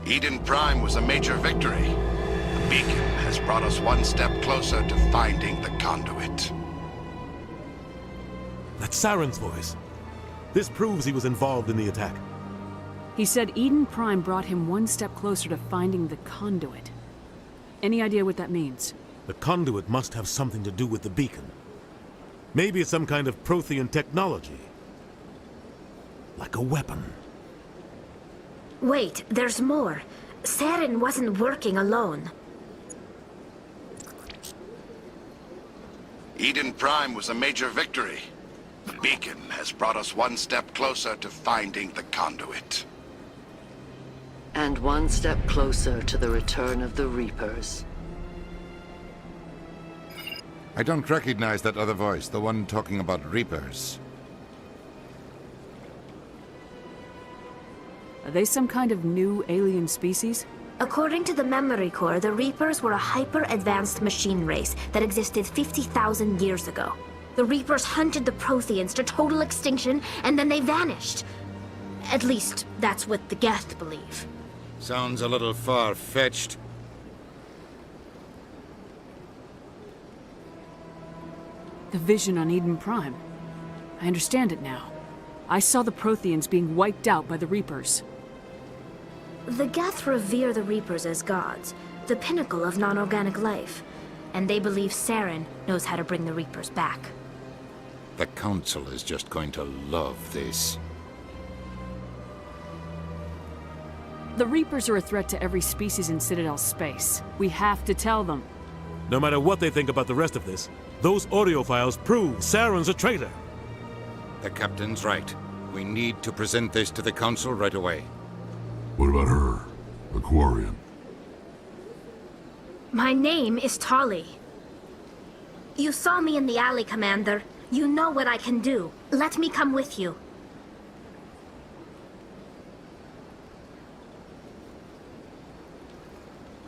Eden Prime was a major victory. The beacon has brought us one step closer to finding the conduit. That's Saren's voice. This proves he was involved in the attack. He said Eden Prime brought him one step closer to finding the conduit. Any idea what that means? The conduit must have something to do with the beacon. Maybe it's some kind of Prothean technology. Like a weapon. Wait, there's more. Saren wasn't working alone. Eden Prime was a major victory. The beacon has brought us one step closer to finding the conduit. And one step closer to the return of the Reapers. I don't recognize that other voice, the one talking about Reapers. Are they some kind of new alien species? According to the memory core, the Reapers were a hyper-advanced machine race that existed 50,000 years ago. The Reapers hunted the Protheans to total extinction, and then they vanished. At least, that's what the Geth believe. Sounds a little far-fetched. The vision on Eden Prime. I understand it now. I saw the Protheans being wiped out by the Reapers. The Geth revere the Reapers as gods, the pinnacle of non-organic life. And they believe Saren knows how to bring the Reapers back. The Council is just going to love this. The Reapers are a threat to every species in Citadel space. We have to tell them. No matter what they think about the rest of this, those audio files prove Saren's a traitor. The Captain's right. We need to present this to the Council right away. What about her? The Quarian? My name is Tali. You saw me in the alley, Commander. You know what I can do. Let me come with you.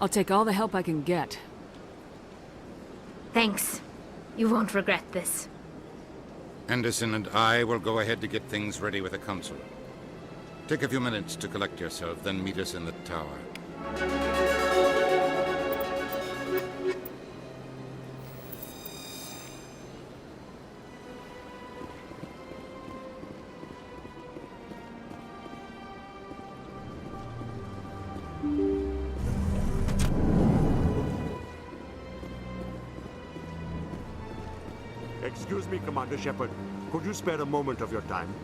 I'll take all the help I can get. Thanks. You won't regret this. Anderson and I will go ahead to get things ready with the Council. Take a few minutes to collect yourself, then meet us in the tower. Excuse me, Commander Shepard. Could you spare a moment of your time?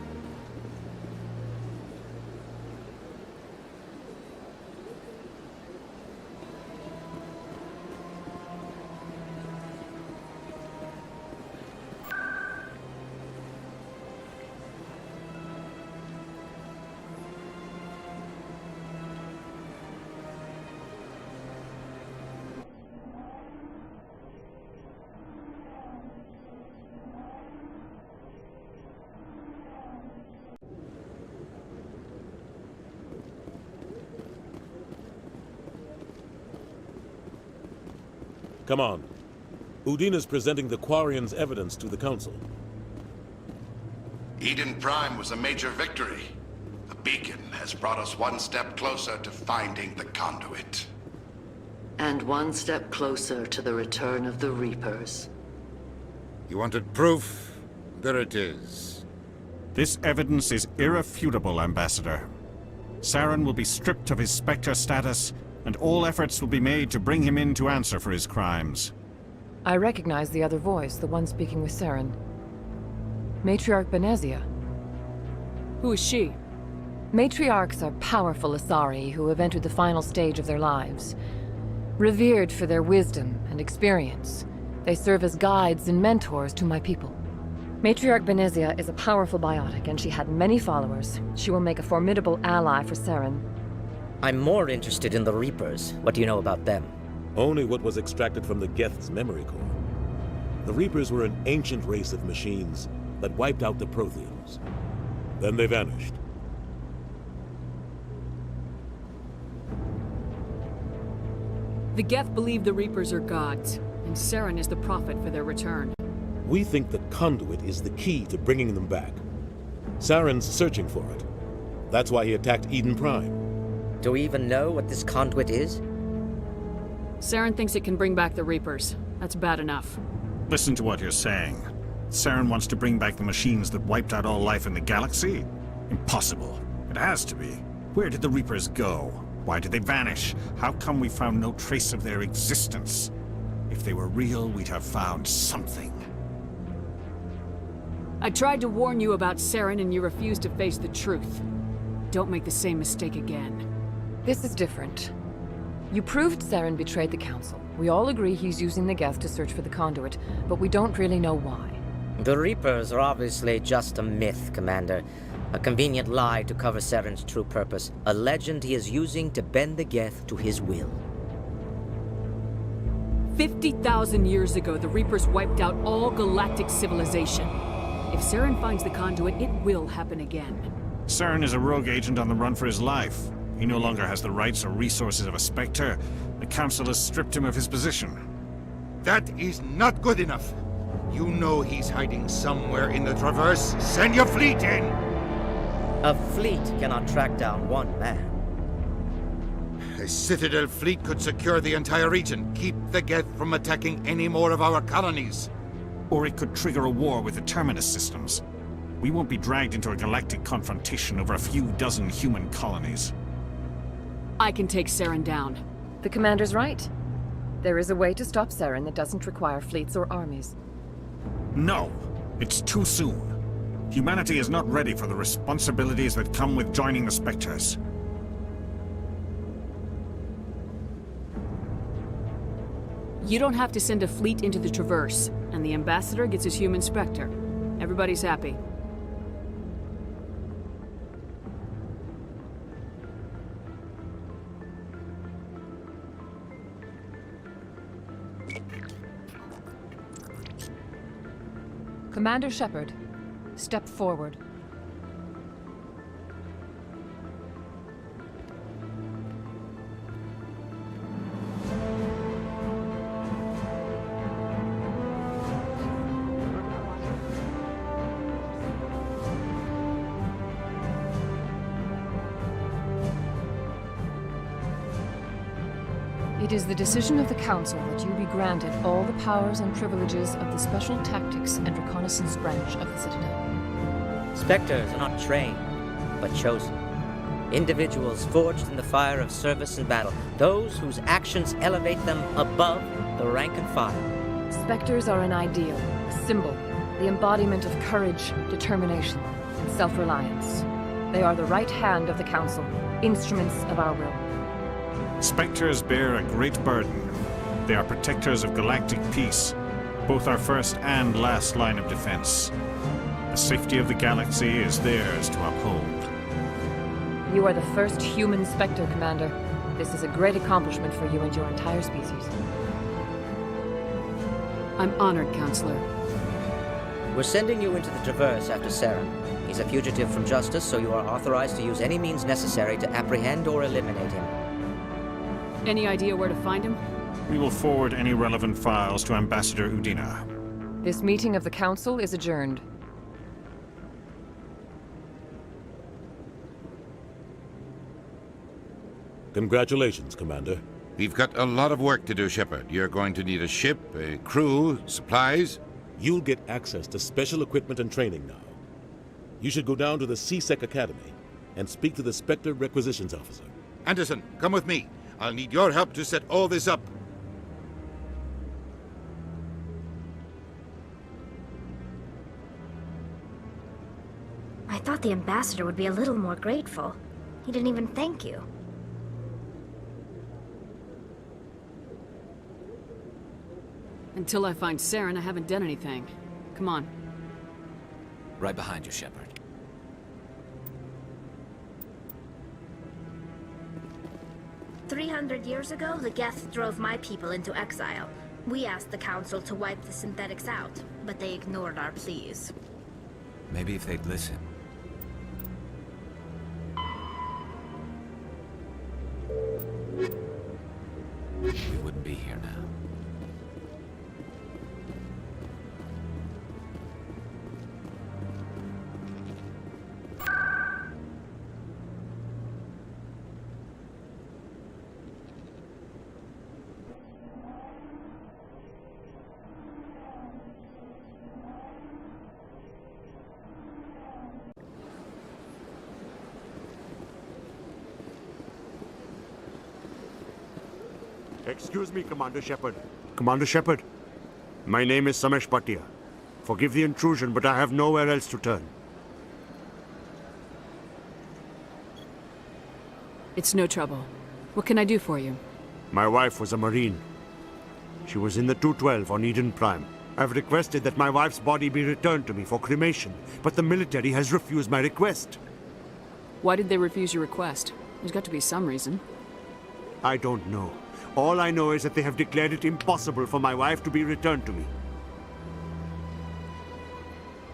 Come on. Udina's presenting the Quarians' evidence to the Council. Eden Prime was a major victory. The beacon has brought us one step closer to finding the conduit. And one step closer to the return of the Reapers. You wanted proof? There it is. This evidence is irrefutable, Ambassador. Saren will be stripped of his Spectre status, and all efforts will be made to bring him in to answer for his crimes. I recognize the other voice, the one speaking with Saren. Matriarch Benezia. Who is she? Matriarchs are powerful Asari who have entered the final stage of their lives. Revered for their wisdom and experience, they serve as guides and mentors to my people. Matriarch Benezia is a powerful biotic, and she had many followers. She will make a formidable ally for Saren. I'm more interested in the Reapers. What do you know about them? Only what was extracted from the Geth's memory core. The Reapers were an ancient race of machines that wiped out the Protheans. Then they vanished. The Geth believe the Reapers are gods, and Saren is the prophet for their return. We think the conduit is the key to bringing them back. Saren's searching for it. That's why he attacked Eden Prime. Do we even know what this conduit is? Saren thinks it can bring back the Reapers. That's bad enough. Listen to what you're saying. Saren wants to bring back the machines that wiped out all life in the galaxy? Impossible. It has to be. Where did the Reapers go? Why did they vanish? How come we found no trace of their existence? If they were real, we'd have found something. I tried to warn you about Saren and you refused to face the truth. Don't make the same mistake again. This is different. You proved Saren betrayed the Council. We all agree he's using the Geth to search for the conduit, but we don't really know why. The Reapers are obviously just a myth, Commander. A convenient lie to cover Saren's true purpose. A legend he is using to bend the Geth to his will. 50,000 years ago, the Reapers wiped out all galactic civilization. If Saren finds the conduit, it will happen again. Saren is a rogue agent on the run for his life. He no longer has the rights or resources of a Spectre. The Council has stripped him of his position. That is not good enough. You know he's hiding somewhere in the Traverse. Send your fleet in! A fleet cannot track down one man. A Citadel fleet could secure the entire region, keep the Geth from attacking any more of our colonies. Or it could trigger a war with the Terminus systems. We won't be dragged into a galactic confrontation over a few dozen human colonies. I can take Saren down. The Commander's right. There is a way to stop Saren that doesn't require fleets or armies. No! It's too soon. Humanity is not ready for the responsibilities that come with joining the Spectres. You don't have to send a fleet into the Traverse, and the Ambassador gets his human Spectre. Everybody's happy. Commander Shepard, step forward. It is the decision of the Council that you be granted all the powers and privileges of the Special Tactics and Reconnaissance Branch of the Citadel. Spectres are not trained, but chosen. Individuals forged in the fire of service and battle. Those whose actions elevate them above the rank and file. Spectres are an ideal, a symbol, the embodiment of courage, determination, and self-reliance. They are the right hand of the Council, instruments of our will. Spectres bear a great burden. They are protectors of galactic peace, both our first and last line of defense. The safety of the galaxy is theirs to uphold. You are the first human Spectre, Commander. This is a great accomplishment for you and your entire species. I'm honored, Counselor. We're sending you into the Traverse after Saren. He's a fugitive from justice, so you are authorized to use any means necessary to apprehend or eliminate him. Any idea where to find him? We will forward any relevant files to Ambassador Udina. This meeting of the Council is adjourned. Congratulations, Commander. We've got a lot of work to do, Shepard. You're going to need a ship, a crew, supplies. You'll get access to special equipment and training now. You should go down to the C-Sec Academy and speak to the Spectre Requisitions Officer. Anderson, come with me. I'll need your help to set all this up. I thought the ambassador would be a little more grateful. He didn't even thank you. Until I find Saren, I haven't done anything. Come on. Right behind you, Shepard. "300 years ago, the Geth drove my people into exile. We asked the Council to wipe the synthetics out, but they ignored our pleas." Maybe if they'd listen. We wouldn't be here now. Excuse me, Commander Shepard. Commander Shepard, my name is Samesh Bhatia. Forgive the intrusion, but I have nowhere else to turn. It's no trouble. What can I do for you? My wife was a Marine. She was in the 212 on Eden Prime. I've requested that my wife's body be returned to me for cremation, but the military has refused my request. Why did they refuse your request? There's got to be some reason. I don't know. All I know is that they have declared it impossible for my wife to be returned to me.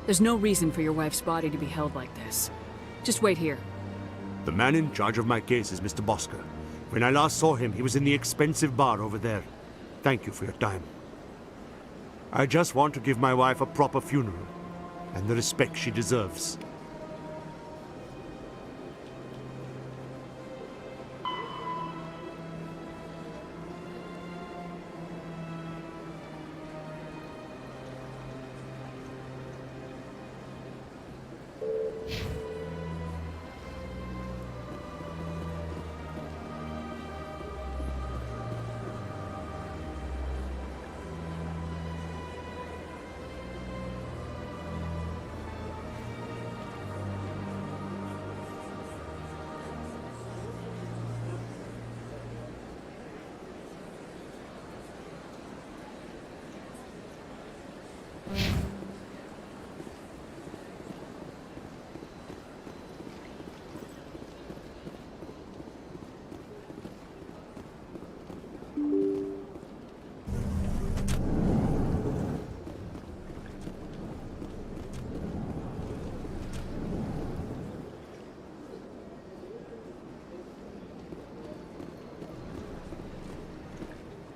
There's no reason for your wife's body to be held like this. Just wait here. The man in charge of my case is Mr. Bosker. When I last saw him, he was in the expensive bar over there. Thank you for your time. I just want to give my wife a proper funeral, and the respect she deserves.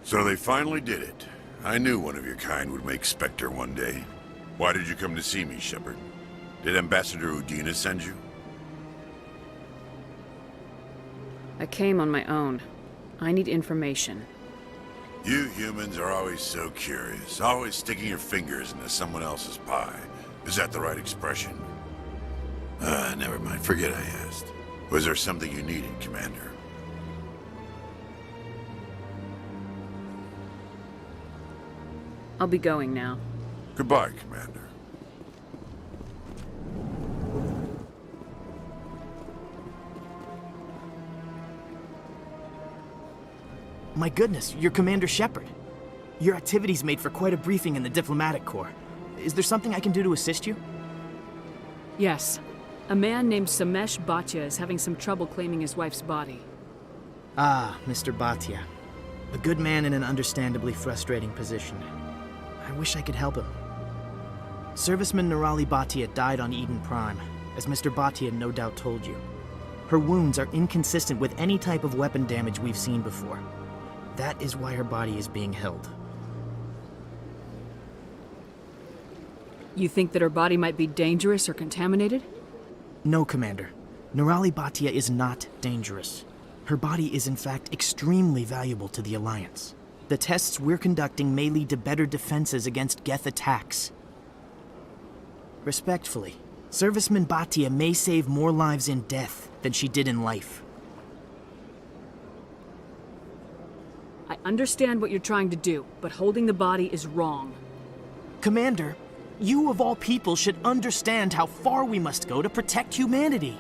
So they finally did it. I knew one of your kind would make Spectre one day. Why did you come to see me, Shepard? Did Ambassador Udina send you? I came on my own. I need information. You humans are always so curious, always sticking your fingers into someone else's pie. Is that the right expression? Never mind. Forget I asked. Was there something you needed, Commander? I'll be going now. Goodbye, Commander. My goodness, you're Commander Shepard. Your activities made for quite a briefing in the Diplomatic Corps. Is there something I can do to assist you? Yes. A man named Samesh Bhatia is having some trouble claiming his wife's body. Ah, Mr. Bhatia. A good man in an understandably frustrating position. I wish I could help him. Serviceman Nirali Bhatia died on Eden Prime, as Mr. Bhatia no doubt told you. Her wounds are inconsistent with any type of weapon damage we've seen before. That is why her body is being held. You think that her body might be dangerous or contaminated? No, Commander. Nerali Bhatia is not dangerous. Her body is in fact extremely valuable to the Alliance. The tests we're conducting may lead to better defenses against Geth attacks. Respectfully, Serviceman Bhatia may save more lives in death than she did in life. I understand what you're trying to do, but holding the body is wrong. Commander, you of all people should understand how far we must go to protect humanity.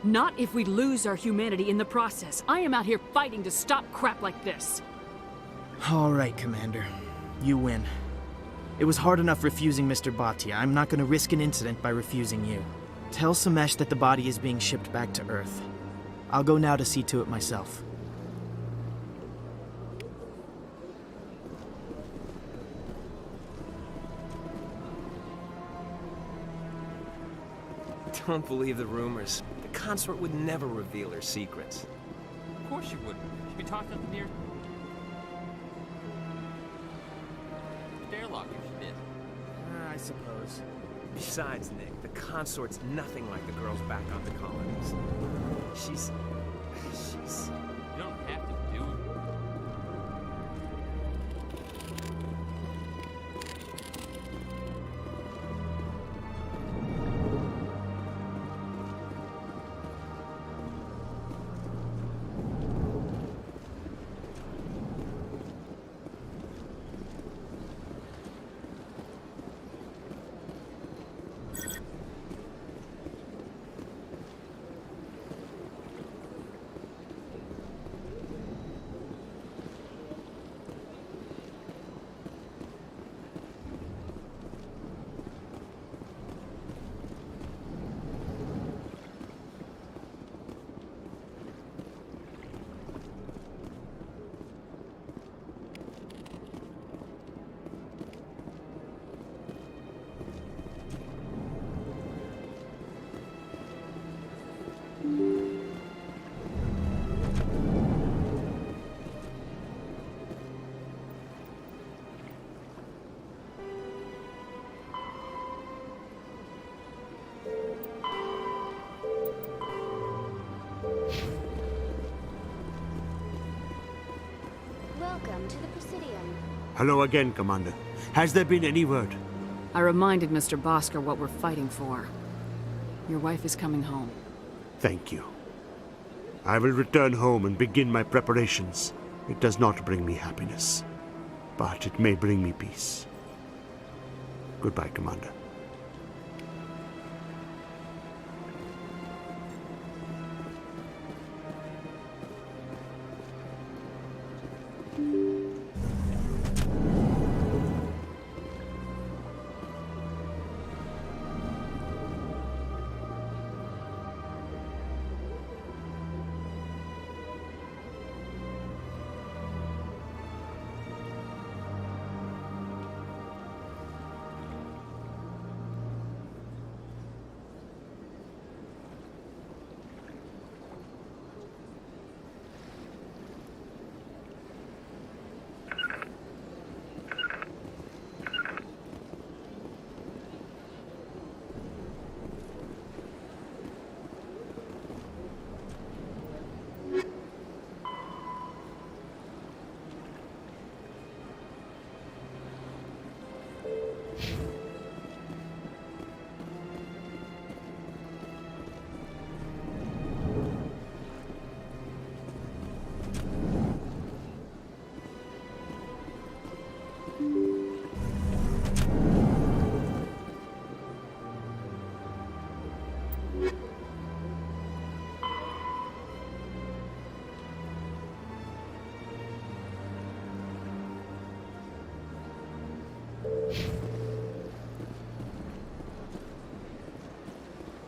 Not if we lose our humanity in the process. I am out here fighting to stop crap like this. All right, Commander. You win. It was hard enough refusing Mr. Bhatia. I'm not going to risk an incident by refusing you. Tell Samesh that the body is being shipped back to Earth. I'll go now to see to it myself. Don't believe the rumors. The consort would never reveal her secrets. Of course you wouldn't. She'd be talking up near... Stairlock if she did. I suppose. Besides, Nick, the consort's nothing like the girls back on the colonies. She's... You don't have to do it. Welcome to the Presidium. Hello again, Commander. Has there been any word? I reminded Mr. Bosker what we're fighting for. Your wife is coming home. Thank you. I will return home and begin my preparations. It does not bring me happiness, but it may bring me peace. Goodbye, Commander.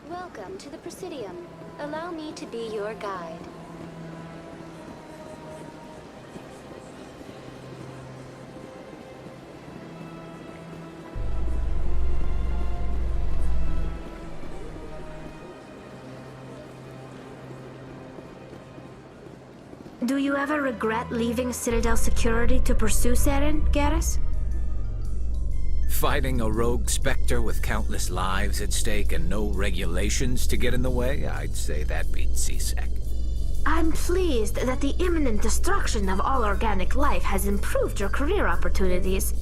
Welcome to the Presidium. Allow me to be your guide. Do you ever regret leaving Citadel security to pursue Saren, Garrus? Fighting a rogue Spectre with countless lives at stake and no regulations to get in the way? I'd say that beats CSEC. I'm pleased that the imminent destruction of all organic life has improved your career opportunities.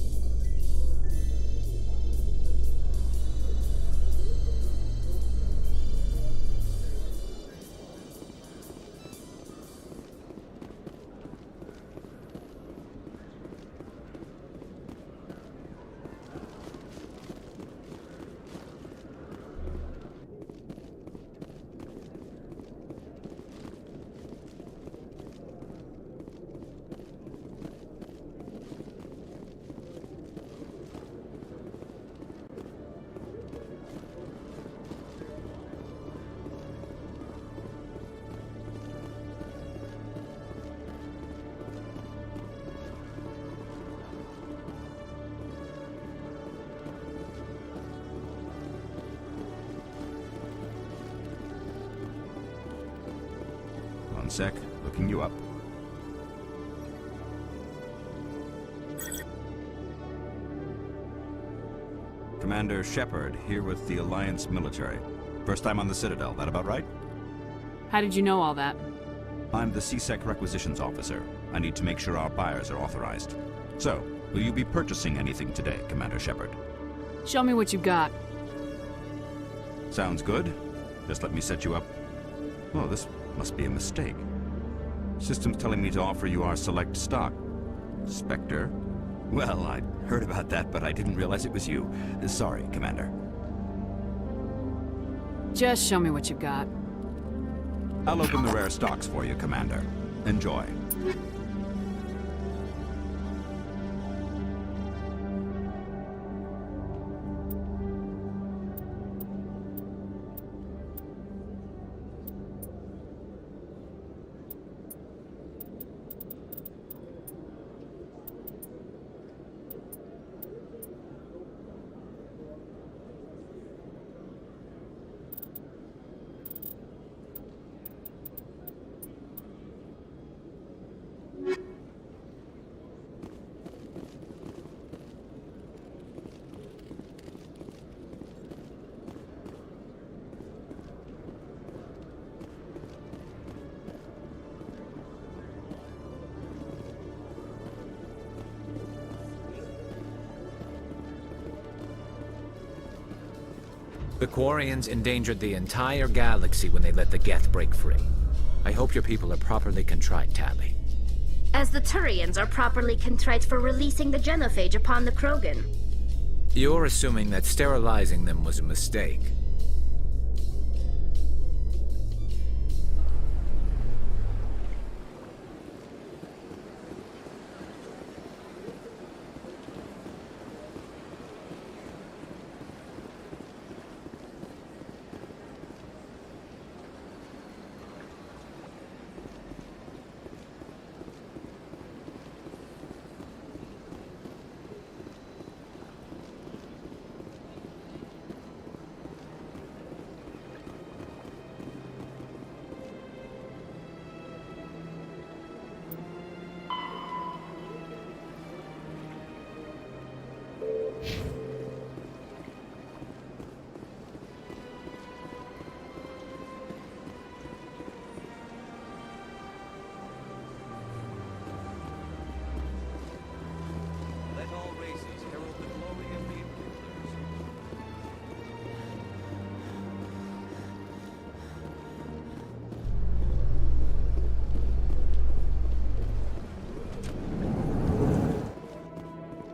One sec, looking you up. Commander Shepard, here with the Alliance military. First time on the Citadel, that about right? How did you know all that? I'm the CSEC requisitions officer. I need to make sure our buyers are authorized. So, will you be purchasing anything today, Commander Shepard? Show me what you got. Sounds good. Just let me set you up. Oh, this must be a mistake. System's telling me to offer you our select stock. Spectre? Well, I'd heard about that, but I didn't realize it was you. Sorry, Commander. Just show me what you got. I'll open the rare stocks for you, Commander. Enjoy. The Quarians endangered the entire galaxy when they let the Geth break free. I hope your people are properly contrite, Tali. As the Turians are properly contrite for releasing the genophage upon the Krogan. You're assuming that sterilizing them was a mistake.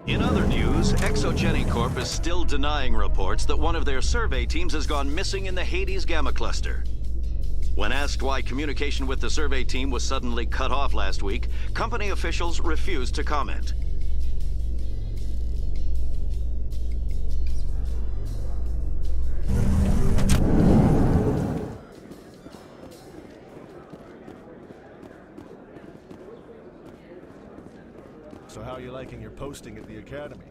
In other news, Exogeny Corp is still denying reports that one of their survey teams has gone missing in the Hades Gamma Cluster. When asked why communication with the survey team was suddenly cut off last week, company officials refused to comment. So how are you liking your posting at the Academy?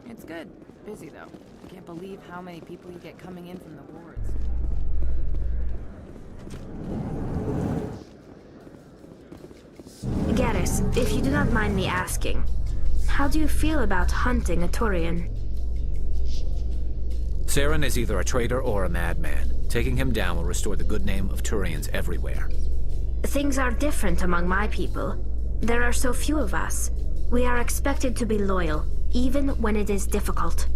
It's good. Busy, though. Can't believe how many people you get coming in from the wards. curious, if you do not mind me asking, how do you feel about hunting a Turian? Saren is either a traitor or a madman. Taking him down will restore the good name of Turians everywhere. Things are different among my people. There are so few of us. We are expected to be loyal, even when it is difficult.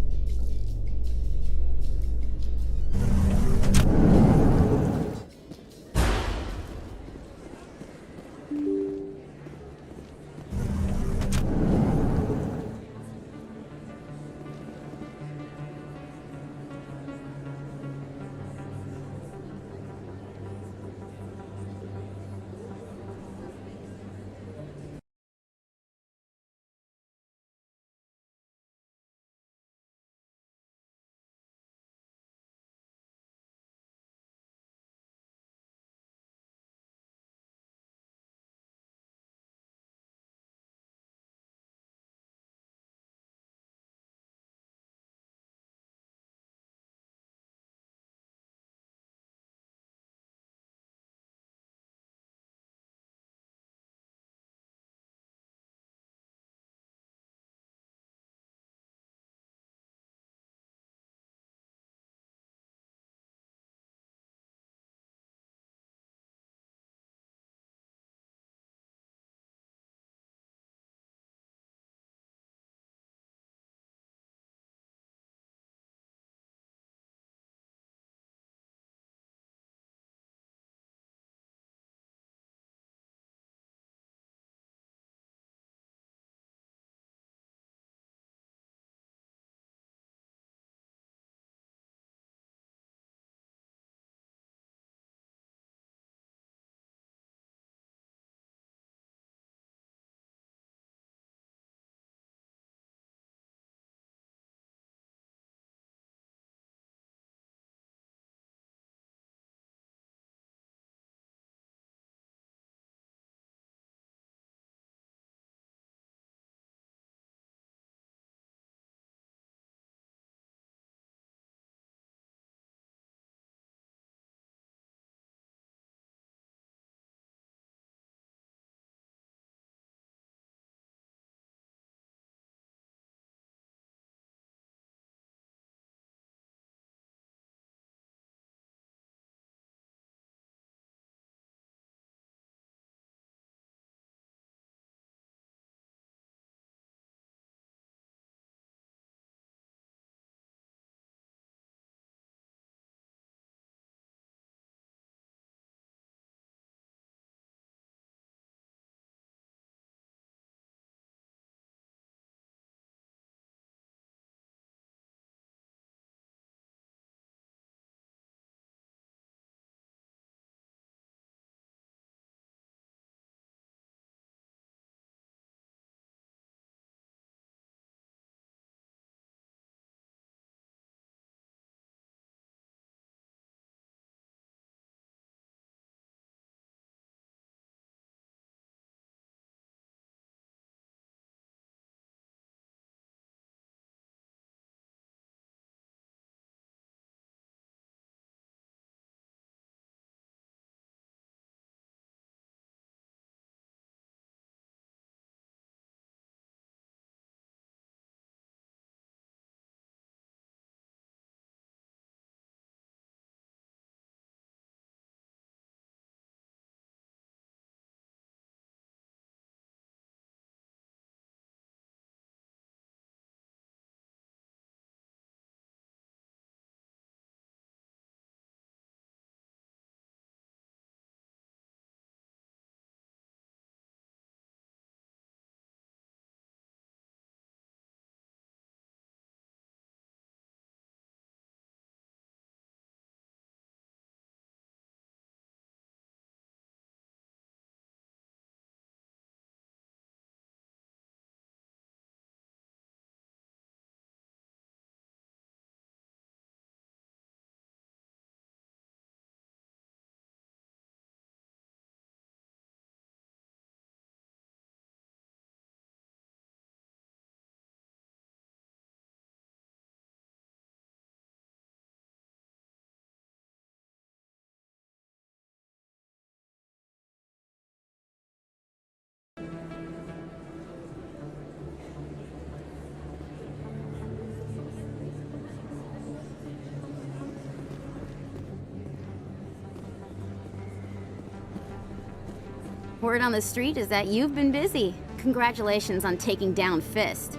Word on the street is that you've been busy. Congratulations on taking down Fist.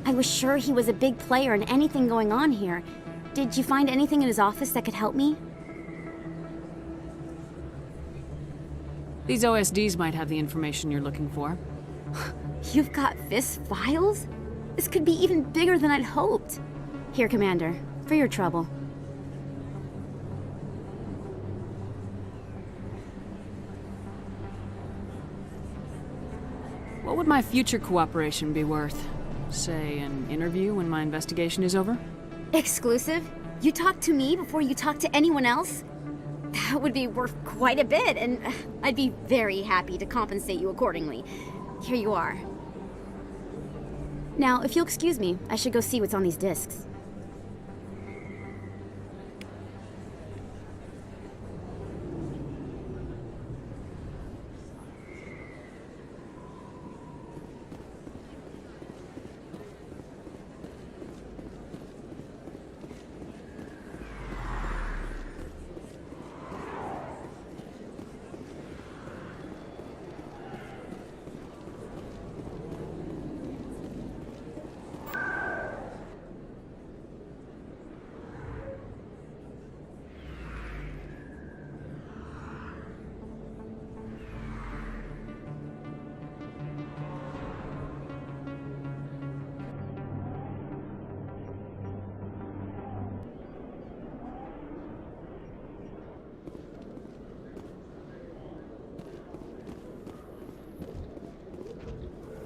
I was sure he was a big player in anything going on here. Did you find anything in his office that could help me? These OSDs might have the information you're looking for. You've got Fist files? This could be even bigger than I'd hoped. Here, Commander, for your trouble. What would my future cooperation be worth? Say, an interview when my investigation is over? Exclusive? You talk to me before you talk to anyone else? That would be worth quite a bit, and I'd be very happy to compensate you accordingly. Here you are. Now, if you'll excuse me, I should go see what's on these discs.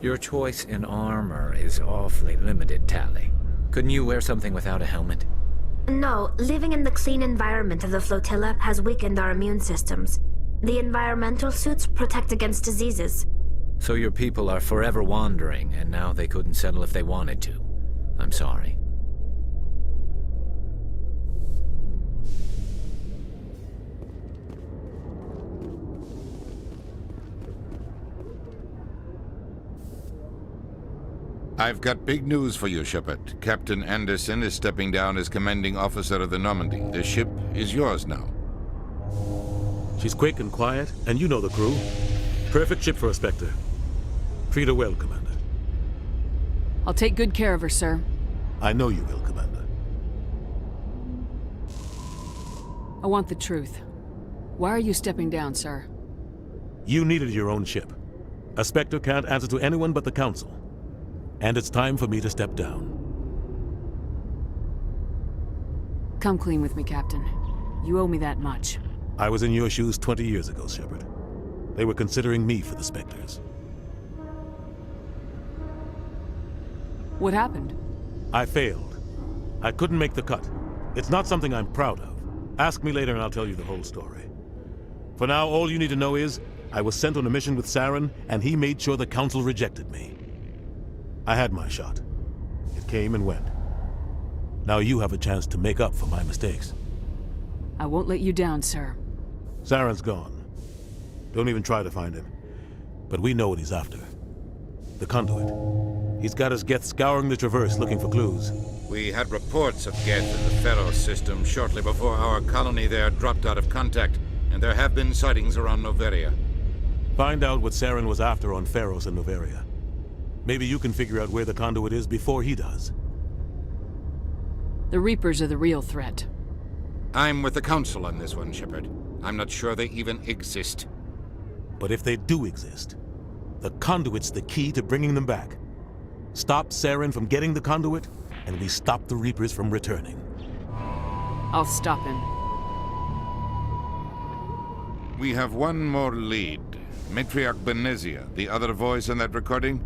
Your choice in armor is awfully limited, Tally. Couldn't you wear something without a helmet? No, living in the clean environment of the flotilla has weakened our immune systems. The environmental suits protect against diseases. So your people are forever wandering, and now they couldn't settle if they wanted to. I'm sorry. I've got big news for you, Shepard. Captain Anderson is stepping down as commanding officer of the Normandy. The ship is yours now. She's quick and quiet, and you know the crew. Perfect ship for a Spectre. Treat her well, Commander. I'll take good care of her, sir. I know you will, Commander. I want the truth. Why are you stepping down, sir? You needed your own ship. A Spectre can't answer to anyone but the Council. And it's time for me to step down. Come clean with me, Captain. You owe me that much. I was in your shoes 20 years ago, Shepard. They were considering me for the Spectres. What happened? I failed. I couldn't make the cut. It's not something I'm proud of. Ask me later and I'll tell you the whole story. For now, all you need to know is, I was sent on a mission with Saren, and he made sure the Council rejected me. I had my shot. It came and went. Now you have a chance to make up for my mistakes. I won't let you down, sir. Saren's gone. Don't even try to find him. But we know what he's after. The conduit. He's got his Geth scouring the Traverse looking for clues. We had reports of Geth in the Pharos system shortly before our colony there dropped out of contact, and there have been sightings around Noveria. Find out what Saren was after on Pharos and Noveria. Maybe you can figure out where the conduit is before he does. The Reapers are the real threat. I'm with the Council on this one, Shepard. I'm not sure they even exist. But if they do exist, the conduit's the key to bringing them back. Stop Saren from getting the conduit, and we stop the Reapers from returning. I'll stop him. We have one more lead. Matriarch Benezia, the other voice in that recording.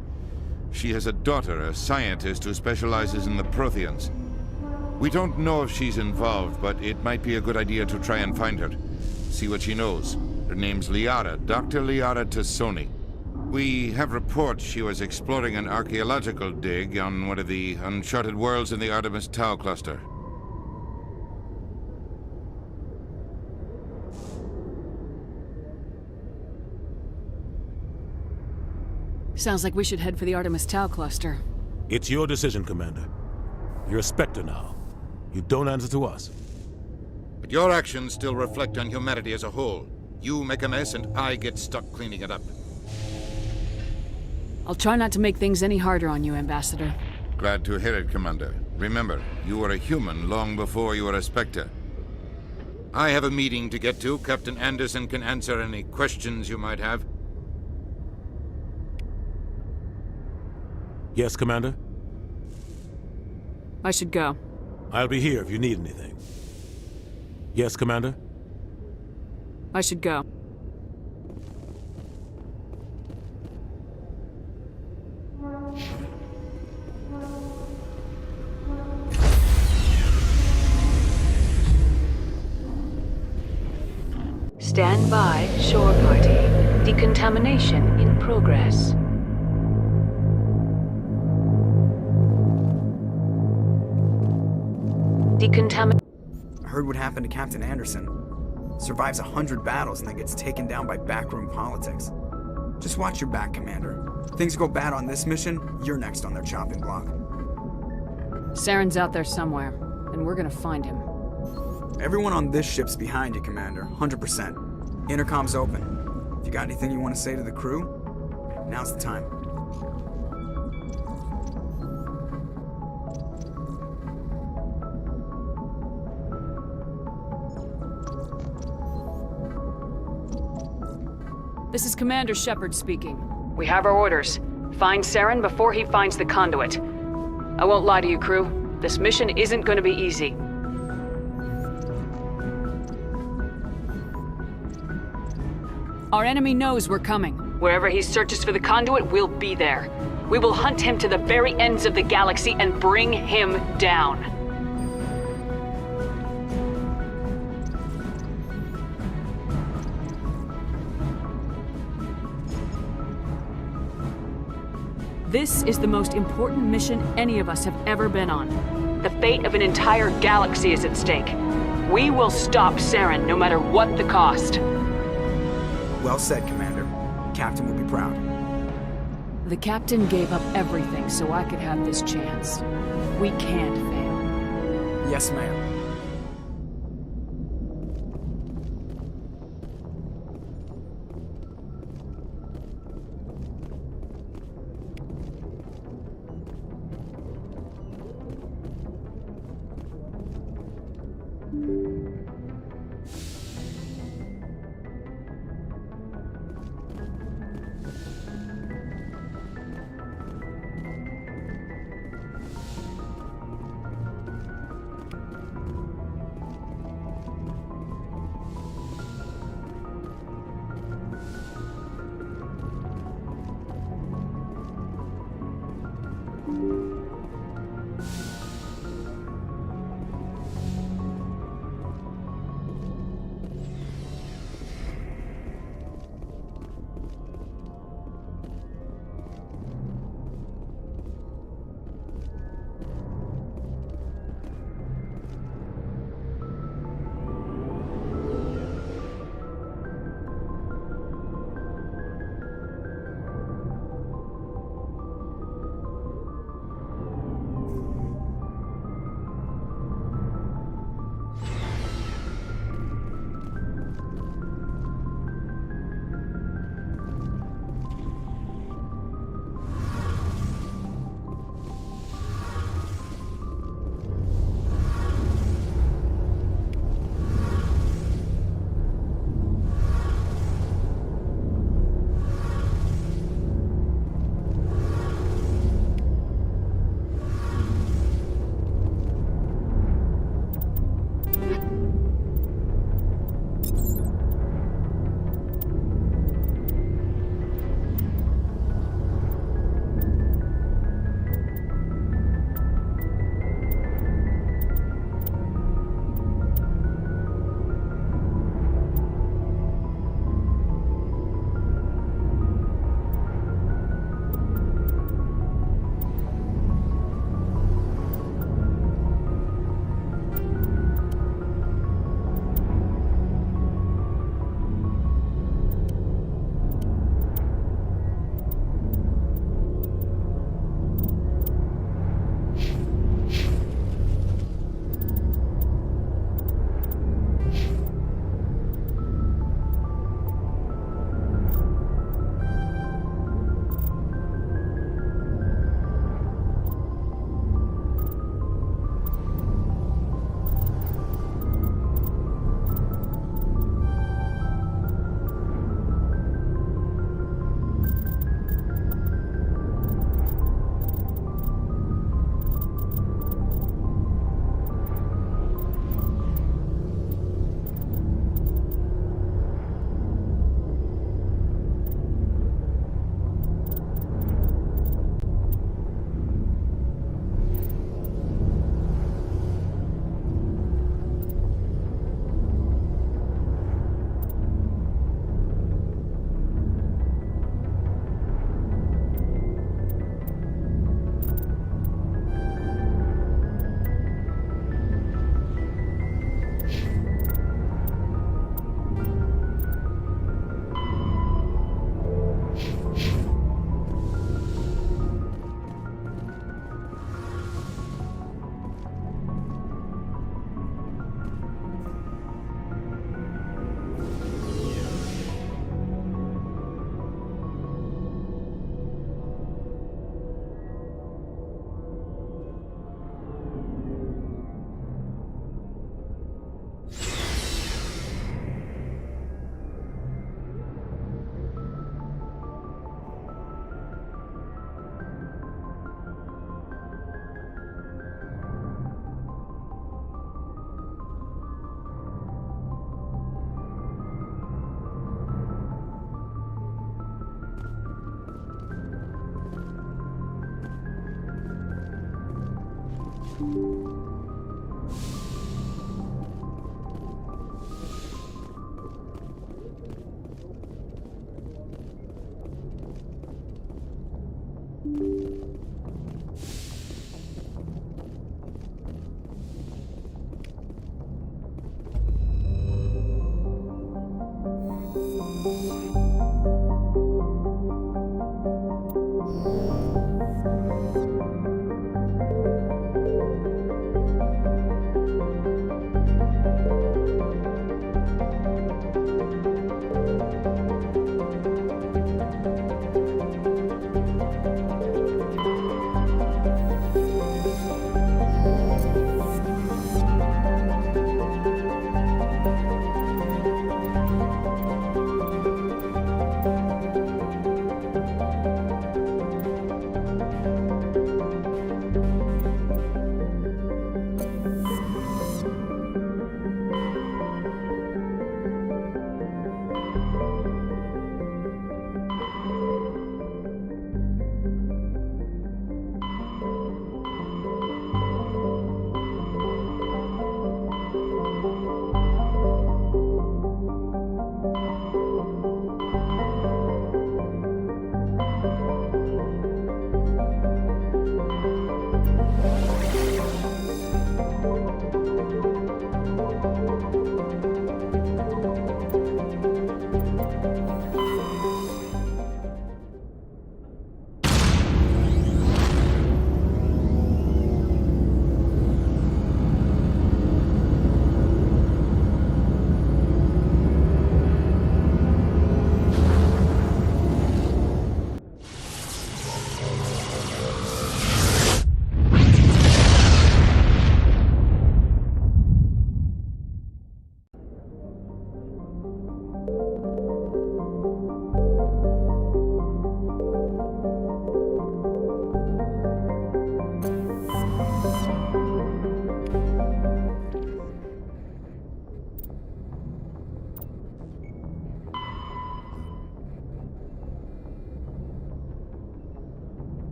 She has a daughter, a scientist who specializes in the Protheans. We don't know if she's involved, but it might be a good idea to try and find her. See what she knows. Her name's Liara, Dr. Liara Tassoni. We have reports she was exploring an archaeological dig on one of the uncharted worlds in the Artemis Tau cluster. Sounds like we should head for the Artemis Tau cluster. It's your decision, Commander. You're a Spectre now. You don't answer to us. But your actions still reflect on humanity as a whole. You make a mess and I get stuck cleaning it up. I'll try not to make things any harder on you, Ambassador. Glad to hear it, Commander. Remember, you were a human long before you were a Spectre. I have a meeting to get to. Captain Anderson can answer any questions you might have. Yes, Commander? I should go. I'll be here if you need anything. Yes, Commander? I should go. Stand by, shore party. Decontamination in progress. I heard what happened to Captain Anderson. Survives 100 battles and then gets taken down by backroom politics. Just watch your back, Commander. Things go bad on this mission, you're next on their chopping block. Saren's out there somewhere, and we're gonna find him. Everyone on this ship's behind you, Commander. 100%. Intercom's open. If you got anything you want to say to the crew, now's the time. This is Commander Shepard speaking. We have our orders. Find Saren before he finds the conduit. I won't lie to you, crew. This mission isn't gonna be easy. Our enemy knows we're coming. Wherever he searches for the conduit, we'll be there. We will hunt him to the very ends of the galaxy and bring him down. This is the most important mission any of us have ever been on. The fate of an entire galaxy is at stake. We will stop Saren no matter what the cost. Well said, Commander. Captain will be proud. The captain gave up everything so I could have this chance. We can't fail. Yes, ma'am.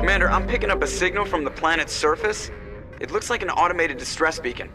Commander, I'm picking up a signal from the planet's surface. It looks like an automated distress beacon.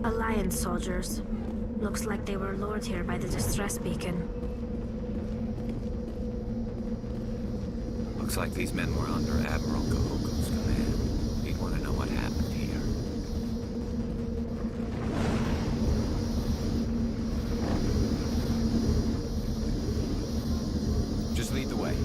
Alliance soldiers. Looks like they were lured here by the distress beacon. Looks like these men were under Admiral Kahoko's command. He'd want to know what happened here. Just lead the way.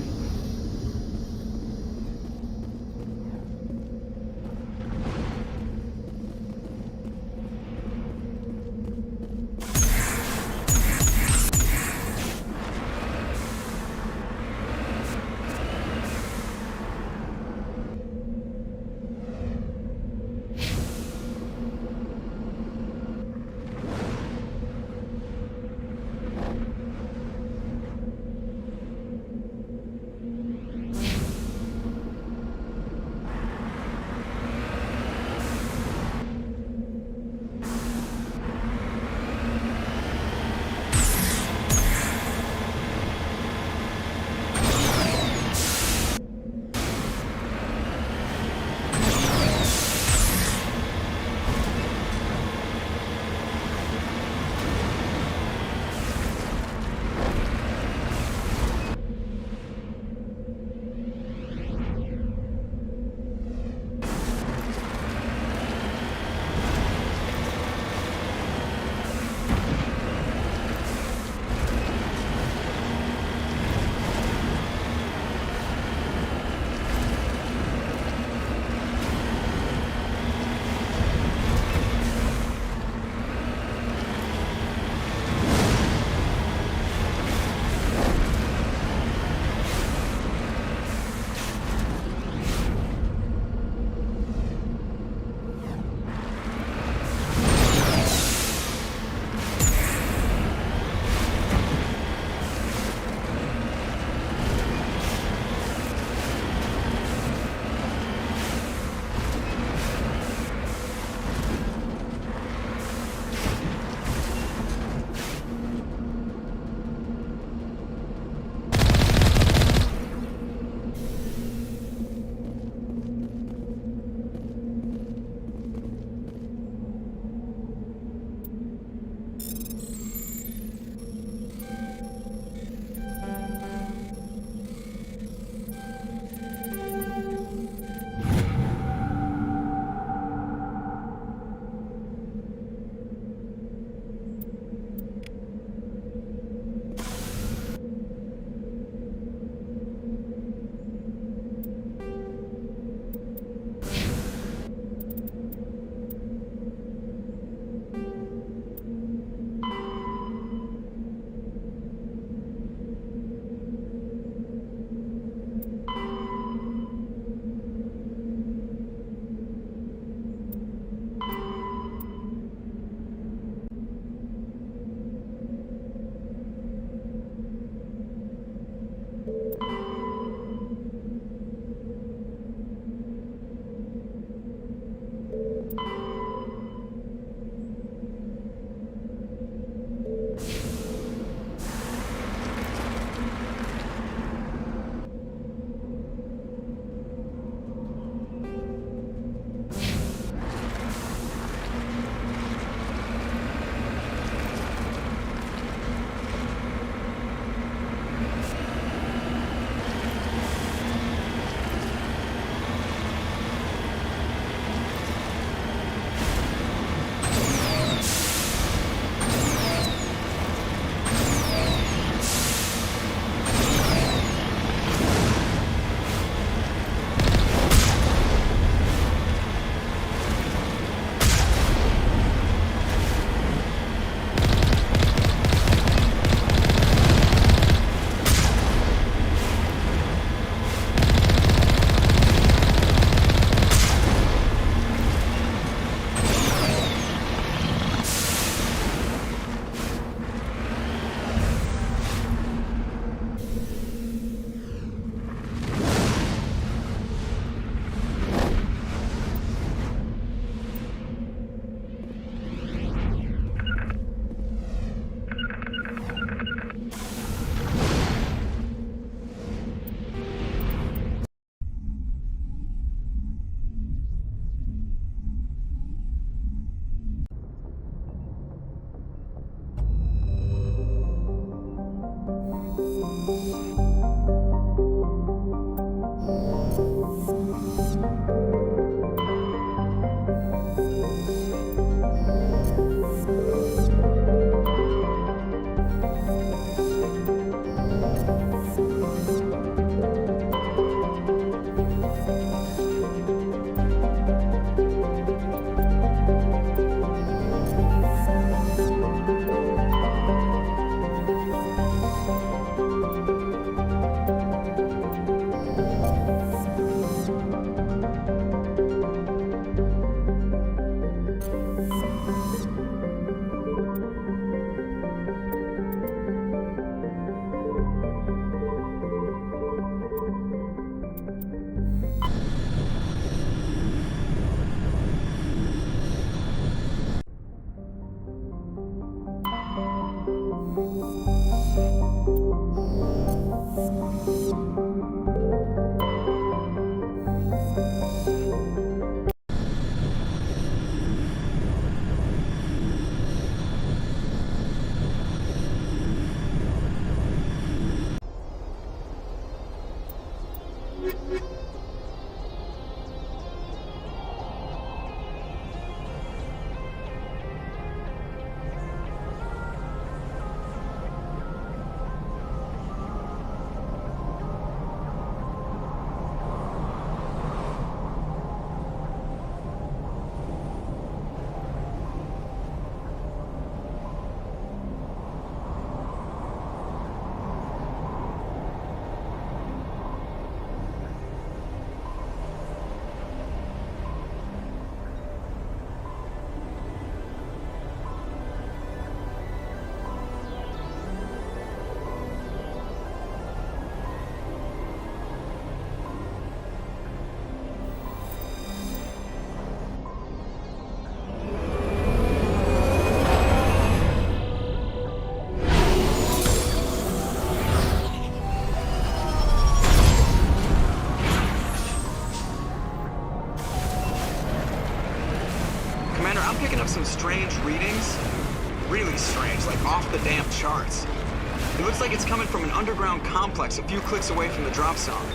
some strange readings. Really strange, like off the damn charts. It looks like it's coming from an underground complex a few clicks away from the drop zone.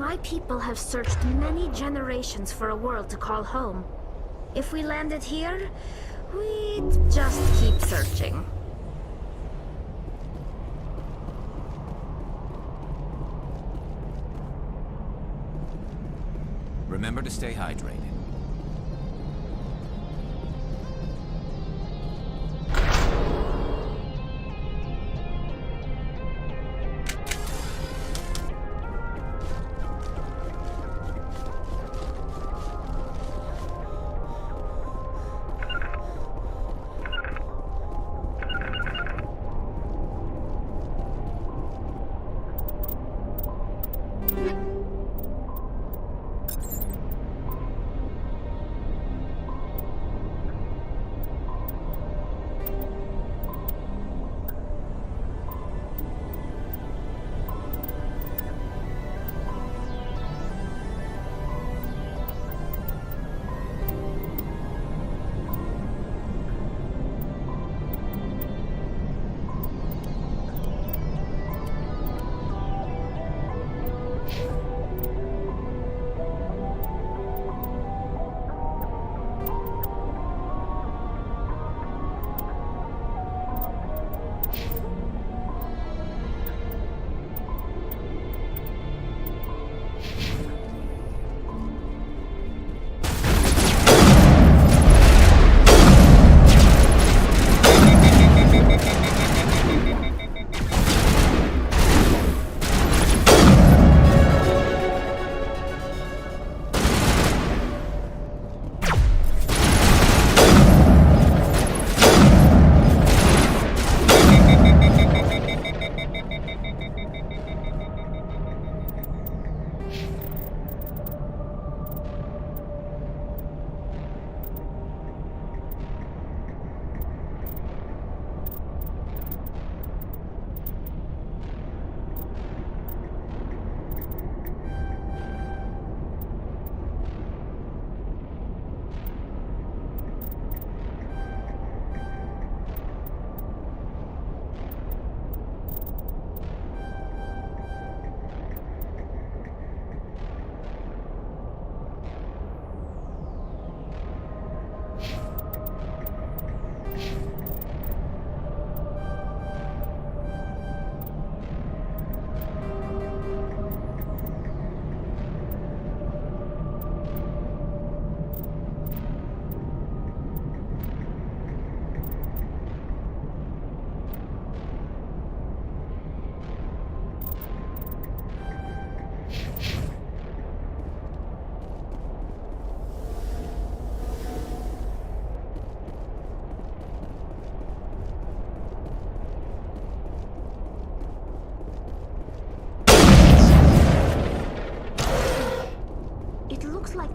My people have searched many generations for a world to call home. If we landed here, we'd just keep searching. Remember to stay hydrated.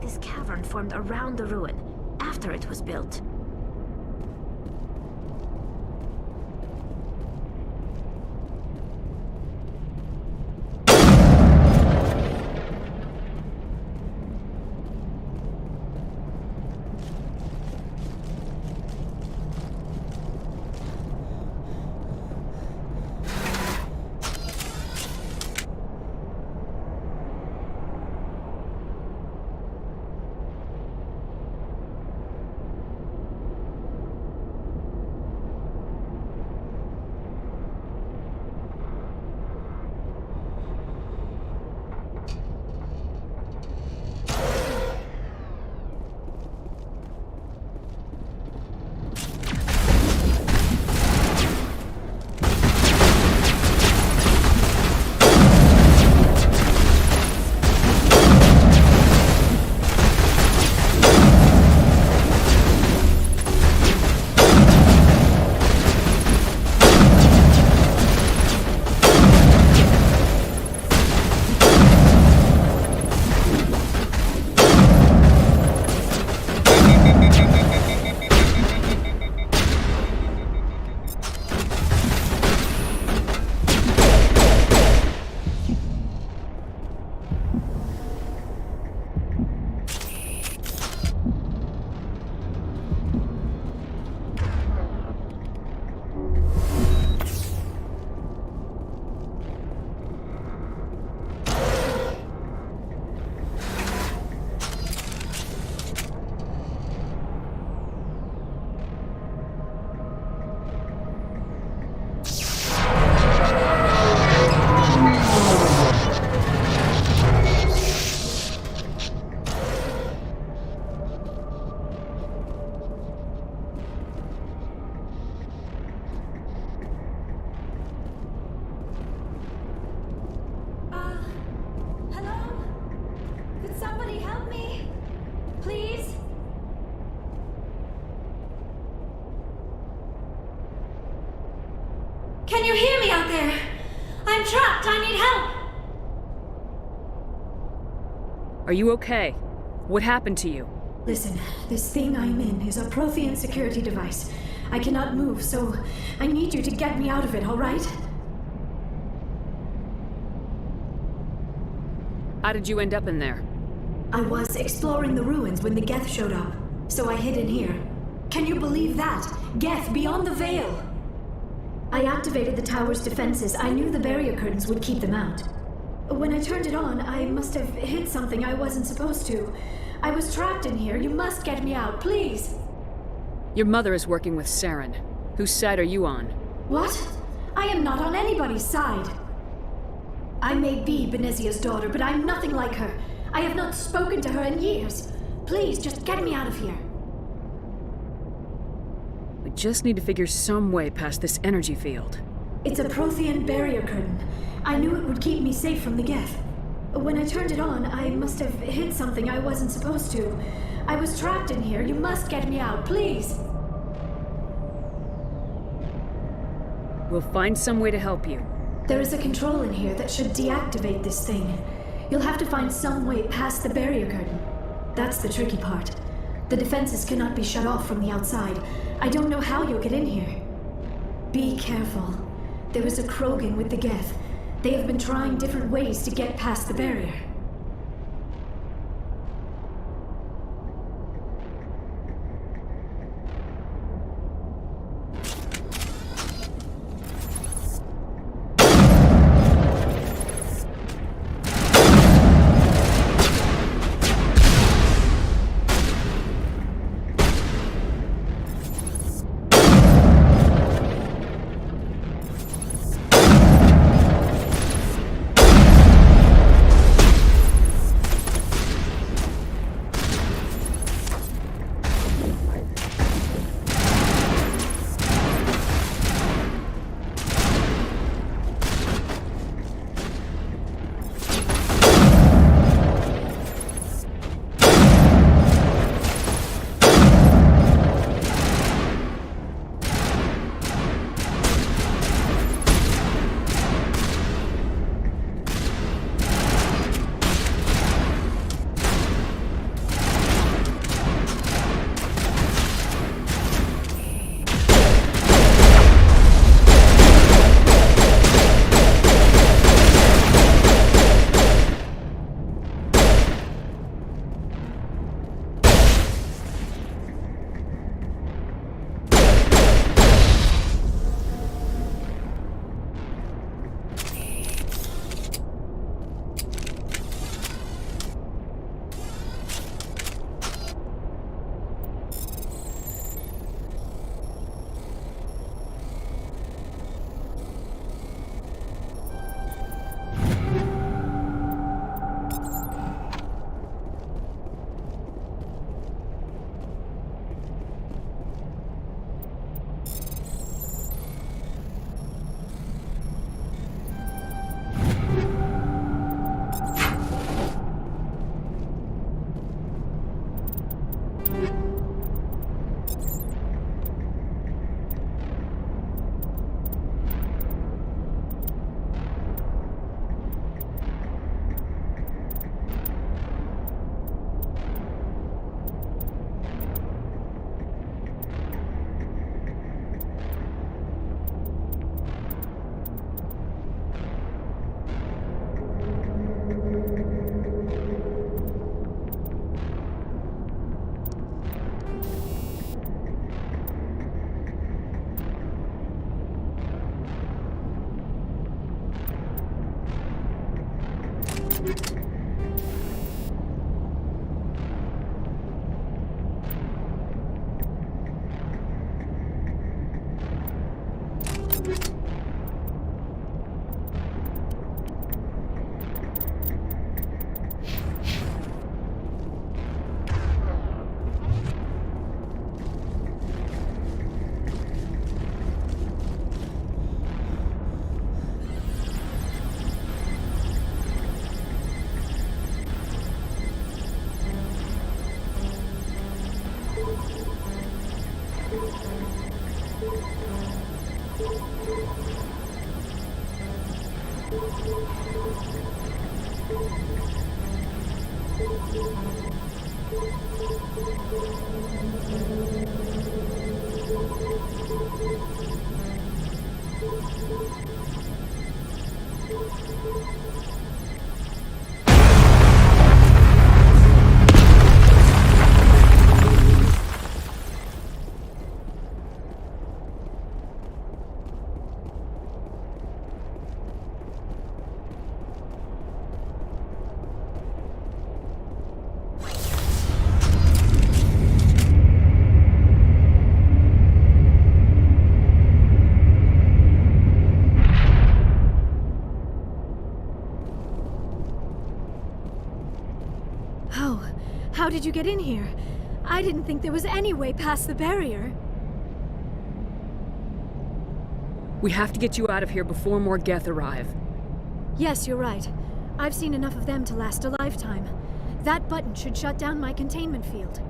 This cavern formed around the ruin, after it was built. me out there! I'm trapped! I need help! Are you okay? What happened to you? Listen, this thing I'm in is a Prothean security device. I cannot move, so I need you to get me out of it, alright? How did you end up in there? I was exploring the ruins when the Geth showed up, so I hid in here. Can you believe that? Geth, beyond the veil! I activated the tower's defenses. I knew the barrier curtains would keep them out. When I turned it on, I must have hit something I wasn't supposed to. I was trapped in here. You must get me out, please! Your mother is working with Saren. Whose side are you on? What? I am not on anybody's side. I may be Benezia's daughter, but I'm nothing like her. I have not spoken to her in years. Please, just get me out of here. We just need to figure some way past this energy field. It's a Prothean barrier curtain. I knew it would keep me safe from the Geth. When I turned it on, I must have hit something I wasn't supposed to. I was trapped in here. You must get me out, please! We'll find some way to help you. There is a control in here that should deactivate this thing. You'll have to find some way past the barrier curtain. That's the tricky part. The defenses cannot be shut off from the outside. I don't know how you'll get in here. Be careful. There is a Krogan with the Geth. They have been trying different ways to get past the barrier. How did you get in here? I didn't think there was any way past the barrier. We have to get you out of here before more Geth arrive. Yes, you're right. I've seen enough of them to last a lifetime. That button should shut down my containment field.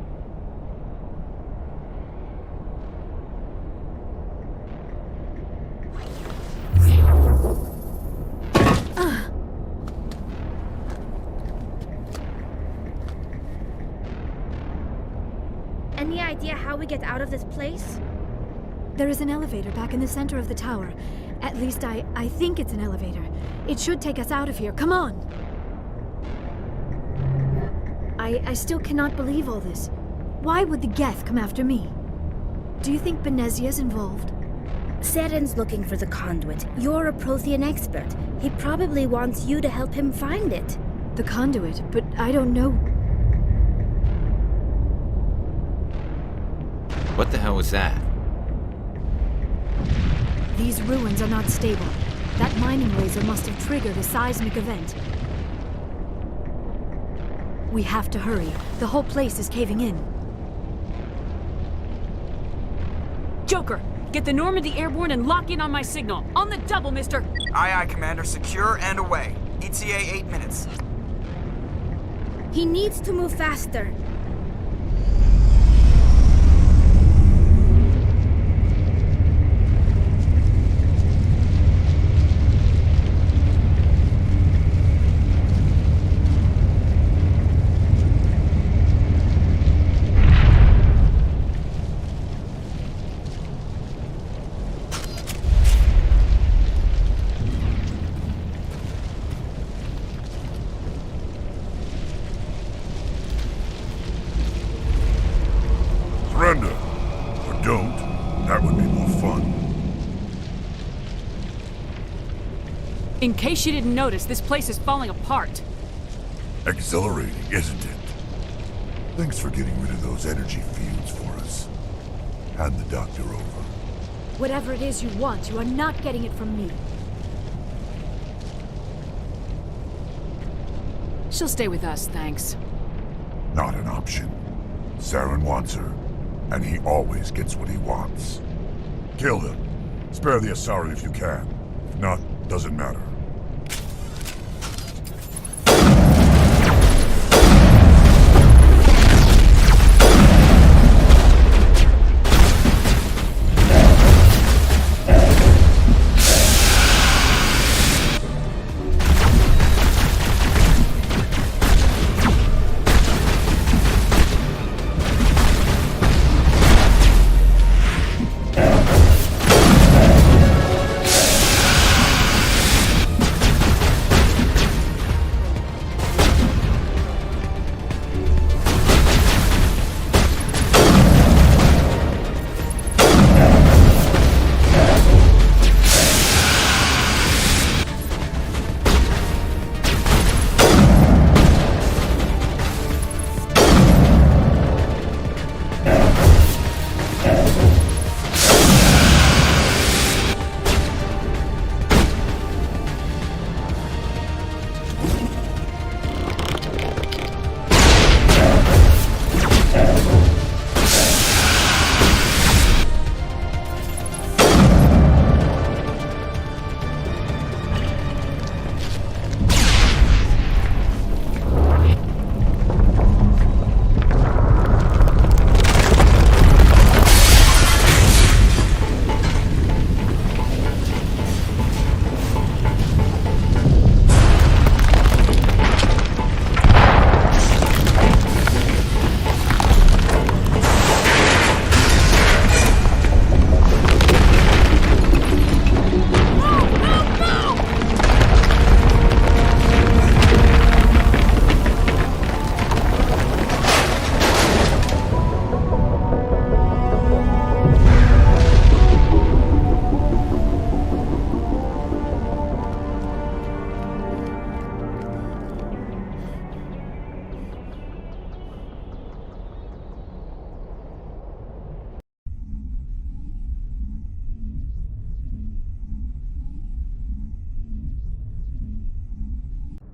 Any idea how we get out of this place? There is an elevator back in the center of the tower. At least I think it's an elevator. It should take us out of here. Come on! I still cannot believe all this. Why would the Geth come after me? Do you think Benezia's involved? Seren's looking for the conduit. You're a Prothean expert. He probably wants you to help him find it. The conduit? But I don't know... What the hell was that? These ruins are not stable. That mining laser must have triggered a seismic event. We have to hurry. The whole place is caving in. Joker, get the Normandy airborne and lock in on my signal. On the double, mister! Aye, aye, Commander. Secure and away. ETA 8 minutes. He needs to move faster. Surrender. Or don't. That would be more fun. In case you didn't notice, this place is falling apart. Exhilarating, isn't it? Thanks for getting rid of those energy fields for us. Hand the doctor over. Whatever it is you want, you are not getting it from me. She'll stay with us, thanks. Not an option. Saren wants her, and he always gets what he wants. Kill him. Spare the Asari if you can. If not, doesn't matter.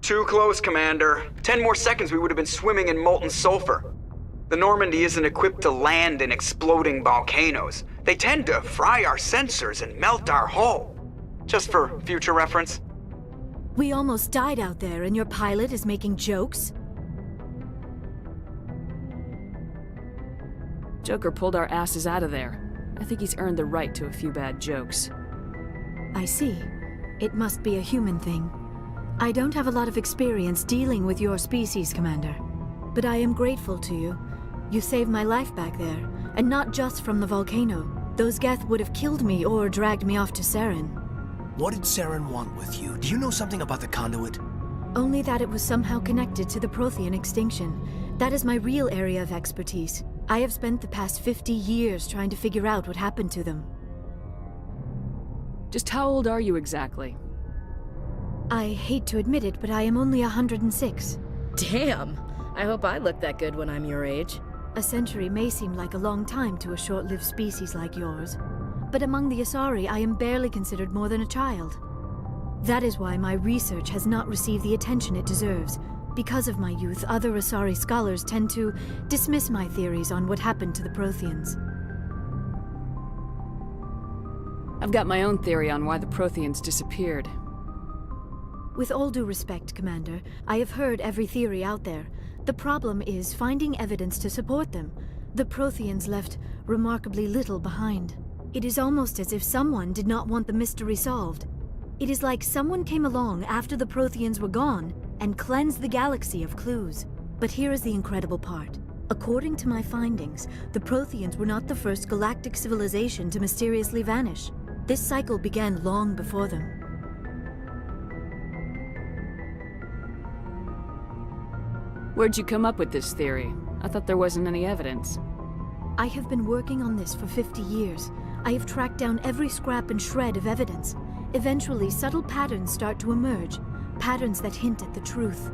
Too close, Commander. 10 more seconds we would have been swimming in molten sulfur. The Normandy isn't equipped to land in exploding volcanoes. They tend to fry our sensors and melt our hull. Just for future reference. We almost died out there and your pilot is making jokes? Joker pulled our asses out of there. I think he's earned the right to a few bad jokes. I see. It must be a human thing. I don't have a lot of experience dealing with your species, Commander. But I am grateful to you. You saved my life back there, and not just from the volcano. Those Geth would have killed me or dragged me off to Saren. What did Saren want with you? Do you know something about the conduit? Only that it was somehow connected to the Prothean extinction. That is my real area of expertise. I have spent the past 50 years trying to figure out what happened to them. Just how old are you exactly? I hate to admit it, but I am only 106. Damn! I hope I look that good when I'm your age. A century may seem like a long time to a short-lived species like yours, but among the Asari, I am barely considered more than a child. That is why my research has not received the attention it deserves. Because of my youth, other Asari scholars tend to dismiss my theories on what happened to the Protheans. I've got my own theory on why the Protheans disappeared. With all due respect, Commander, I have heard every theory out there. The problem is finding evidence to support them. The Protheans left remarkably little behind. It is almost as if someone did not want the mystery solved. It is like someone came along after the Protheans were gone and cleansed the galaxy of clues. But here is the incredible part. According to my findings, the Protheans were not the first galactic civilization to mysteriously vanish. This cycle began long before them. Where'd you come up with this theory? I thought there wasn't any evidence. I have been working on this for 50 years. I have tracked down every scrap and shred of evidence. Eventually, subtle patterns start to emerge, patterns that hint at the truth.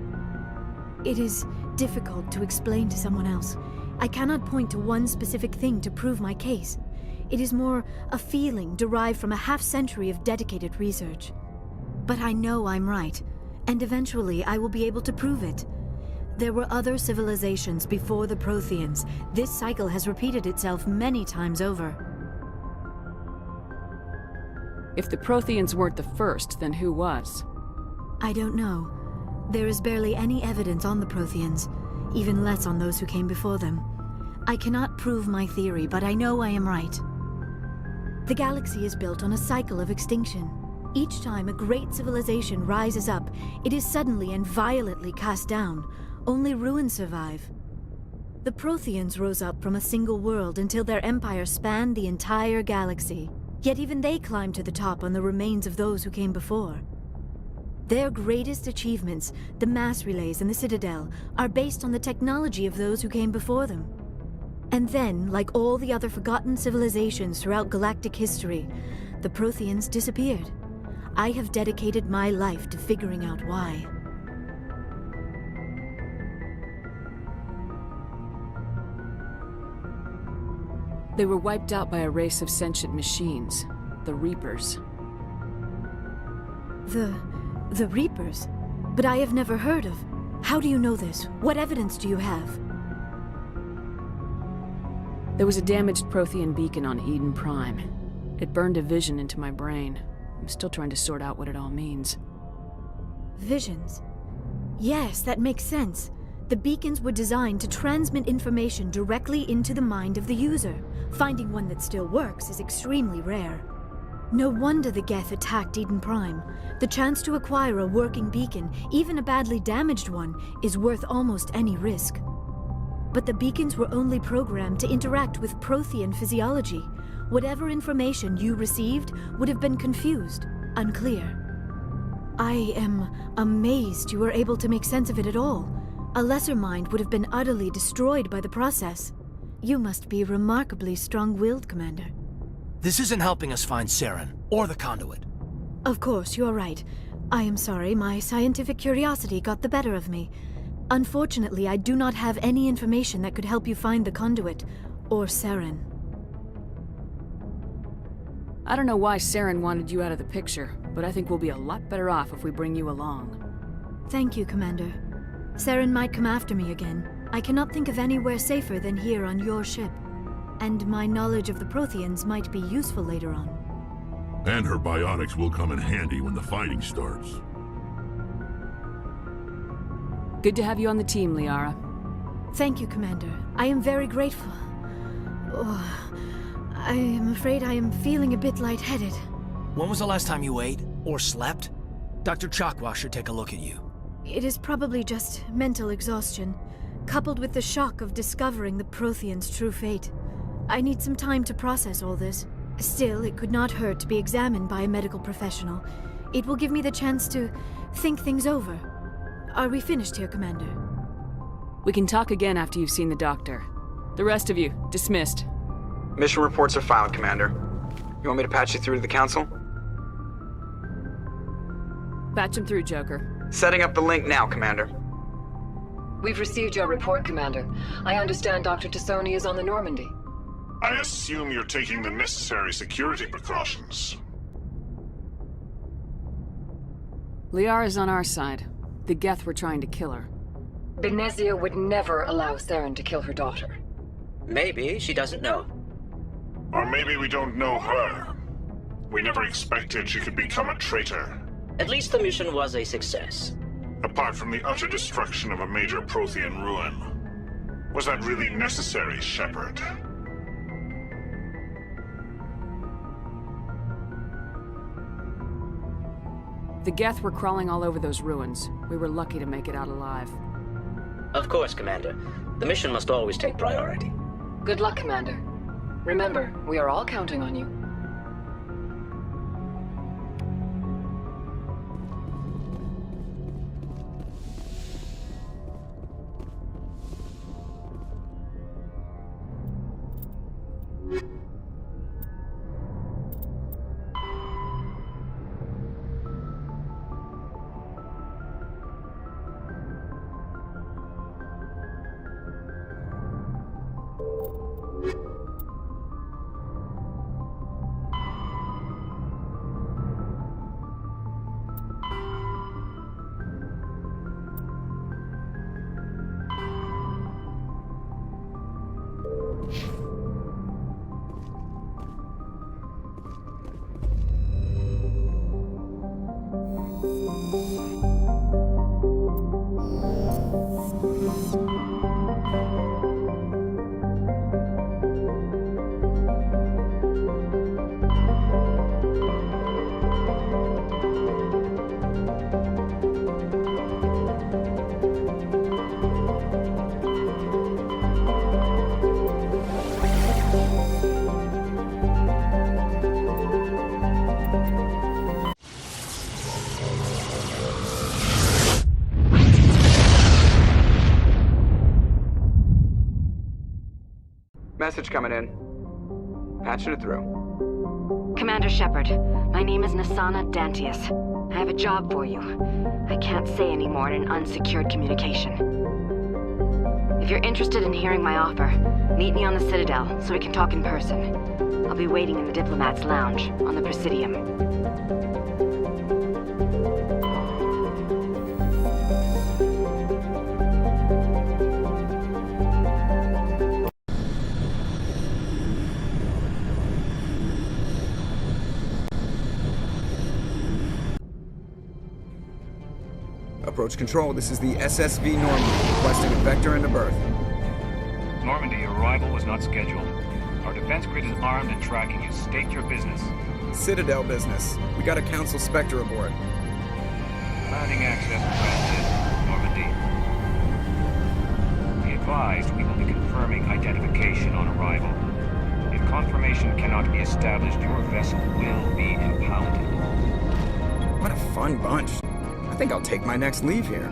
It is difficult to explain to someone else. I cannot point to one specific thing to prove my case. It is more a feeling derived from a half-century of dedicated research. But I know I'm right, and eventually I will be able to prove it. There were other civilizations before the Protheans. This cycle has repeated itself many times over. If the Protheans weren't the first, then who was? I don't know. There is barely any evidence on the Protheans, even less on those who came before them. I cannot prove my theory, but I know I am right. The galaxy is built on a cycle of extinction. Each time a great civilization rises up, it is suddenly and violently cast down. Only ruins survive. The Protheans rose up from a single world until their empire spanned the entire galaxy. Yet even they climbed to the top on the remains of those who came before. Their greatest achievements, the mass relays and the Citadel, are based on the technology of those who came before them. And then, like all the other forgotten civilizations throughout galactic history, the Protheans disappeared. I have dedicated my life to figuring out why. They were wiped out by a race of sentient machines, the Reapers. The Reapers? But I have never heard of. How do you know this? What evidence do you have? There was a damaged Prothean beacon on Eden Prime. It burned a vision into my brain. I'm still trying to sort out what it all means. Visions? Yes, that makes sense. The beacons were designed to transmit information directly into the mind of the user. Finding one that still works is extremely rare. No wonder the Geth attacked Eden Prime. The chance to acquire a working beacon, even a badly damaged one, is worth almost any risk. But the beacons were only programmed to interact with Prothean physiology. Whatever information you received would have been confused, unclear. I am amazed you were able to make sense of it at all. A lesser mind would have been utterly destroyed by the process. You must be remarkably strong-willed, Commander. This isn't helping us find Saren, or the conduit. Of course, you are right. I am sorry, my scientific curiosity got the better of me. Unfortunately, I do not have any information that could help you find the conduit, or Saren. I don't know why Saren wanted you out of the picture, but I think we'll be a lot better off if we bring you along. Thank you, Commander. Saren might come after me again. I cannot think of anywhere safer than here on your ship. And my knowledge of the Protheans might be useful later on. And her biotics will come in handy when the fighting starts. Good to have you on the team, Liara. Thank you, Commander. I am very grateful. Oh, I am afraid I am feeling a bit lightheaded. When was the last time you ate? Or slept? Dr. Chakwa should take a look at you. It is probably just mental exhaustion, coupled with the shock of discovering the Protheans' true fate. I need some time to process all this. Still, it could not hurt to be examined by a medical professional. It will give me the chance to think things over. Are we finished here, Commander? We can talk again after you've seen the doctor. The rest of you, dismissed. Mission reports are filed, Commander. You want me to patch you through to the Council? Patch him through, Joker. Setting up the link now, Commander. We've received your report, Commander. I understand Dr. Tassoni is on the Normandy. I assume you're taking the necessary security precautions. Liara's on our side. The Geth were trying to kill her. Benezia would never allow Saren to kill her daughter. Maybe she doesn't know. Or maybe we don't know her. We never expected she could become a traitor. At least the mission was a success. Apart from the utter destruction of a major Prothean ruin. Was that really necessary, Shepard? The Geth were crawling all over those ruins. We were lucky to make it out alive. Of course, Commander. The mission must always take priority. Good luck, Commander. Remember, we are all counting on you. Message coming in. Patching it through. Commander Shepard, my name is Nasana Dantius. I have a job for you. I can't say any more in an unsecured communication. If you're interested in hearing my offer, meet me on the Citadel so we can talk in person. I'll be waiting in the Diplomat's Lounge on the Presidium. Approach control, this is the SSV Normandy, requesting a vector into berth. Normandy, your arrival was not scheduled. Our defense grid is armed and tracking you. State your business. Citadel business. We got a Council Spectre aboard. Landing access granted, Normandy. Be advised, we will be confirming identification on arrival. If confirmation cannot be established, your vessel will be impounded. What a fun bunch. I think I'll take my next leave here.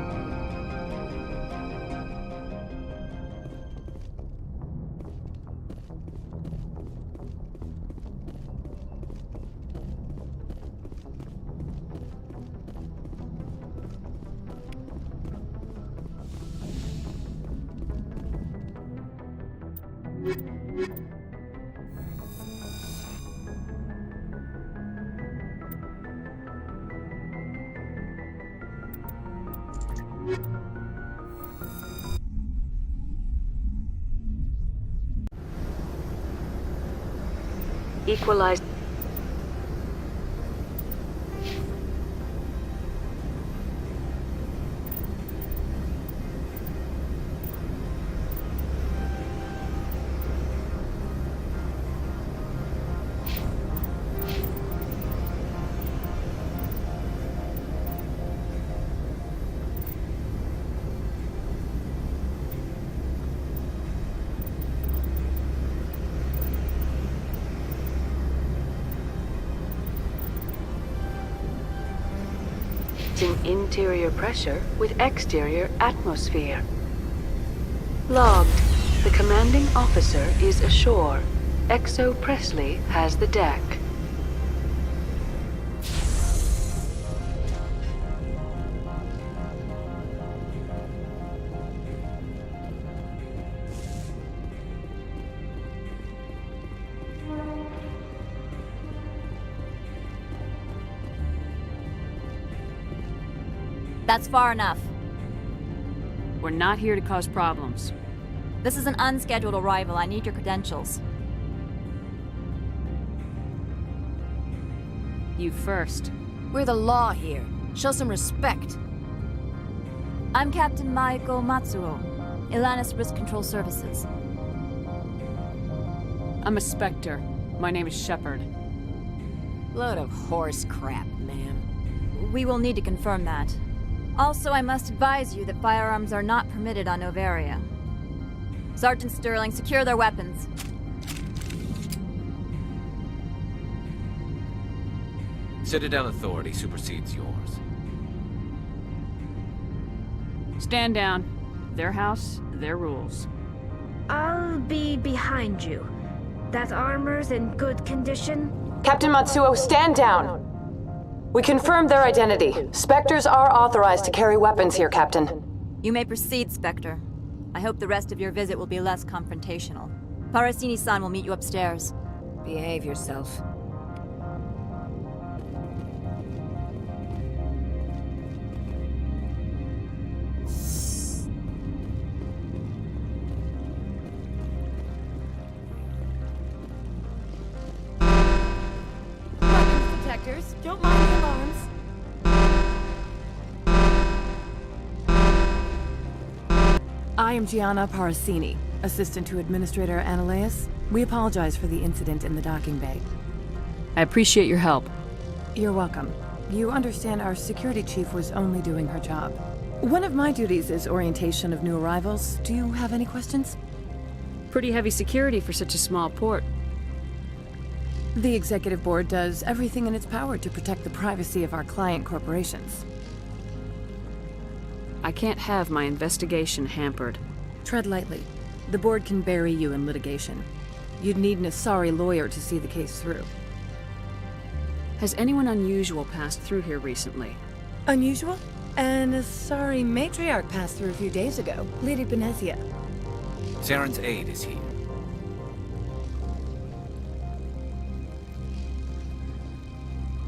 Equalized. Interior pressure with exterior atmosphere. Logged. The commanding officer is ashore. Exo Presley has the deck. That's far enough. We're not here to cause problems. This is an unscheduled arrival. I need your credentials. You first. We're the law here. Show some respect. I'm Captain Maiko Matsuo, Ilanis Risk Control Services. I'm a Spectre. My name is Shepard. Load of horse crap, ma'am. We will need to confirm that. Also, I must advise you that firearms are not permitted on Novaria. Sergeant Sterling, secure their weapons. Citadel authority supersedes yours. Stand down. Their house, their rules. I'll be behind you. That armor's in good condition? Captain Matsuo, stand down! We confirmed their identity. Spectres are authorized to carry weapons here, Captain. You may proceed, Spectre. I hope the rest of your visit will be less confrontational. Parasini-san will meet you upstairs. Behave yourself. Detectors, don't mind the alarms. I am Gianna Parasini, assistant to Administrator Ananias. We apologize for the incident in the docking bay. I appreciate your help. You're welcome. You understand our security chief was only doing her job. One of my duties is orientation of new arrivals. Do you have any questions? Pretty heavy security for such a small port. The Executive Board does everything in its power to protect the privacy of our client corporations. I can't have my investigation hampered. Tread lightly. The Board can bury you in litigation. You'd need an Asari lawyer to see the case through. Has anyone unusual passed through here recently? Unusual? An Asari matriarch passed through a few days ago, Lady Benezia. Saren's aide is here.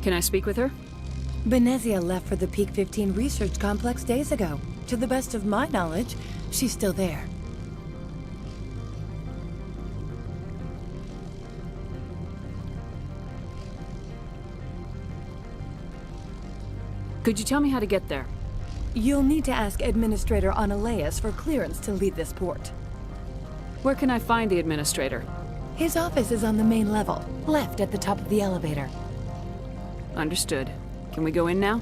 Can I speak with her? Benezia left for the Peak 15 research complex days ago. To the best of my knowledge, she's still there. Could you tell me how to get there? You'll need to ask Administrator Ananias for clearance to leave this port. Where can I find the Administrator? His office is on the main level, left at the top of the elevator. Understood. Can we go in now?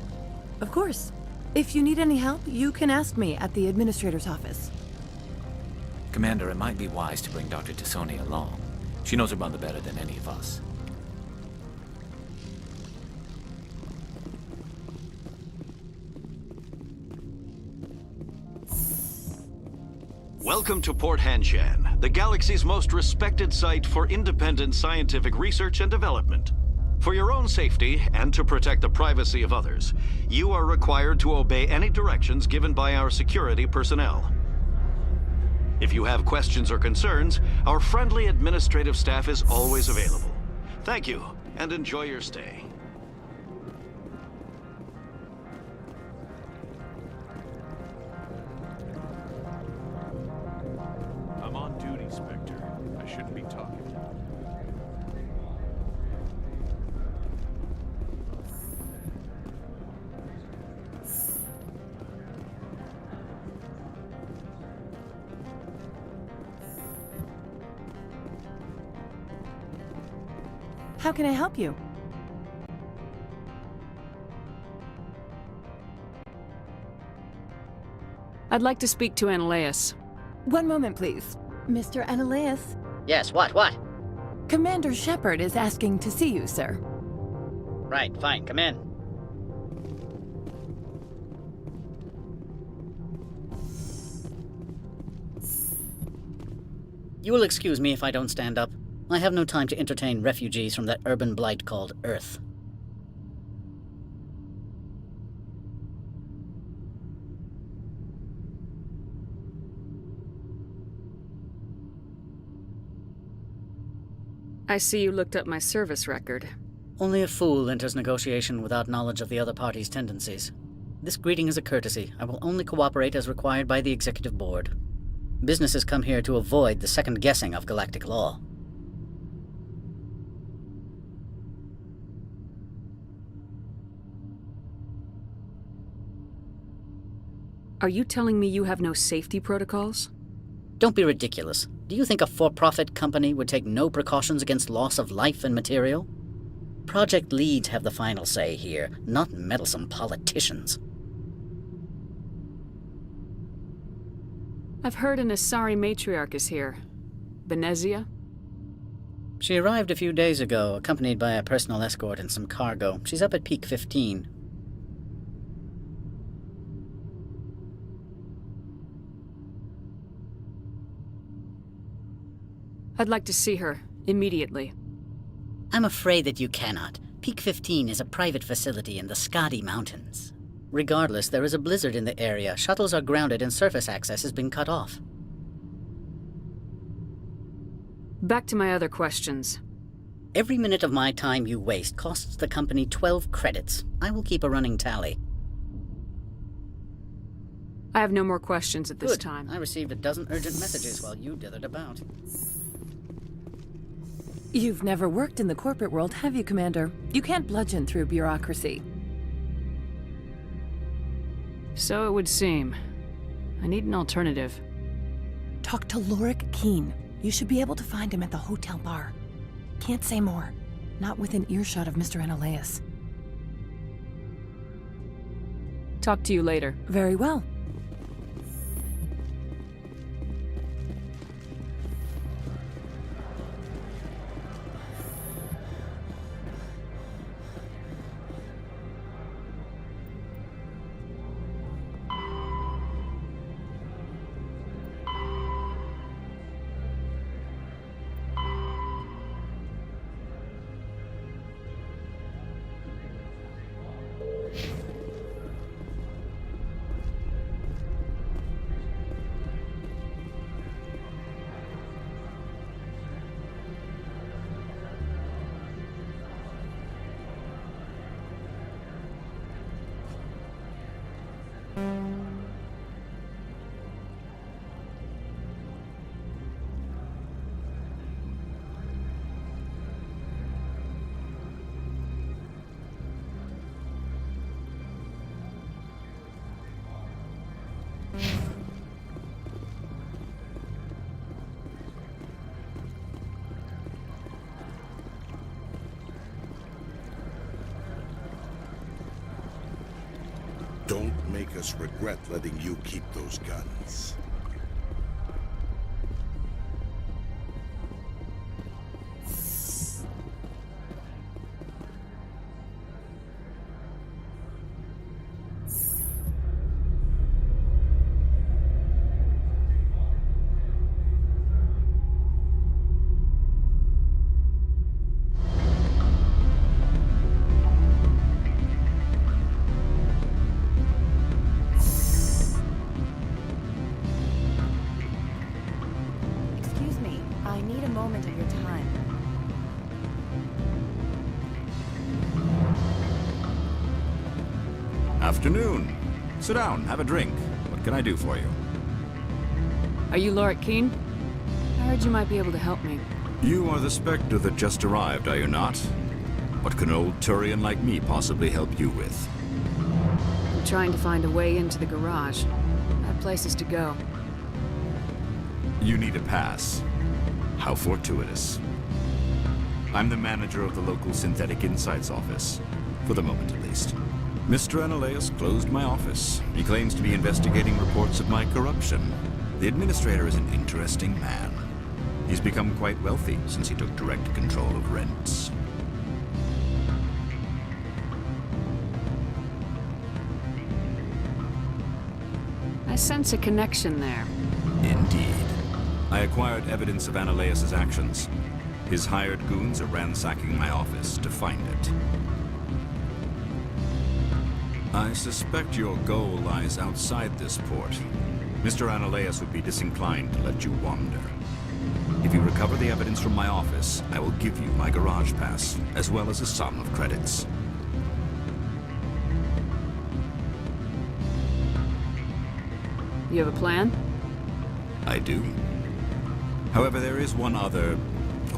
Of course. If you need any help, you can ask me at the Administrator's office. Commander, it might be wise to bring Dr. Tassoni along. She knows her mother better than any of us. Welcome to Port Hanshan, the galaxy's most respected site for independent scientific research and development. For your own safety, and to protect the privacy of others, you are required to obey any directions given by our security personnel. If you have questions or concerns, our friendly administrative staff is always available. Thank you, and enjoy your stay. I'm on duty, Spectre. I shouldn't be talking. How can I help you? I'd like to speak to Ananias. One moment, please. Mr. Ananias? Yes, what? Commander Shepard is asking to see you, sir. Right, fine, come in. You will excuse me if I don't stand up. I have no time to entertain refugees from that urban blight called Earth. I see you looked up my service record. Only a fool enters negotiation without knowledge of the other party's tendencies. This greeting is a courtesy. I will only cooperate as required by the Executive Board. Businesses come here to avoid the second guessing of galactic law. Are you telling me you have no safety protocols? Don't be ridiculous. Do you think a for-profit company would take no precautions against loss of life and material? Project leads have the final say here, not meddlesome politicians. I've heard an Asari matriarch is here. Benezia? She arrived a few days ago, accompanied by a personal escort and some cargo. She's up at Peak 15. I'd like to see her, immediately. I'm afraid that you cannot. Peak 15 is a private facility in the Skadi Mountains. Regardless, there is a blizzard in the area. Shuttles are grounded and surface access has been cut off. Back to my other questions. Every minute of my time you waste costs the company 12 credits. I will keep a running tally. I have no more questions at this Good. time. I received a dozen urgent messages while you dithered about. You've never worked in the corporate world, have you, Commander? You can't bludgeon through bureaucracy. So it would seem. I need an alternative. Talk to Lorik Keen. You should be able to find him at the hotel bar. Can't say more. Not within earshot of Mr. Ananias. Talk to you later. Very well. Don't make us regret letting you keep those guns. Afternoon. Sit down, have a drink. What can I do for you? Are you Lorik Keen? I heard you might be able to help me. You are the Spectre that just arrived, are you not? What can an old Turian like me possibly help you with? I'm trying to find a way into the garage. I have places to go. You need a pass. How fortuitous. I'm the manager of the local Synthetic Insights office. For the moment, at least. Mr. Analaeus closed my office. He claims to be investigating reports of my corruption. The administrator is an interesting man. He's become quite wealthy since he took direct control of rents. I sense a connection there. Indeed. I acquired evidence of Analaeus' actions. His hired goons are ransacking my office to find it. I suspect your goal lies outside this port. Mr. Analaeus would be disinclined to let you wander. If you recover the evidence from my office, I will give you my garage pass, as well as a sum of credits. You have a plan? I do. However, there is one other...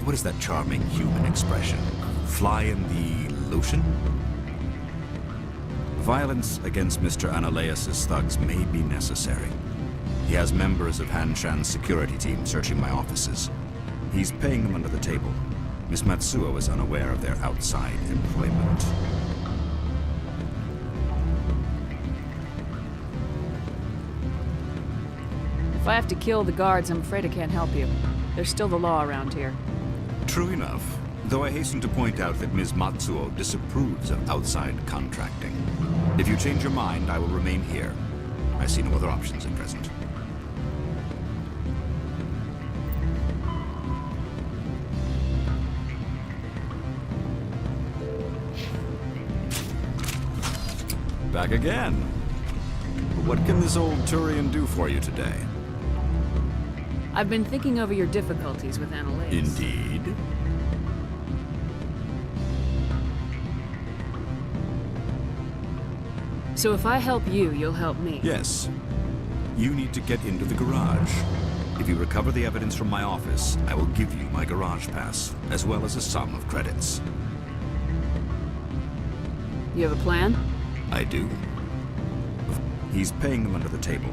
What is that charming human expression? Fly in the lotion? Violence against Mr. Analaeus' thugs may be necessary. He has members of Han Shan's security team searching my offices. He's paying them under the table. Miss Matsuo is unaware of their outside employment. If I have to kill the guards, I'm afraid I can't help you. There's still the law around here. True enough, though I hasten to point out that Ms. Matsuo disapproves of outside contracting. If you change your mind, I will remain here. I see no other options at present. Back again. What can this old Turian do for you today? I've been thinking over your difficulties with Analaeus. Indeed. So if I help you, you'll help me. Yes. You need to get into the garage. If you recover the evidence from my office, I will give you my garage pass, as well as a sum of credits. You have a plan? I do. He's paying them under the table.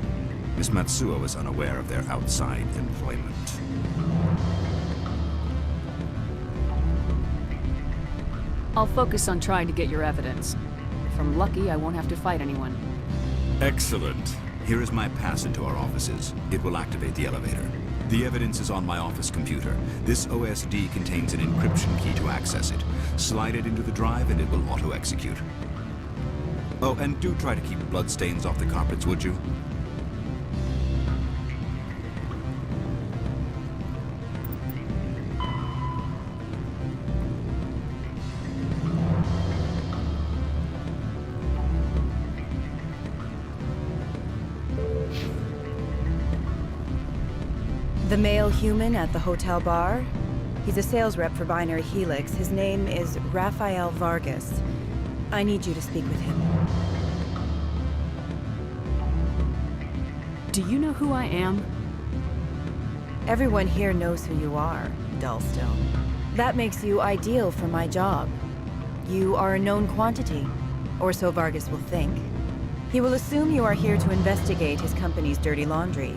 Miss Matsuo is unaware of their outside employment. I'll focus on trying to get your evidence. If I'm lucky, I won't have to fight anyone. Excellent. Here is my pass into our offices. It will activate the elevator. The evidence is on my office computer. This OSD contains an encryption key to access it. Slide it into the drive and it will auto-execute. Oh, and do try to keep bloodstains off the carpets, would you? The male human at the hotel bar? He's a sales rep for Binary Helix. His name is Rafael Vargas. I need you to speak with him. Do you know who I am? Everyone here knows who you are, Dullstone. That makes you ideal for my job. You are a known quantity, or so Vargas will think. He will assume you are here to investigate his company's dirty laundry.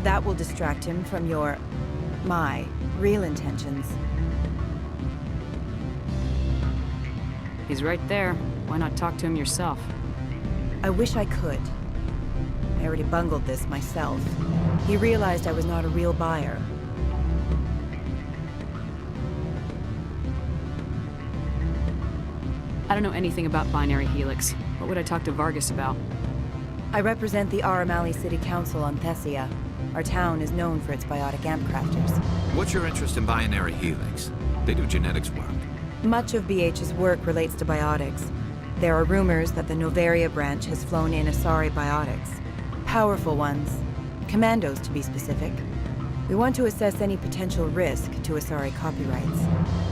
That will distract him from my real intentions. He's right there. Why not talk to him yourself? I wish I could. I already bungled this myself. He realized I was not a real buyer. I don't know anything about Binary Helix. What would I talk to Vargas about? I represent the Aramali City Council on Thessia. Our town is known for its biotic amp crafters. What's your interest in Binary Helix? They do genetics work. Much of BH's work relates to biotics. There are rumors that the Novaria branch has flown in Asari biotics. Powerful ones. Commandos, to be specific. We want to assess any potential risk to Asari copyrights.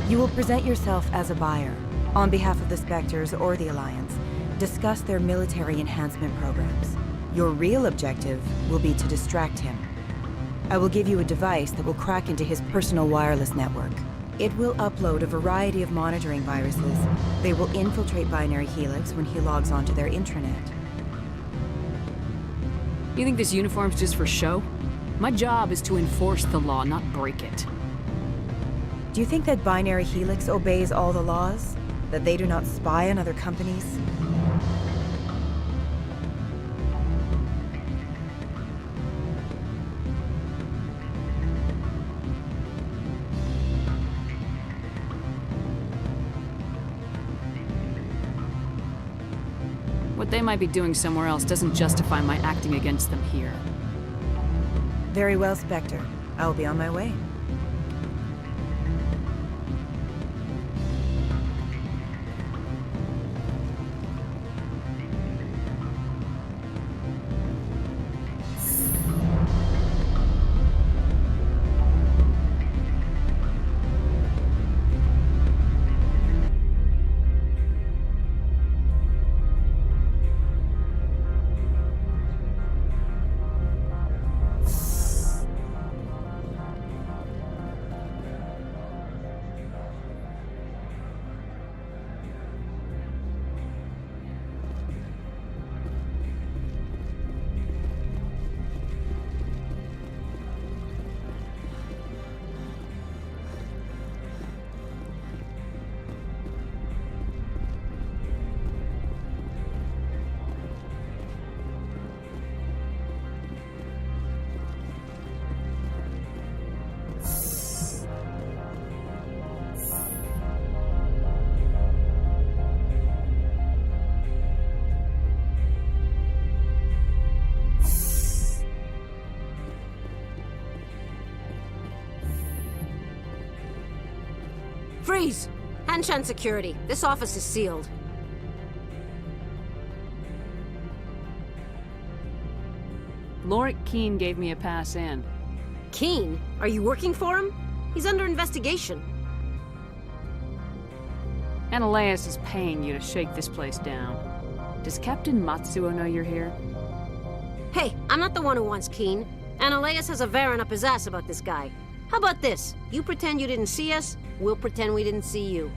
You will present yourself as a buyer, on behalf of the Spectres or the Alliance. Discuss their military enhancement programs. Your real objective will be to distract him. I will give you a device that will crack into his personal wireless network. It will upload a variety of monitoring viruses. They will infiltrate Binary Helix when he logs onto their intranet. You think this uniform's just for show? My job is to enforce the law, not break it. Do you think that Binary Helix obeys all the laws? That they do not spy on other companies? What they might be doing somewhere else doesn't justify my acting against them here. Very well, Spectre. I will be on my way. Freeze! Hanshan security. This office is sealed. Lorik Keene gave me a pass in. Keene? Are you working for him? He's under investigation. Ananias is paying you to shake this place down. Does Captain Matsuo know you're here? Hey, I'm not the one who wants Keene. Ananias has a Varen up his ass about this guy. How about this? You pretend you didn't see us, we'll pretend we didn't see you.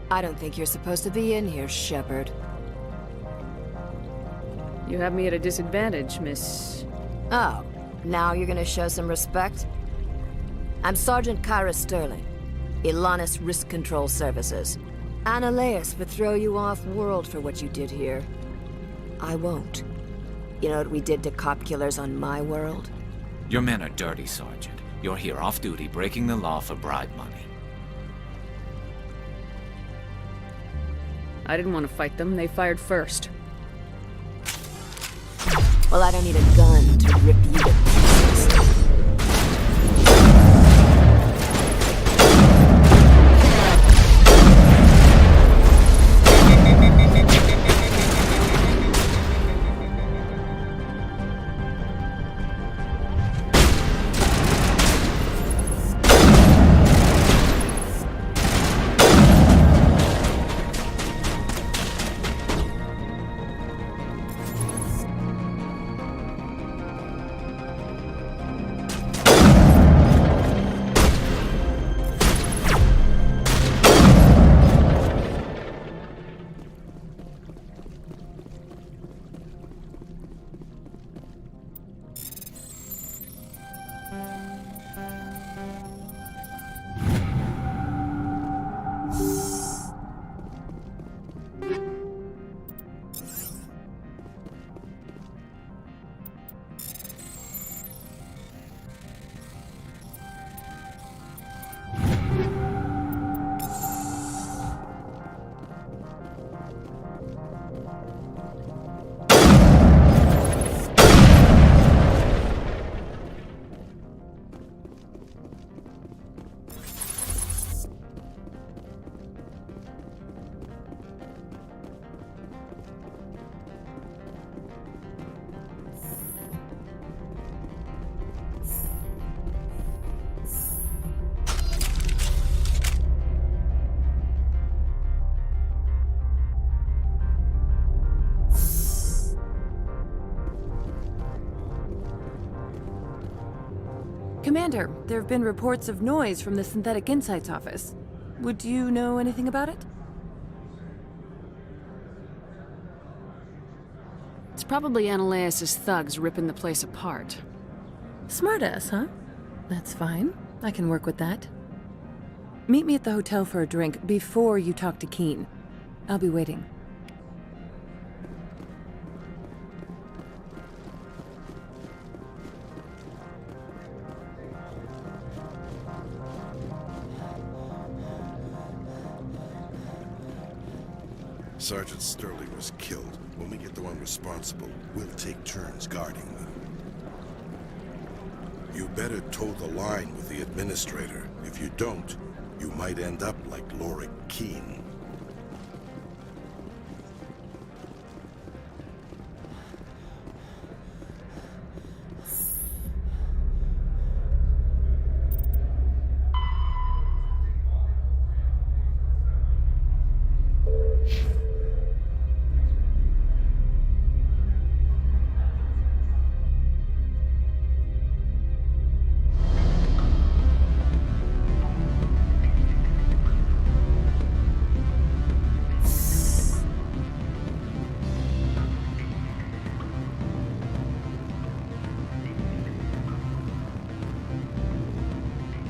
I don't think you're supposed to be in here, Shepard. You have me at a disadvantage, Miss... Oh, now you're gonna show some respect? I'm Sergeant Kyra Sterling, Ilanis Risk Control Services. Ananias would throw you off-world for what you did here. I won't. You know what we did to cop killers on my world? Your men are dirty, Sergeant. You're here off-duty, breaking the law for bribe money. I didn't want to fight them. They fired first. Well, I don't need a gun to rip you to pieces. Commander, there have been reports of noise from the Synthetic Insights office. Would you know anything about it? It's probably Ananias' thugs ripping the place apart. Smartass, huh? That's fine. I can work with that. Meet me at the hotel for a drink before you talk to Keen. I'll be waiting. Sergeant Sterling was killed. When we get the one responsible, we'll take turns guarding them. You better toe the line with the administrator. If you don't, you might end up like Lorik Keen.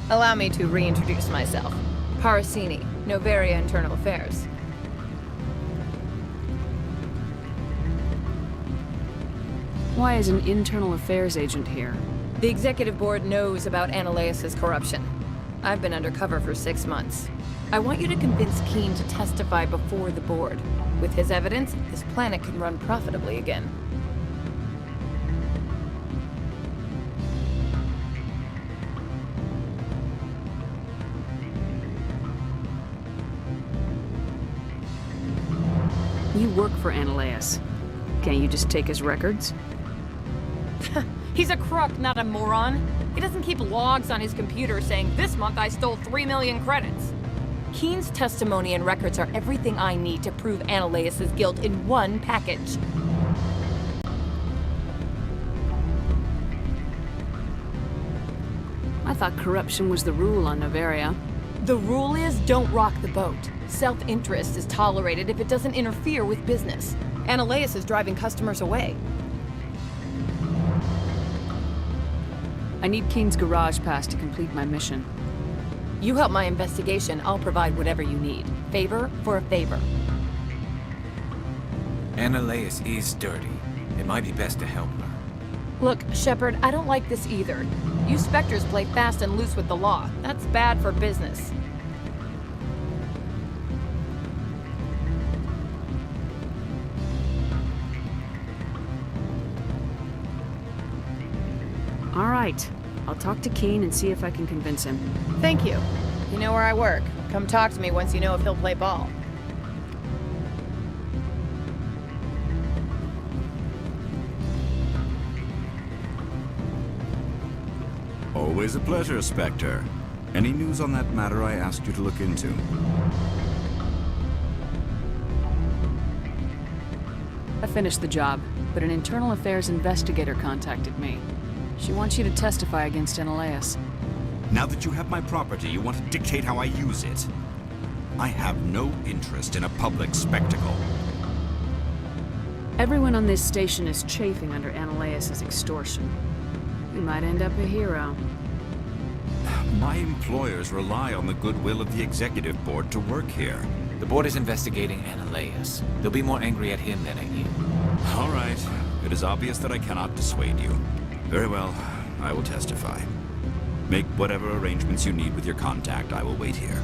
Allow me to reintroduce myself. Parasini, Novaria Internal Affairs. Why is an internal affairs agent here? The executive board knows about Ananias' corruption. I've been undercover for 6 months. I want you to convince Keen to testify before the board. With his evidence, this planet can run profitably again. You work for Ananias. Can't you just take his records? He's a crook, not a moron. He doesn't keep logs on his computer saying, "This month I stole 3 million credits." Keen's testimony and records are everything I need to prove Analeus' guilt in one package. I thought corruption was the rule on Noveria. The rule is don't rock the boat. Self-interest is tolerated if it doesn't interfere with business. Analeus is driving customers away. I need Keen's garage pass to complete my mission. You help my investigation, I'll provide whatever you need. Favor for a favor. Analeus is dirty. It might be best to help her. Look, Shepard, I don't like this either. You Spectres play fast and loose with the law. That's bad for business. All right. I'll talk to Keen and see if I can convince him. Thank you. You know where I work. Come talk to me once you know if he'll play ball. Always a pleasure, Spectre. Any news on that matter I asked you to look into? I finished the job, but an internal affairs investigator contacted me. She wants you to testify against Analeus. Now that you have my property, you want to dictate how I use it. I have no interest in a public spectacle. Everyone on this station is chafing under Analeus' extortion. You might end up a hero. My employers rely on the goodwill of the executive board to work here. The board is investigating Analeus. They'll be more angry at him than at you. All right. It is obvious that I cannot dissuade you. Very well. I will testify. Make whatever arrangements you need with your contact. I will wait here.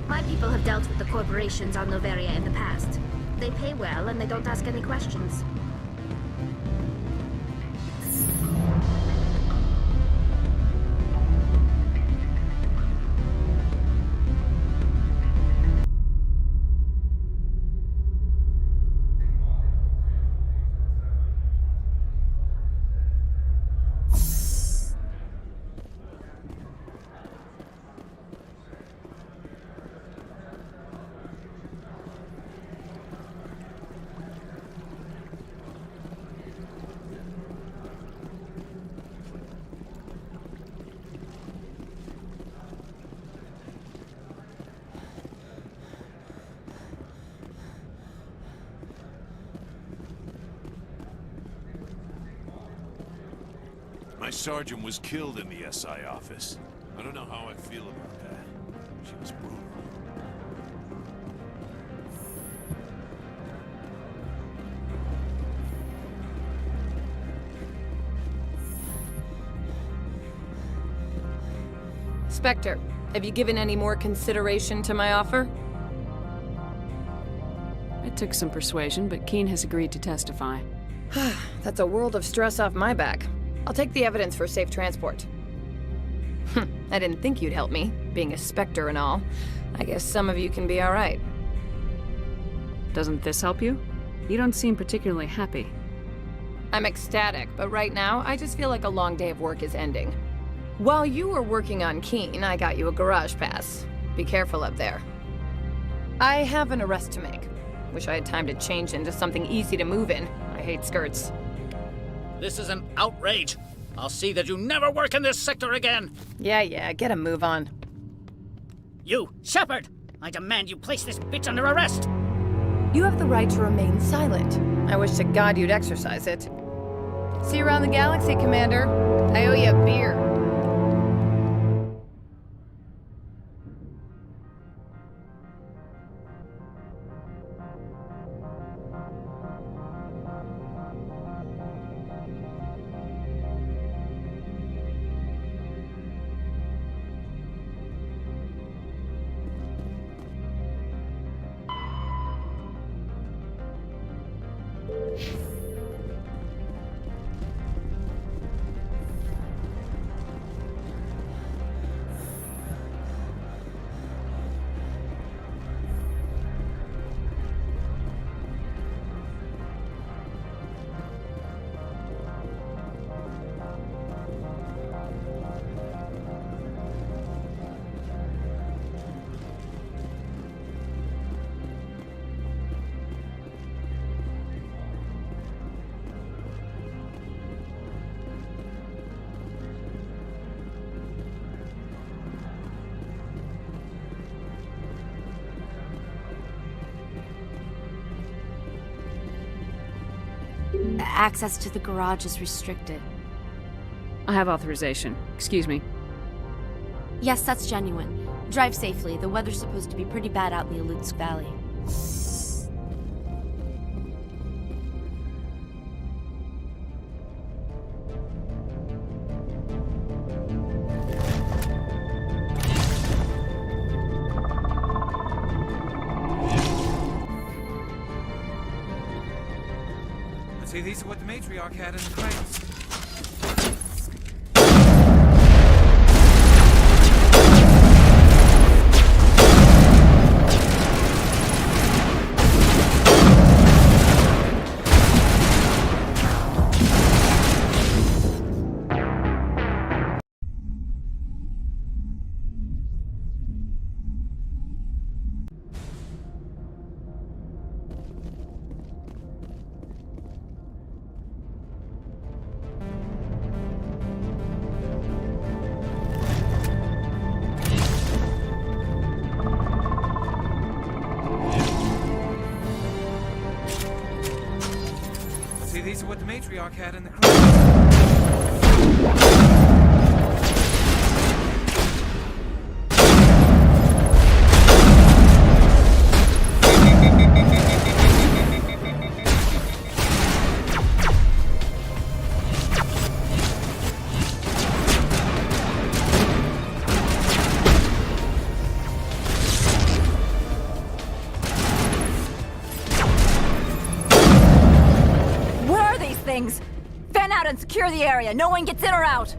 My people have dealt with the corporations on Noveria in the past. They pay well and they don't ask any questions. My sergeant was killed in the SI office. I don't know how I feel about that. She was brutal. Spectre, have you given any more consideration to my offer? It took some persuasion, but Keen has agreed to testify. That's a world of stress off my back. I'll take the evidence for safe transport. I didn't think you'd help me, being a Spectre and all. I guess some of you can be alright. Doesn't this help you? You don't seem particularly happy. I'm ecstatic, but right now, I just feel like a long day of work is ending. While you were working on Keen, I got you a garage pass. Be careful up there. I have an arrest to make. Wish I had time to change into something easy to move in. I hate skirts. This is an outrage. I'll see that you never work in this sector again. Yeah, get a move on. You, Shepard! I demand you place this bitch under arrest! You have the right to remain silent. I wish to God you'd exercise it. See you around the galaxy, Commander. I owe you a beer. access to the garage is restricted. I have authorization. Excuse me. Yes, that's genuine. Drive safely. The weather's supposed to be pretty bad out in the Alutsk Valley. See, these are what the matriarch had in the crates. See, these are what the matriarch had in the crates. Things. Fan out and secure the area. No one gets in or out.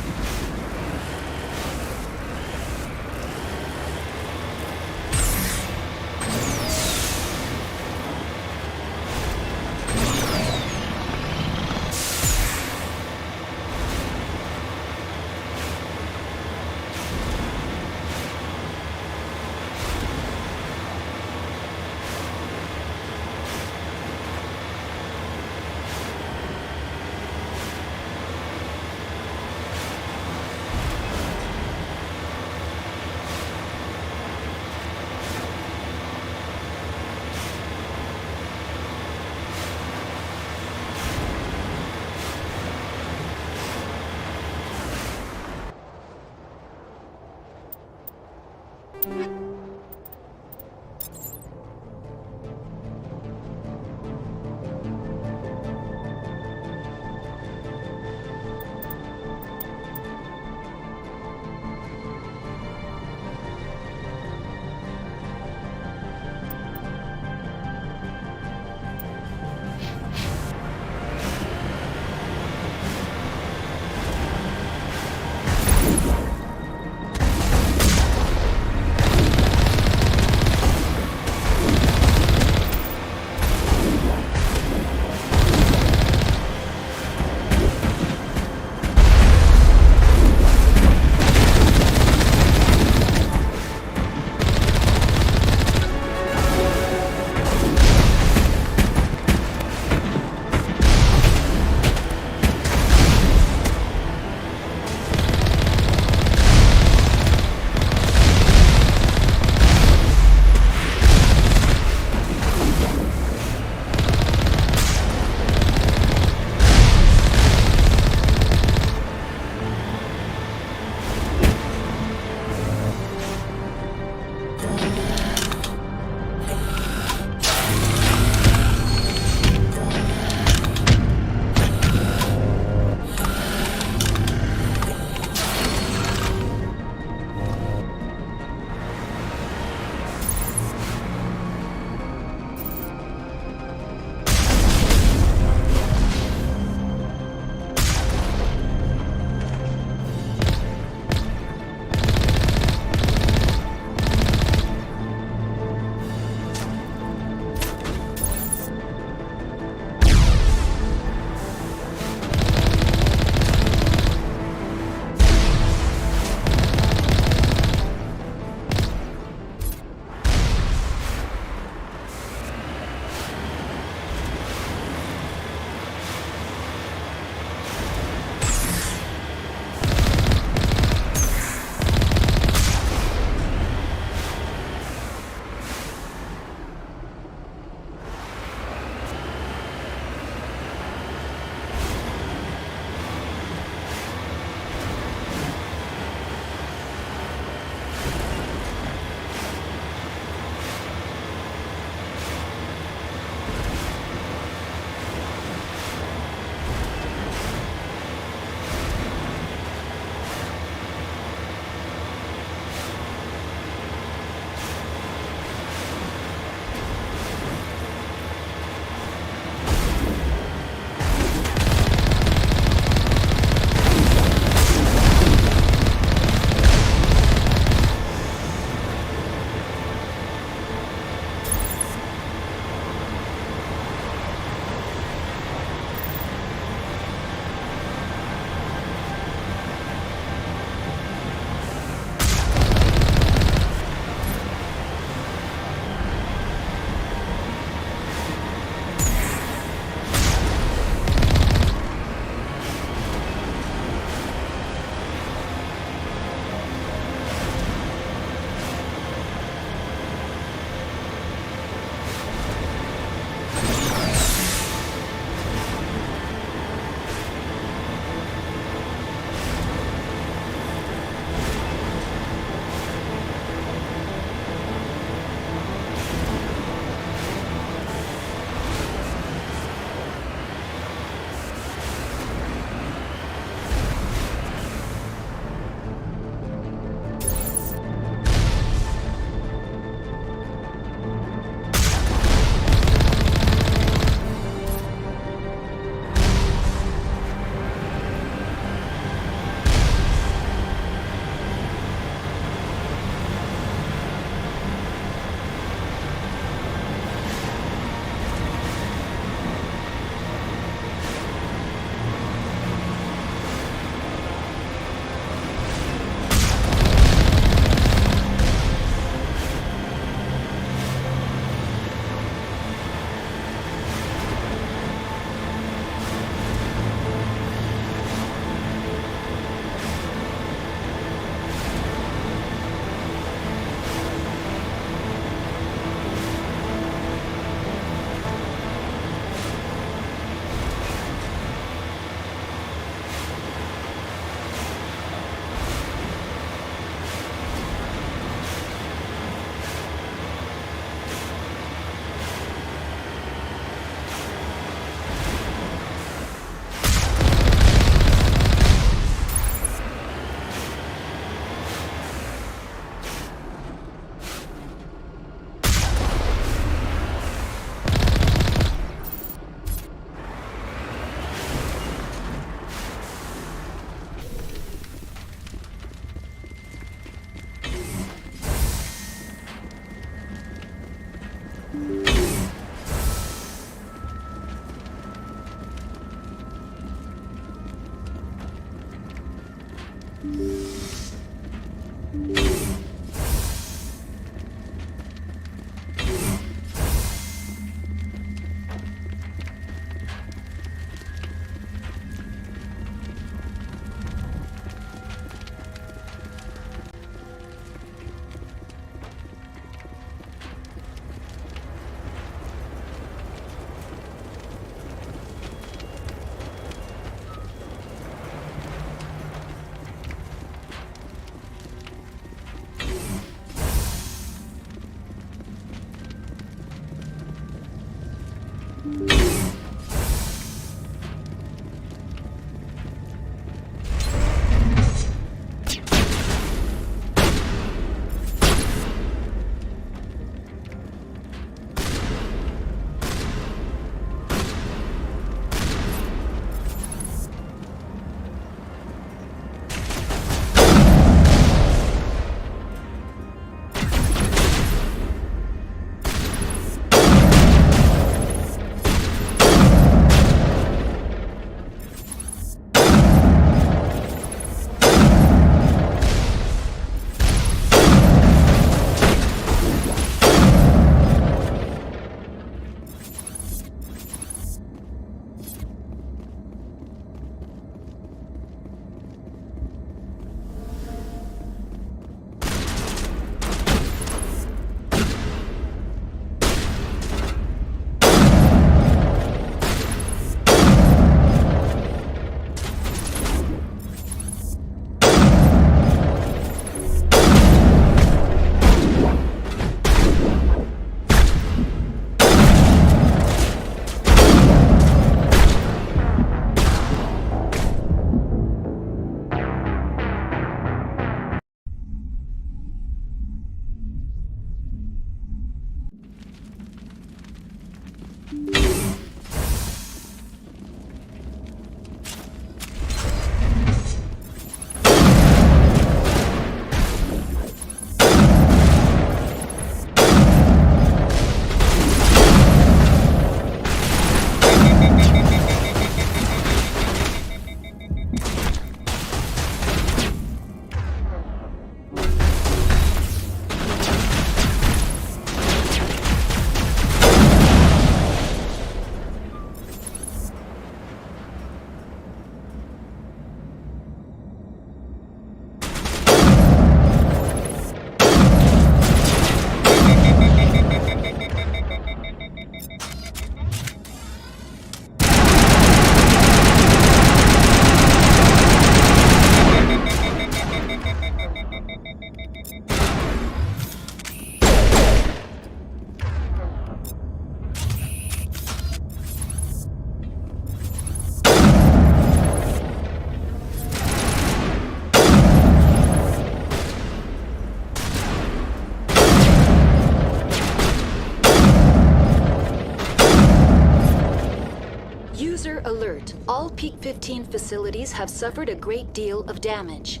User alert. All Peak 15 facilities have suffered a great deal of damage.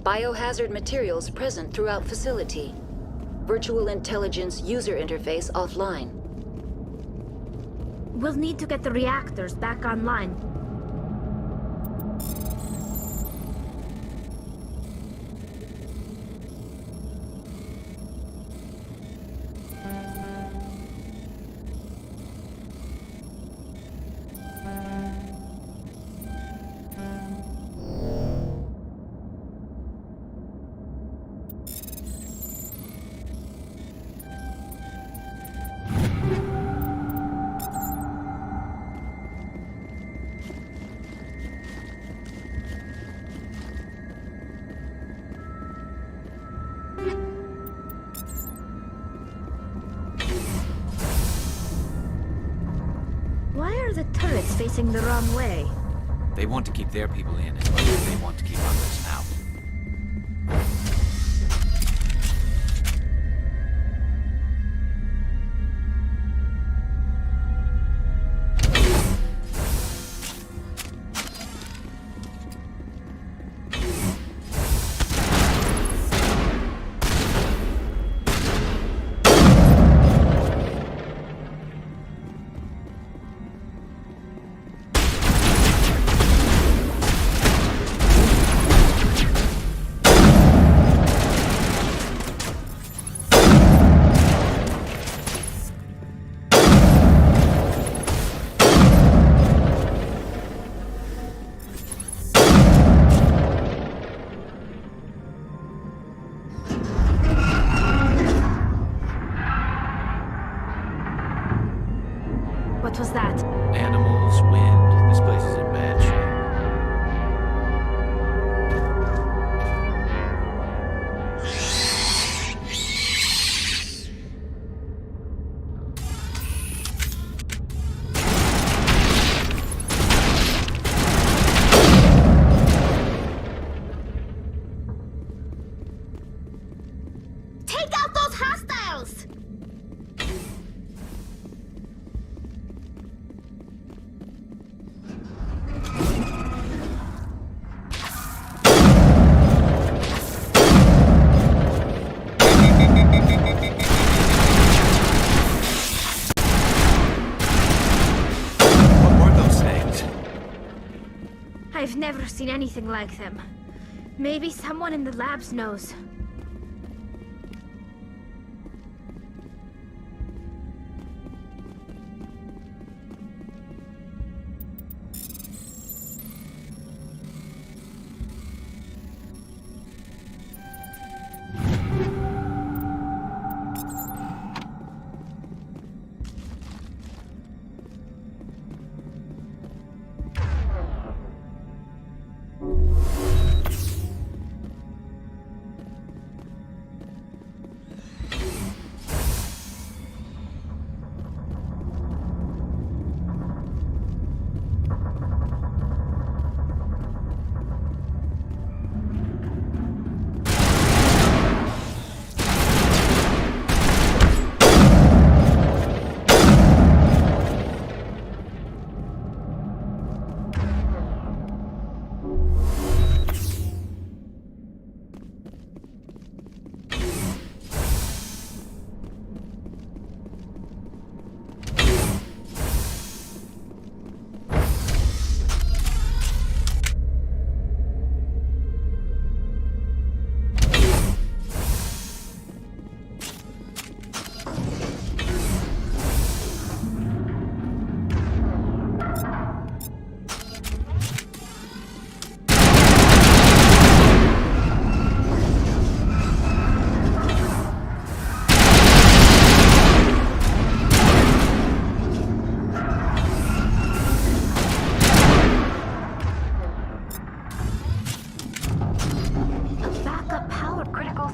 Biohazard materials present throughout facility. Virtual intelligence user interface offline. We'll need to get the reactors back online. Why are the turrets facing the wrong way? They want to keep their people in as much as they want to keep others out. I've never seen anything like them. Maybe someone in the labs knows.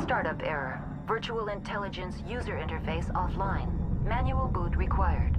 Startup error. Virtual intelligence user interface offline. Manual boot required.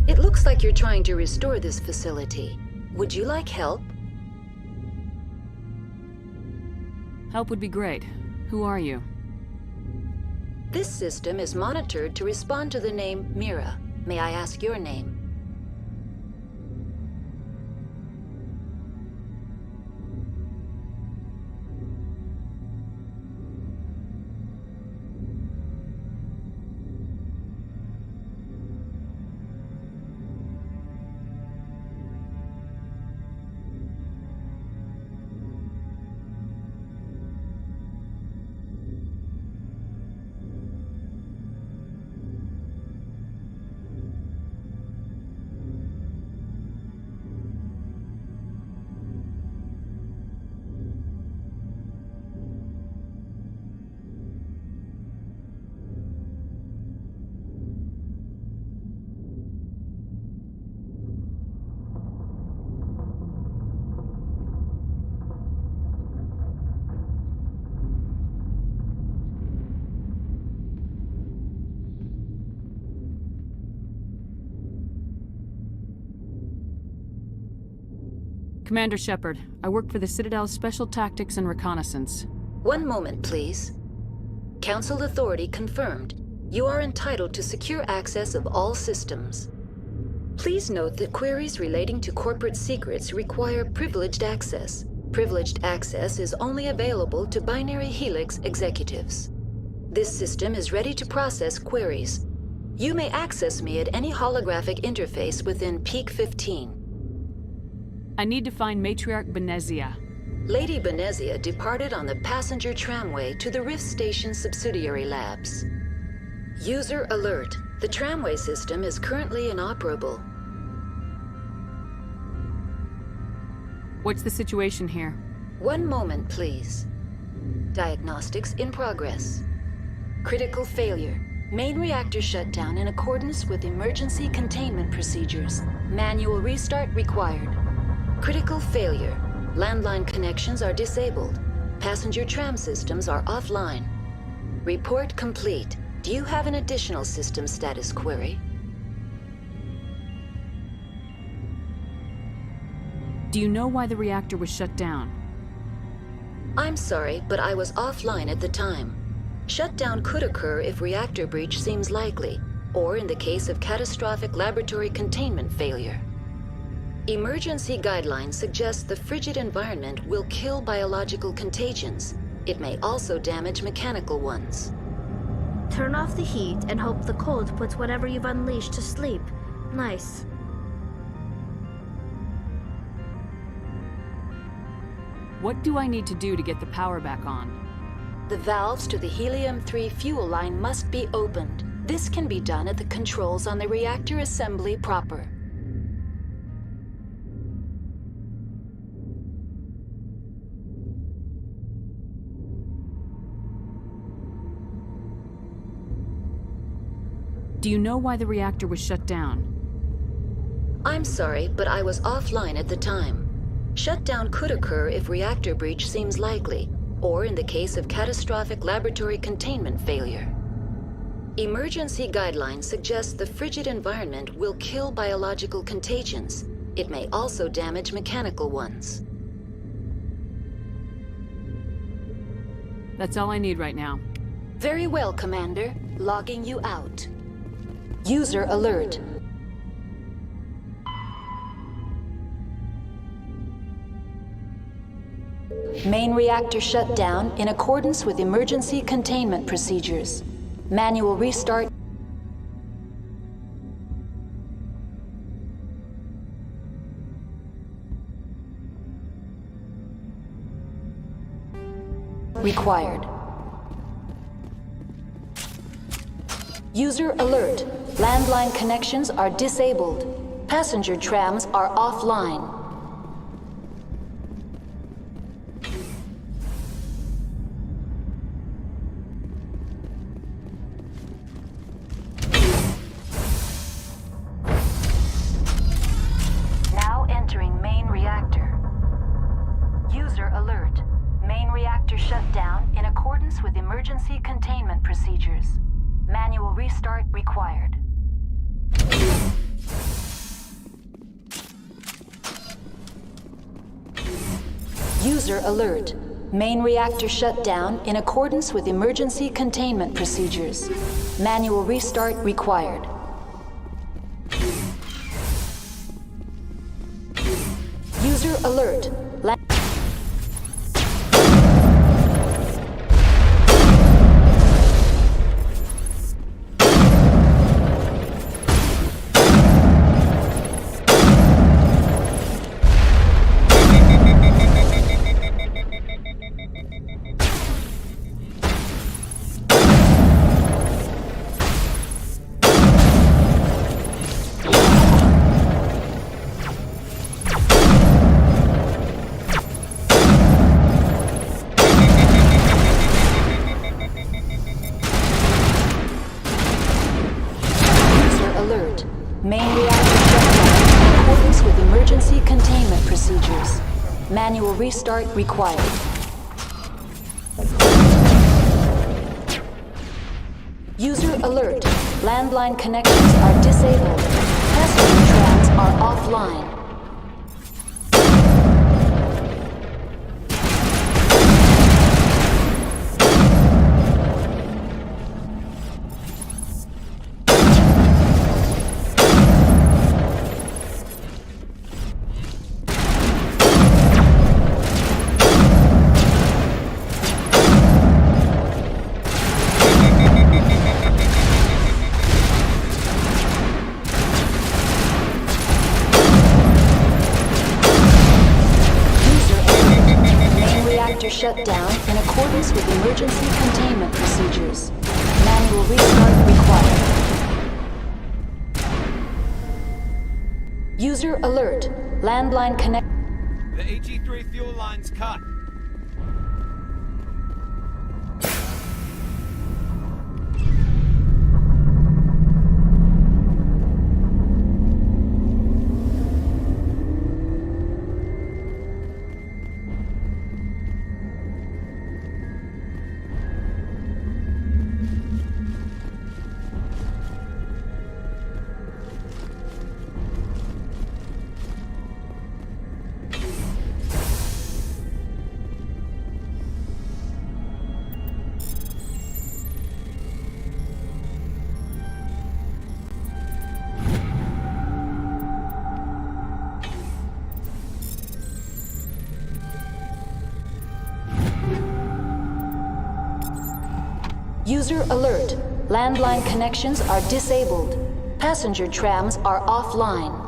It looks like you're trying to restore this facility. Would you like help? Help would be great. Who are you? This system is monitored to respond to the name Mira. May I ask your name? Commander Shepard, I work for the Citadel's Special Tactics and Reconnaissance. One moment, please. Council authority confirmed. You are entitled to secure access of all systems. Please note that queries relating to corporate secrets require privileged access. Privileged access is only available to Binary Helix executives. This system is ready to process queries. You may access me at any holographic interface within Peak 15. I need to find Matriarch Benezia. Lady Benezia departed on the passenger tramway to the Rift Station subsidiary labs. User alert. The tramway system is currently inoperable. What's the situation here? One moment, please. Diagnostics in progress. Critical failure. Main reactor shut down in accordance with emergency containment procedures. Manual restart required. Critical failure. Landline connections are disabled. Passenger tram systems are offline. Report complete. Do you have an additional system status query? Do you know why the reactor was shut down? I'm sorry, but I was offline at the time. Shutdown could occur if reactor breach seems likely, or in the case of catastrophic laboratory containment failure. Emergency guidelines suggest the frigid environment will kill biological contagions. It may also damage mechanical ones. Turn off the heat and hope the cold puts whatever you've unleashed to sleep. Nice. What do I need to do to get the power back on? The valves to the helium-3 fuel line must be opened. This can be done at the controls on the reactor assembly proper. Do you know why the reactor was shut down? I'm sorry, but I was offline at the time. Shutdown could occur if reactor breach seems likely, or in the case of catastrophic laboratory containment failure. Emergency guidelines suggest the frigid environment will kill biological contagions. It may also damage mechanical ones. That's all I need right now. Very well, Commander. Logging you out. User alert. Main reactor shut down in accordance with emergency containment procedures. Manual restart. Required. User alert. Landline connections are disabled. Passenger trams are offline. User alert. Main reactor shut down in accordance with emergency containment procedures. Manual restart required. User alert. Main reactor shut down in accordance with emergency containment procedures. Manual restart required. User alert. Manual restart required. User alert. Landline connections are disabled. Passenger trams are offline. Shut down in accordance with emergency containment procedures. Manual restart required. User alert. Landline connect. The AG3 fuel line's cut. User alert. Landline connections are disabled. Passenger trams are offline.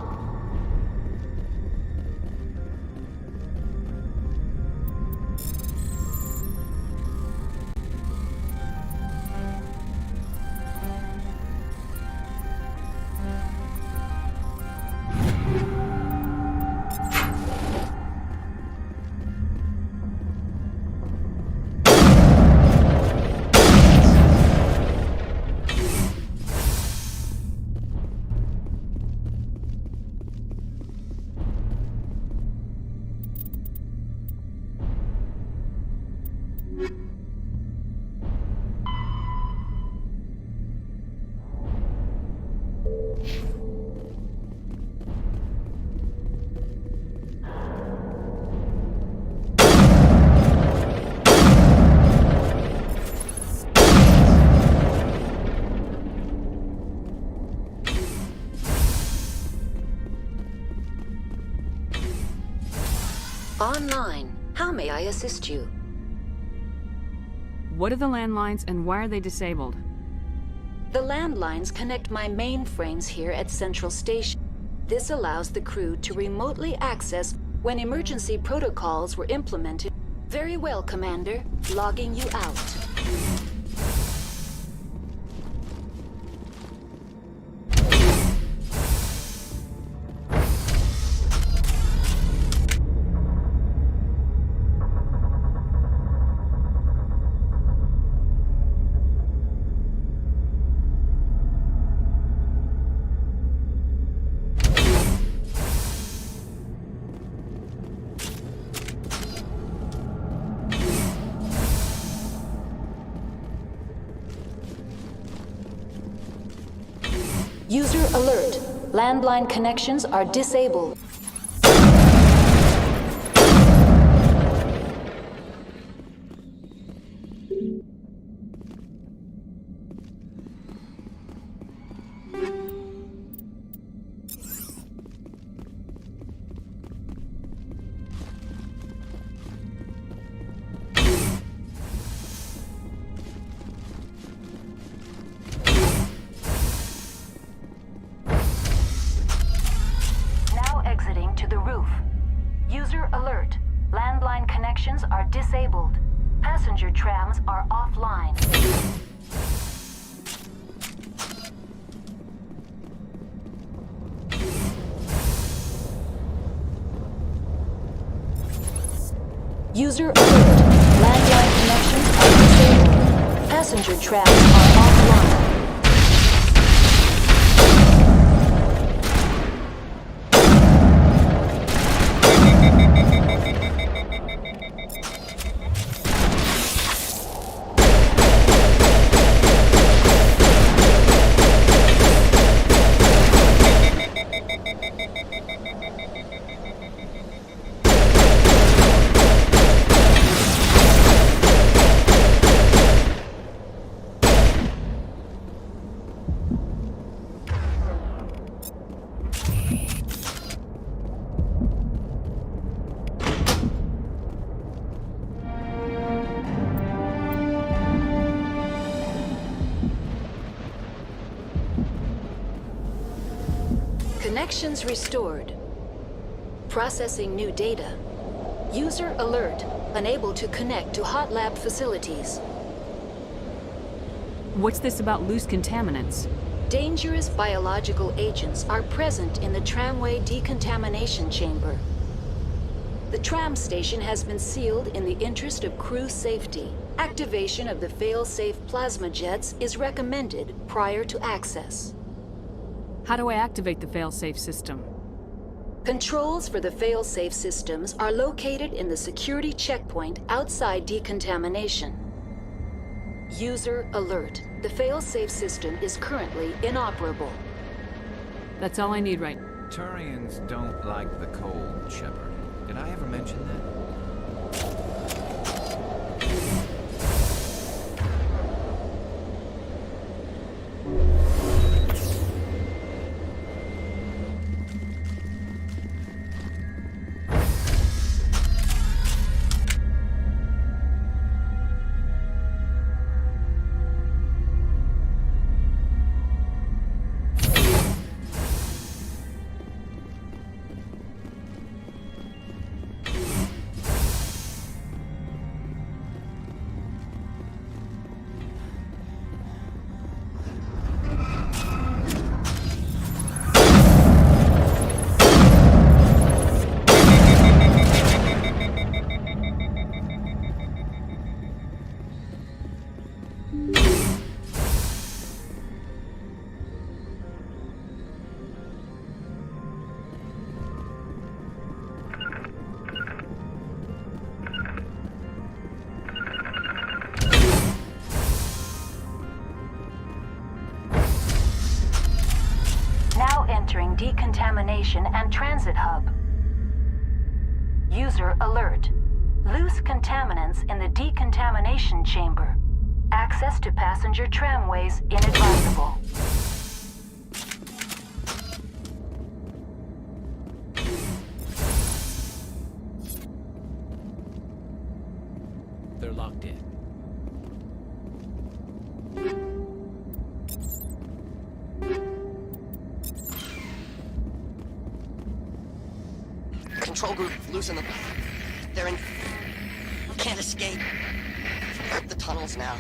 Online. How may I assist you? What are the landlines and why are they disabled? The landlines connect my mainframes here at Central Station. This allows the crew to remotely access when emergency protocols were implemented. Very well, Commander. Logging you out. User alert. Landline connections are disabled. Exiting to the roof. User alert. Landline connections are disabled. Passenger trams are offline. User alert. Landline connections are disabled. Passenger trams are offline. Connections restored. Processing new data. User alert. Unable to connect to hot lab facilities. What's this about loose contaminants? Dangerous biological agents are present in the tramway decontamination chamber. The tram station has been sealed in the interest of crew safety. Activation of the fail-safe plasma jets is recommended prior to access. How do I activate the fail-safe system? Controls for the fail-safe systems are located in the security checkpoint outside decontamination. User alert. The fail-safe system is currently inoperable. That's all I need right. Turians don't like the cold, Shepard. Did I ever mention that? Entering decontamination and transit hub. User alert. Loose contaminants in the decontamination chamber. Access to passenger tramways inadvisable. They're locked in. Control group, loosen them. They're in... Can't escape. The tunnels now.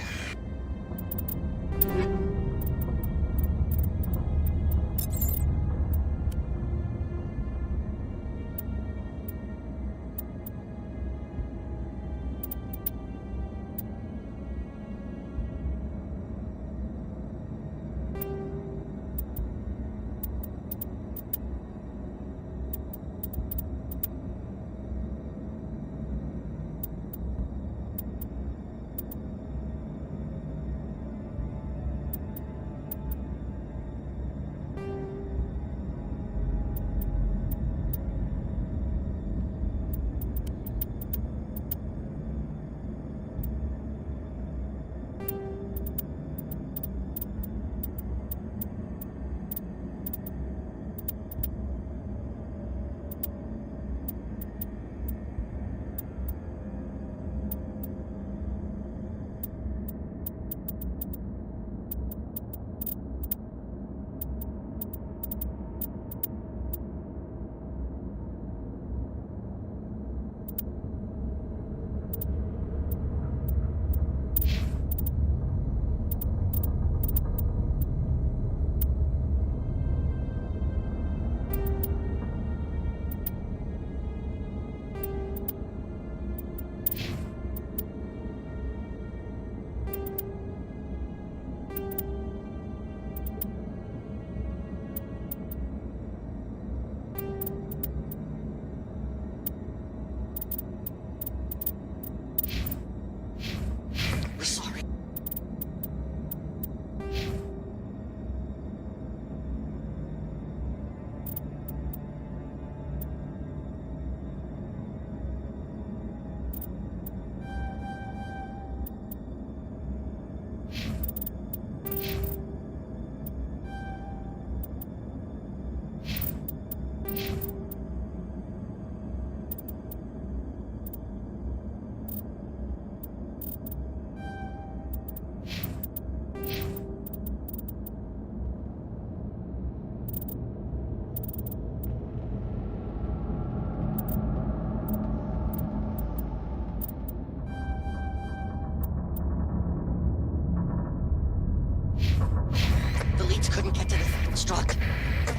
Struck.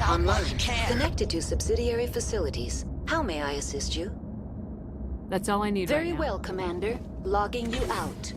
Online. Connected to subsidiary facilities. How may I assist you? That's all I need Very right now. well, Commander. Logging you out.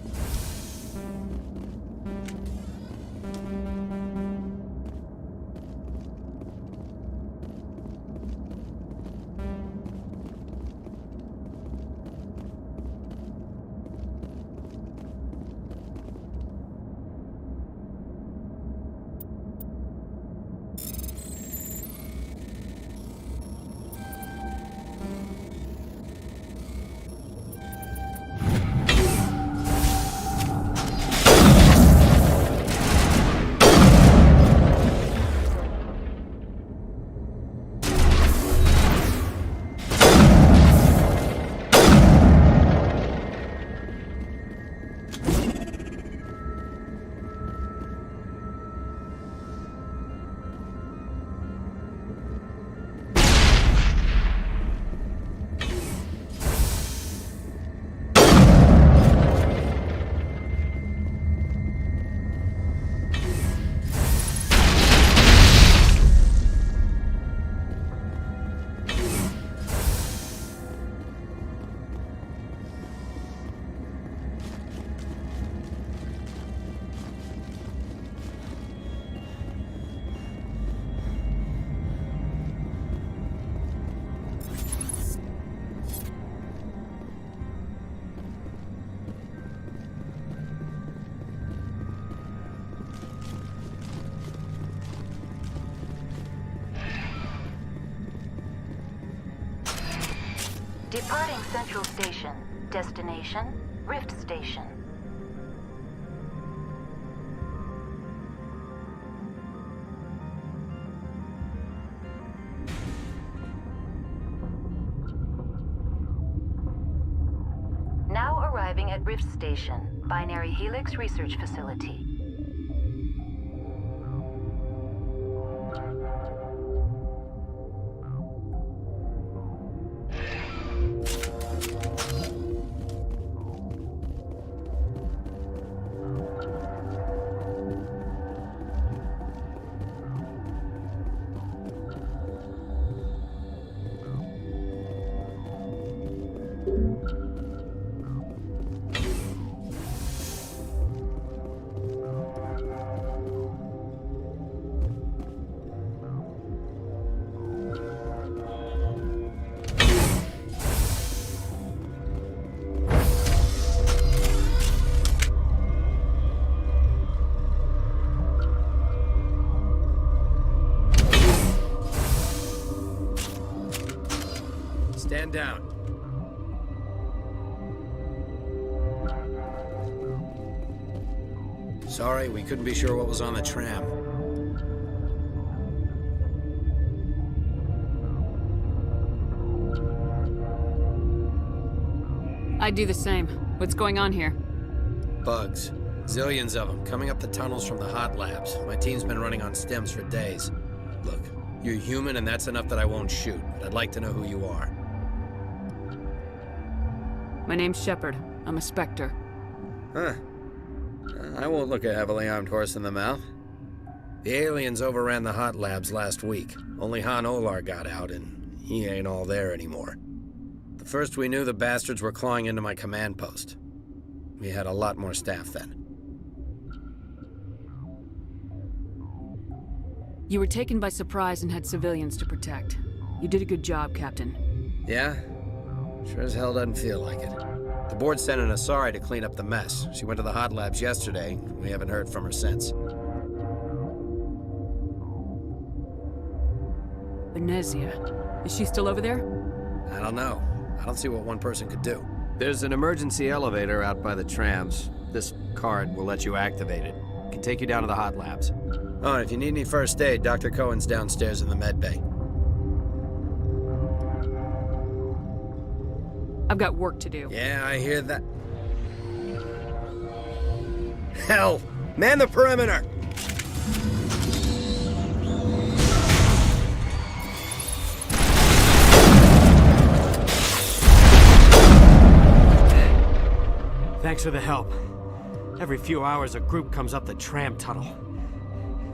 Departing Central Station. Destination, Rift Station. Now arriving at Rift Station, Binary Helix Research Facility. Stand down. Sorry, we couldn't be sure what was on the tram. I'd do the same. What's going on here? Bugs. Zillions of them, coming up the tunnels from the hot labs. My team's been running on stems for days. Look, you're human and that's enough that I won't shoot, but I'd like to know who you are. My name's Shepard. I'm a Spectre. Huh. I won't look a heavily armed horse in the mouth. The aliens overran the hot labs last week. Only Han Olar got out, and he ain't all there anymore. The first we knew, the bastards were clawing into my command post. We had a lot more staff then. You were taken by surprise and had civilians to protect. You did a good job, Captain. Yeah? Sure as hell doesn't feel like it. The board sent an Asari to clean up the mess. She went to the hot labs yesterday. We haven't heard from her since. Venezia. Is she still over there? I don't know. I don't see what one person could do. There's an emergency elevator out by the trams. This card will let you activate it. It can take you down to the hot labs. Oh, and if you need any first aid, Dr. Cohen's downstairs in the med bay. I've got work to do. Yeah, I hear that. Hell! Man the perimeter! Thanks for the help. Every few hours, a group comes up the tram tunnel.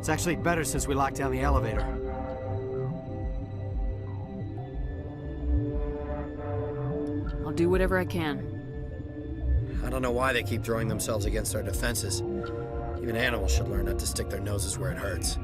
It's actually better since we locked down the elevator. I'll do whatever I can. I don't know why they keep throwing themselves against our defenses. Even animals should learn not to stick their noses where it hurts.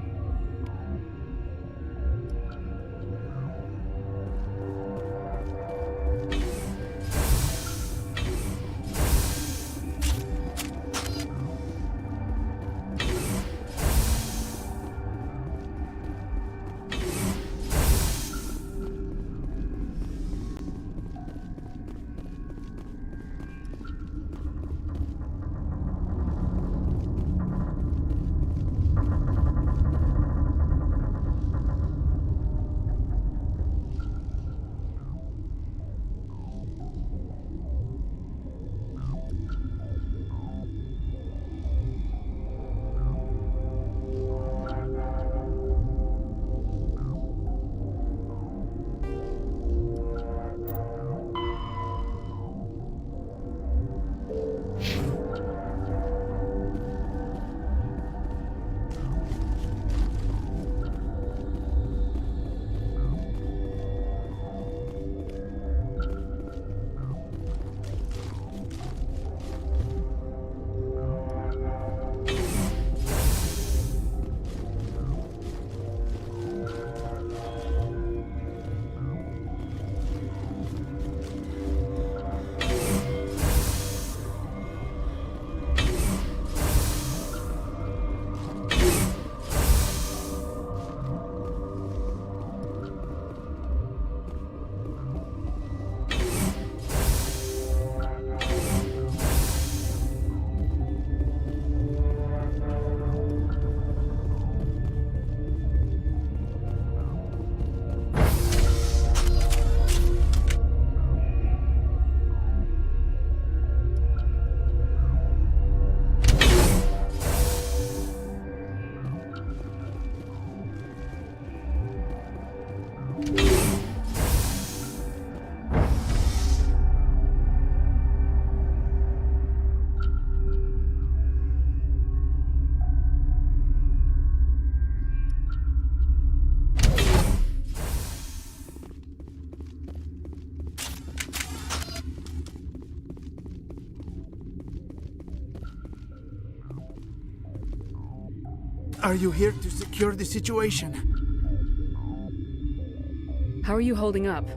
Are you here to secure the situation? How are you holding up?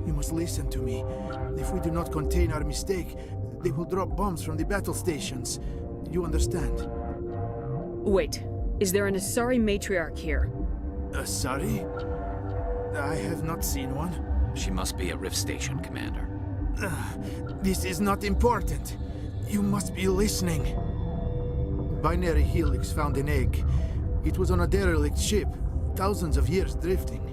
You must listen to me. If we do not contain our mistake, they will drop bombs from the battle stations. You understand? Wait, is there an Asari matriarch here? Asari? I have not seen one. She must be at Rift Station, Commander. This is not important. You must be listening. Binary Helix found an egg. It was on a derelict ship, thousands of years drifting.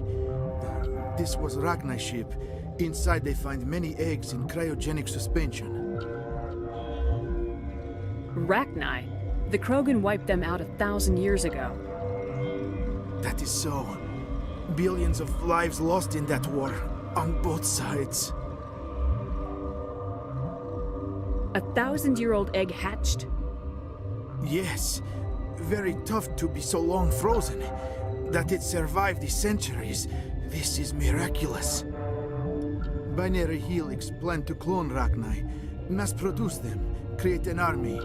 This was Rachni's ship. Inside they find many eggs in cryogenic suspension. Rachni? The Krogan wiped them out 1,000 years ago. That is so. Billions of lives lost in that war, on both sides. 1,000-year-old egg hatched? Yes. Very tough to be so long frozen. That it survived the centuries, this is miraculous. Binary Helix planned to clone Rachni, mass-produce them, create an army.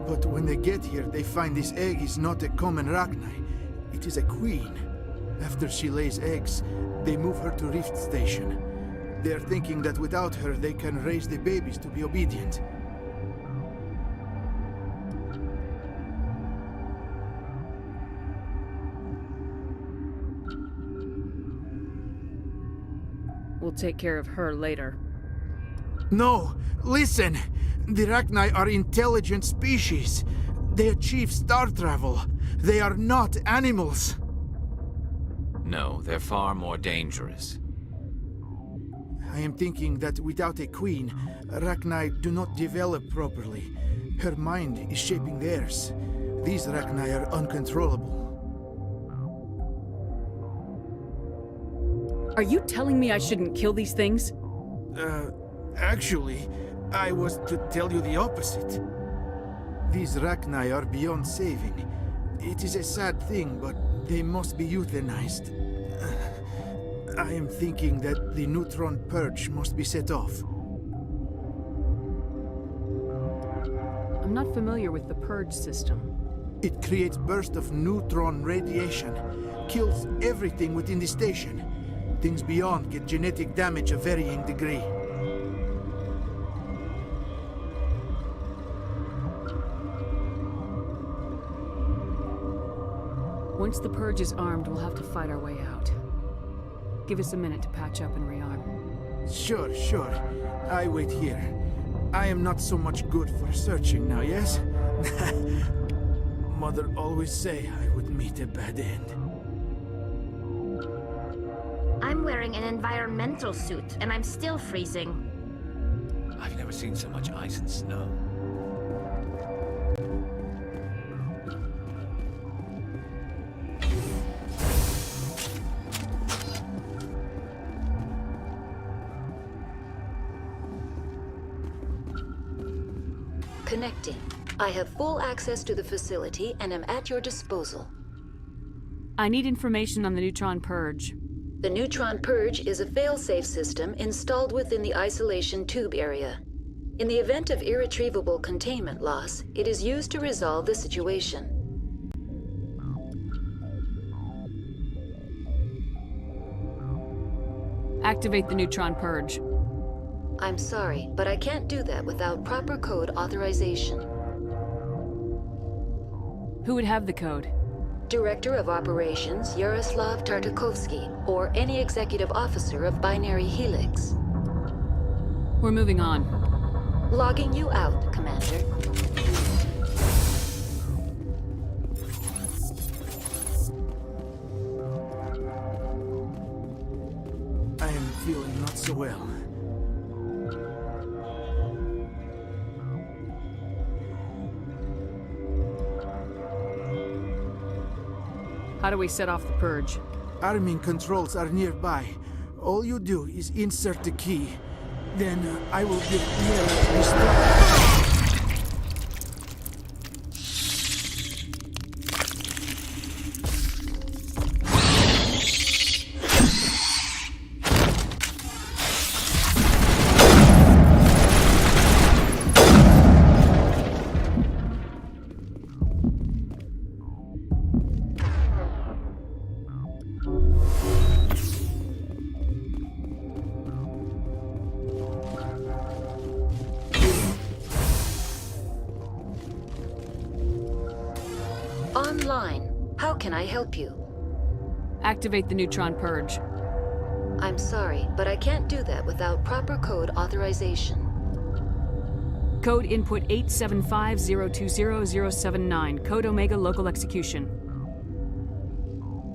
But when they get here, they find this egg is not a common Rachni. It is a queen. After she lays eggs, they move her to Rift Station. They are thinking that without her, they can raise the babies to be obedient. We'll take care of her later. No! Listen! The Rachni are intelligent species. They achieve star travel. They are not animals. No, they're far more dangerous. I am thinking that without a queen, Rachni do not develop properly. Her mind is shaping theirs. These Rachni are uncontrollable. Are you telling me I shouldn't kill these things? Actually, I was to tell you the opposite. These Rachni are beyond saving. It is a sad thing, but they must be euthanized. I am thinking that the neutron purge must be set off. I'm not familiar with the purge system. It creates bursts of neutron radiation, kills everything within the station. Things beyond get genetic damage of varying degree. Once the purge is armed, we'll have to fight our way out. Give us a minute to patch up and rearm. Sure. I wait here. I am not so much good for searching now, yes? Mother always say I would meet a bad end. I'm wearing an environmental suit, and I'm still freezing. I've never seen so much ice and snow. Connecting. I have full access to the facility and am at your disposal. I need information on the neutron purge. The neutron purge is a fail-safe system installed within the isolation tube area. In the event of irretrievable containment loss, it is used to resolve the situation. Activate the neutron purge. I'm sorry, but I can't do that without proper code authorization. Who would have the code? Director of Operations Yaroslav Tartakovsky, or any executive officer of Binary Helix. We're moving on. Logging you out, Commander. I am feeling not so well. How do we set off the purge? Arming controls are nearby. All you do is insert the key. Then I will give Mira instructions. Online. How can I help you? Activate the neutron purge. I'm sorry, but I can't do that without proper code authorization. Code input 875020079. Code Omega local execution.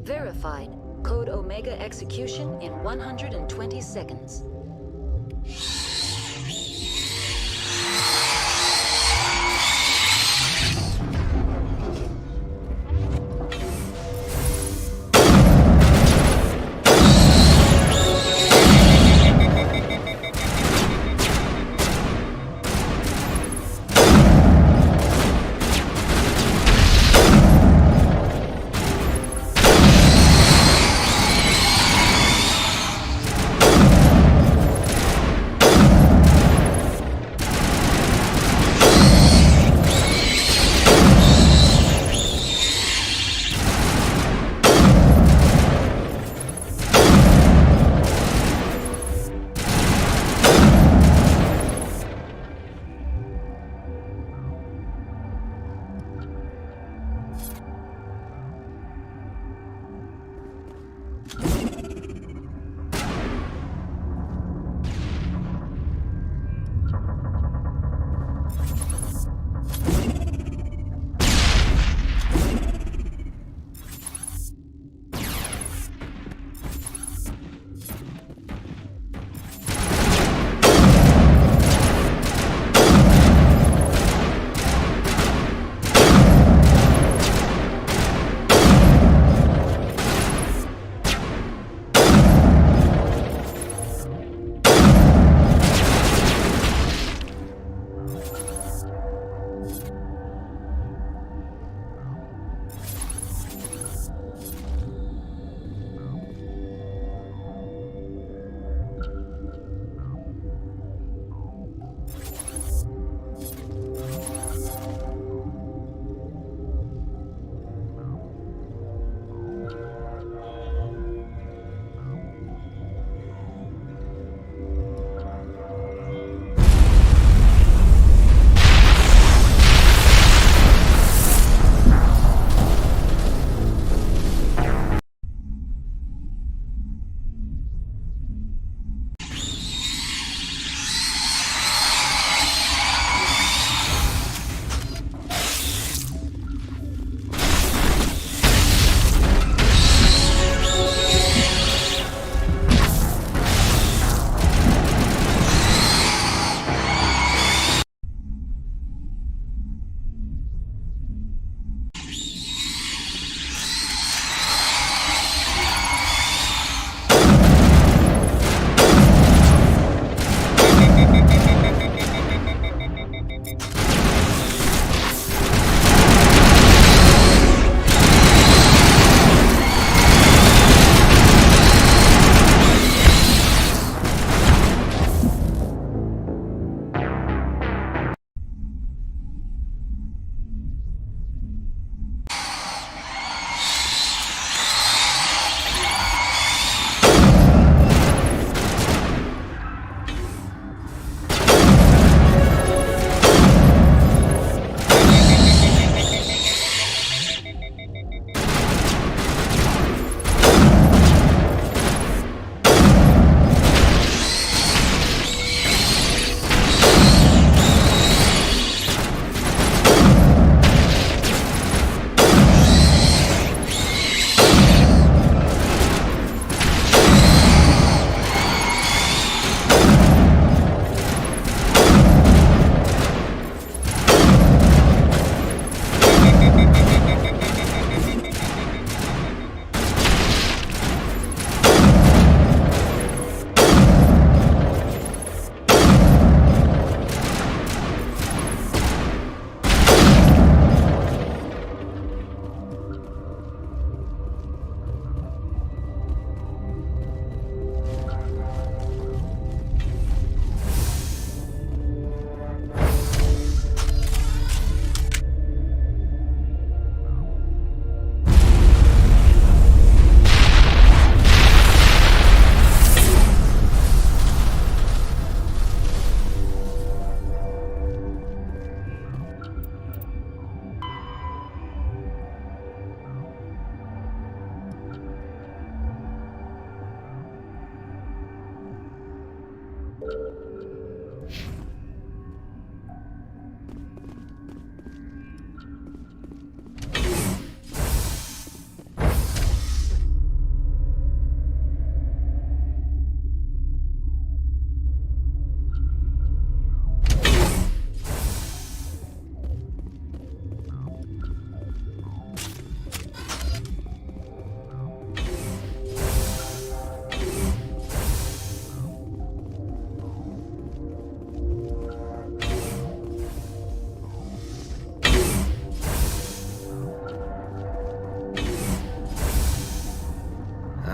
Verified. Code Omega execution in 120 seconds.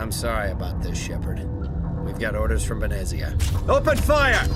I'm sorry about this, Shepard. We've got orders from Venezia. Open fire!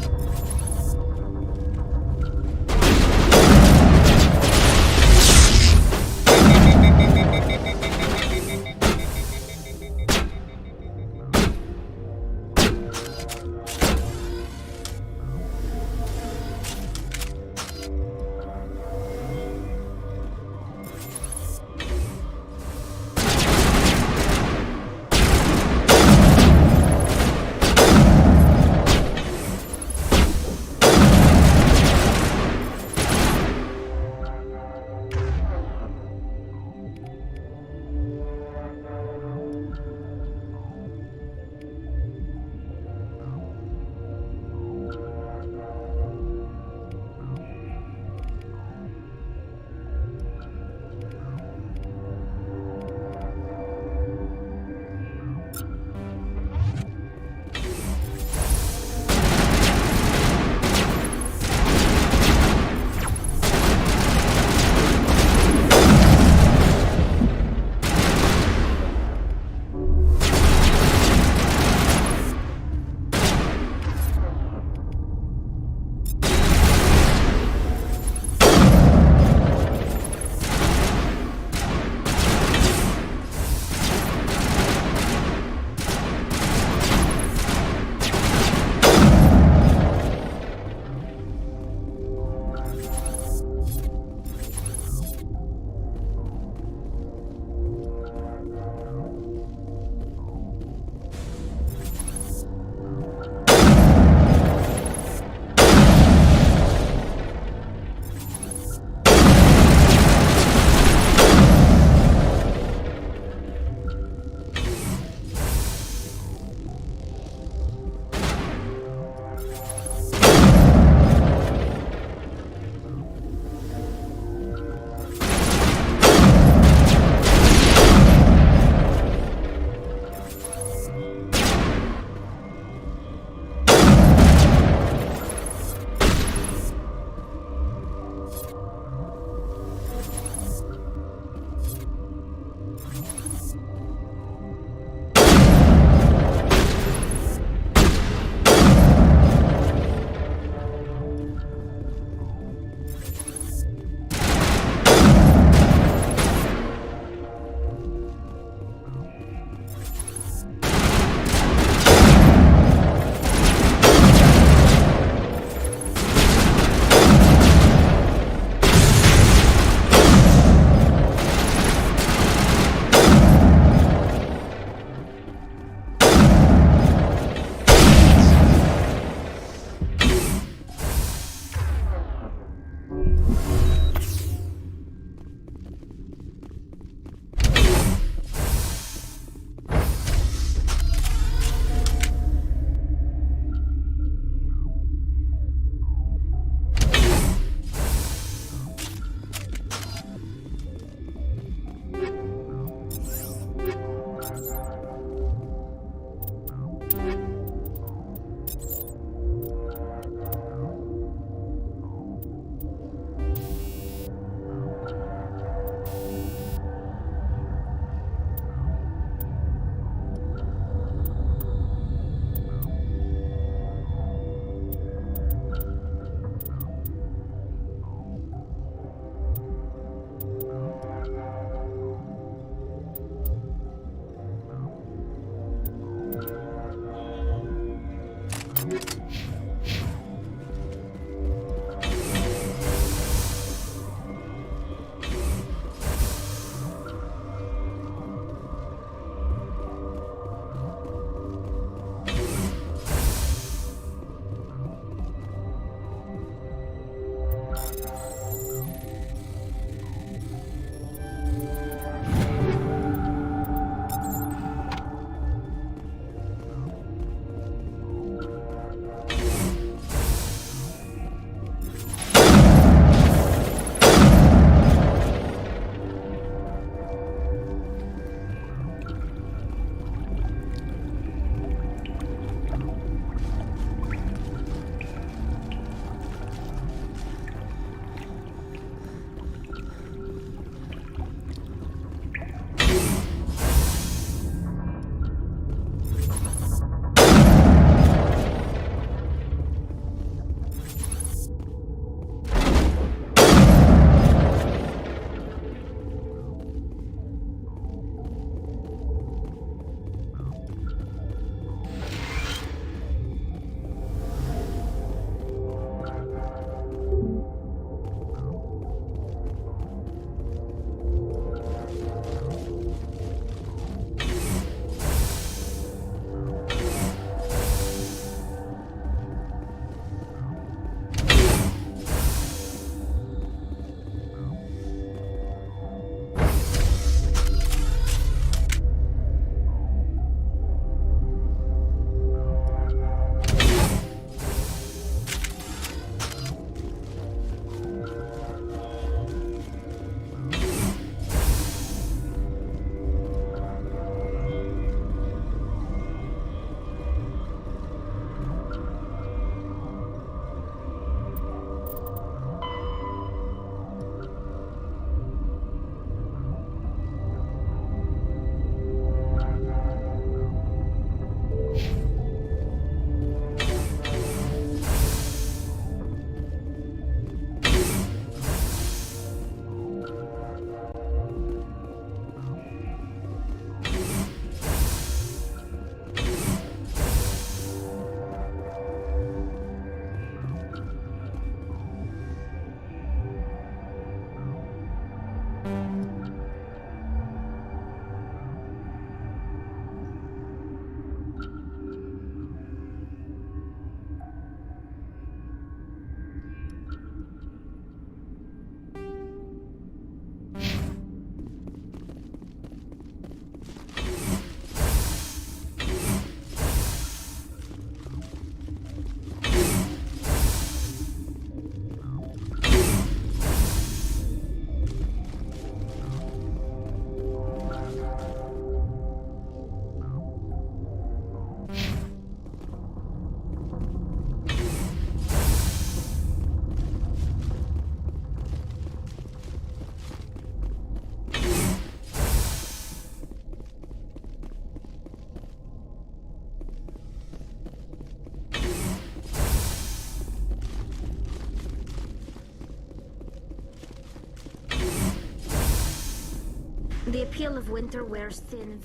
The appeal of winter wears thin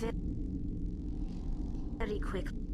very quickly.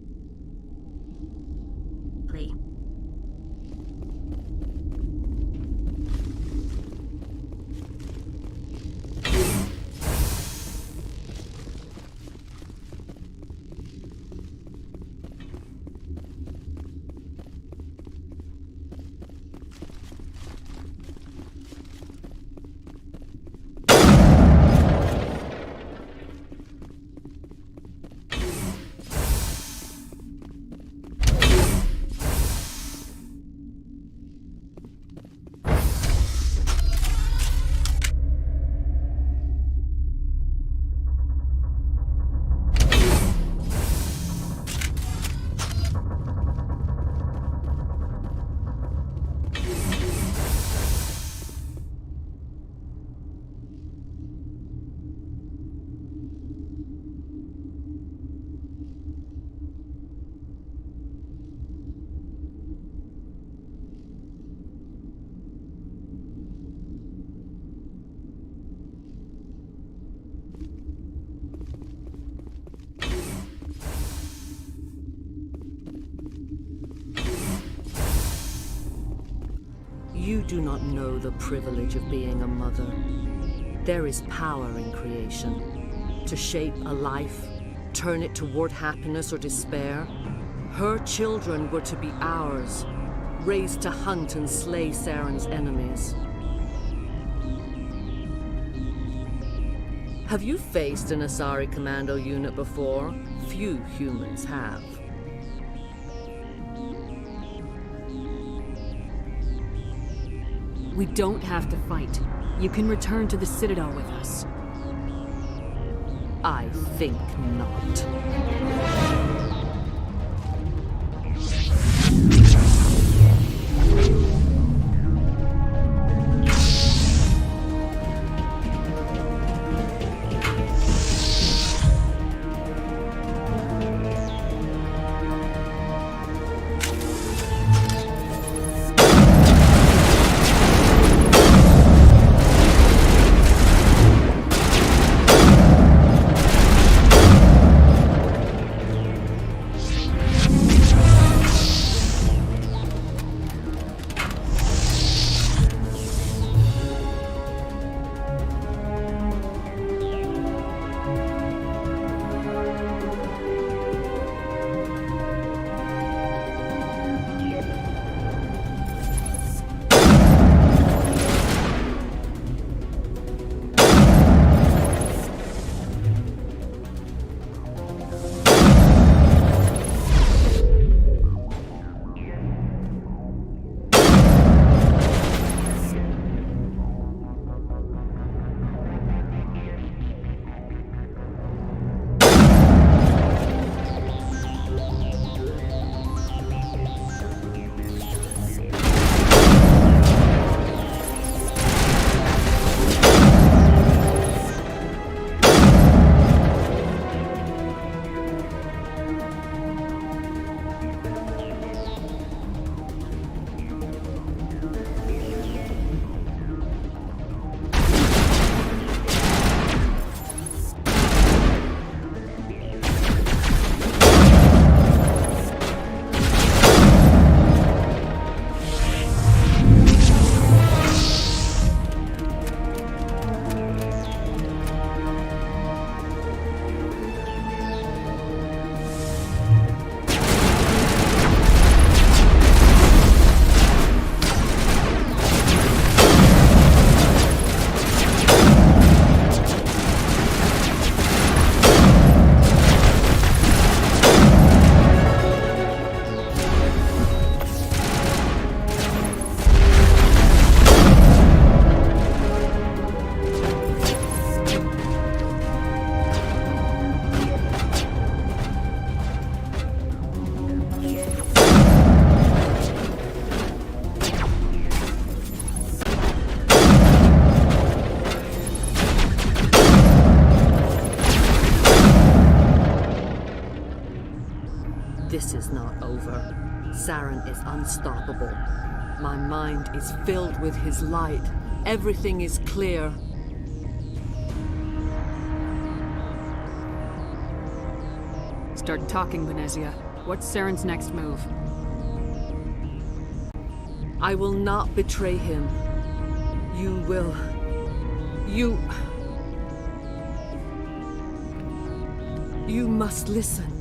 You do not know the privilege of being a mother. There is power in creation. To shape a life, turn it toward happiness or despair. Her children were to be ours, raised to hunt and slay Saren's enemies. Have you faced an Asari commando unit before? Few humans have. We don't have to fight. You can return to the Citadel with us. I think not. This is not over. Saren is unstoppable. My mind is filled with his light. Everything is clear. Start talking, Venezia. What's Saren's next move? I will not betray him. You will. You must listen.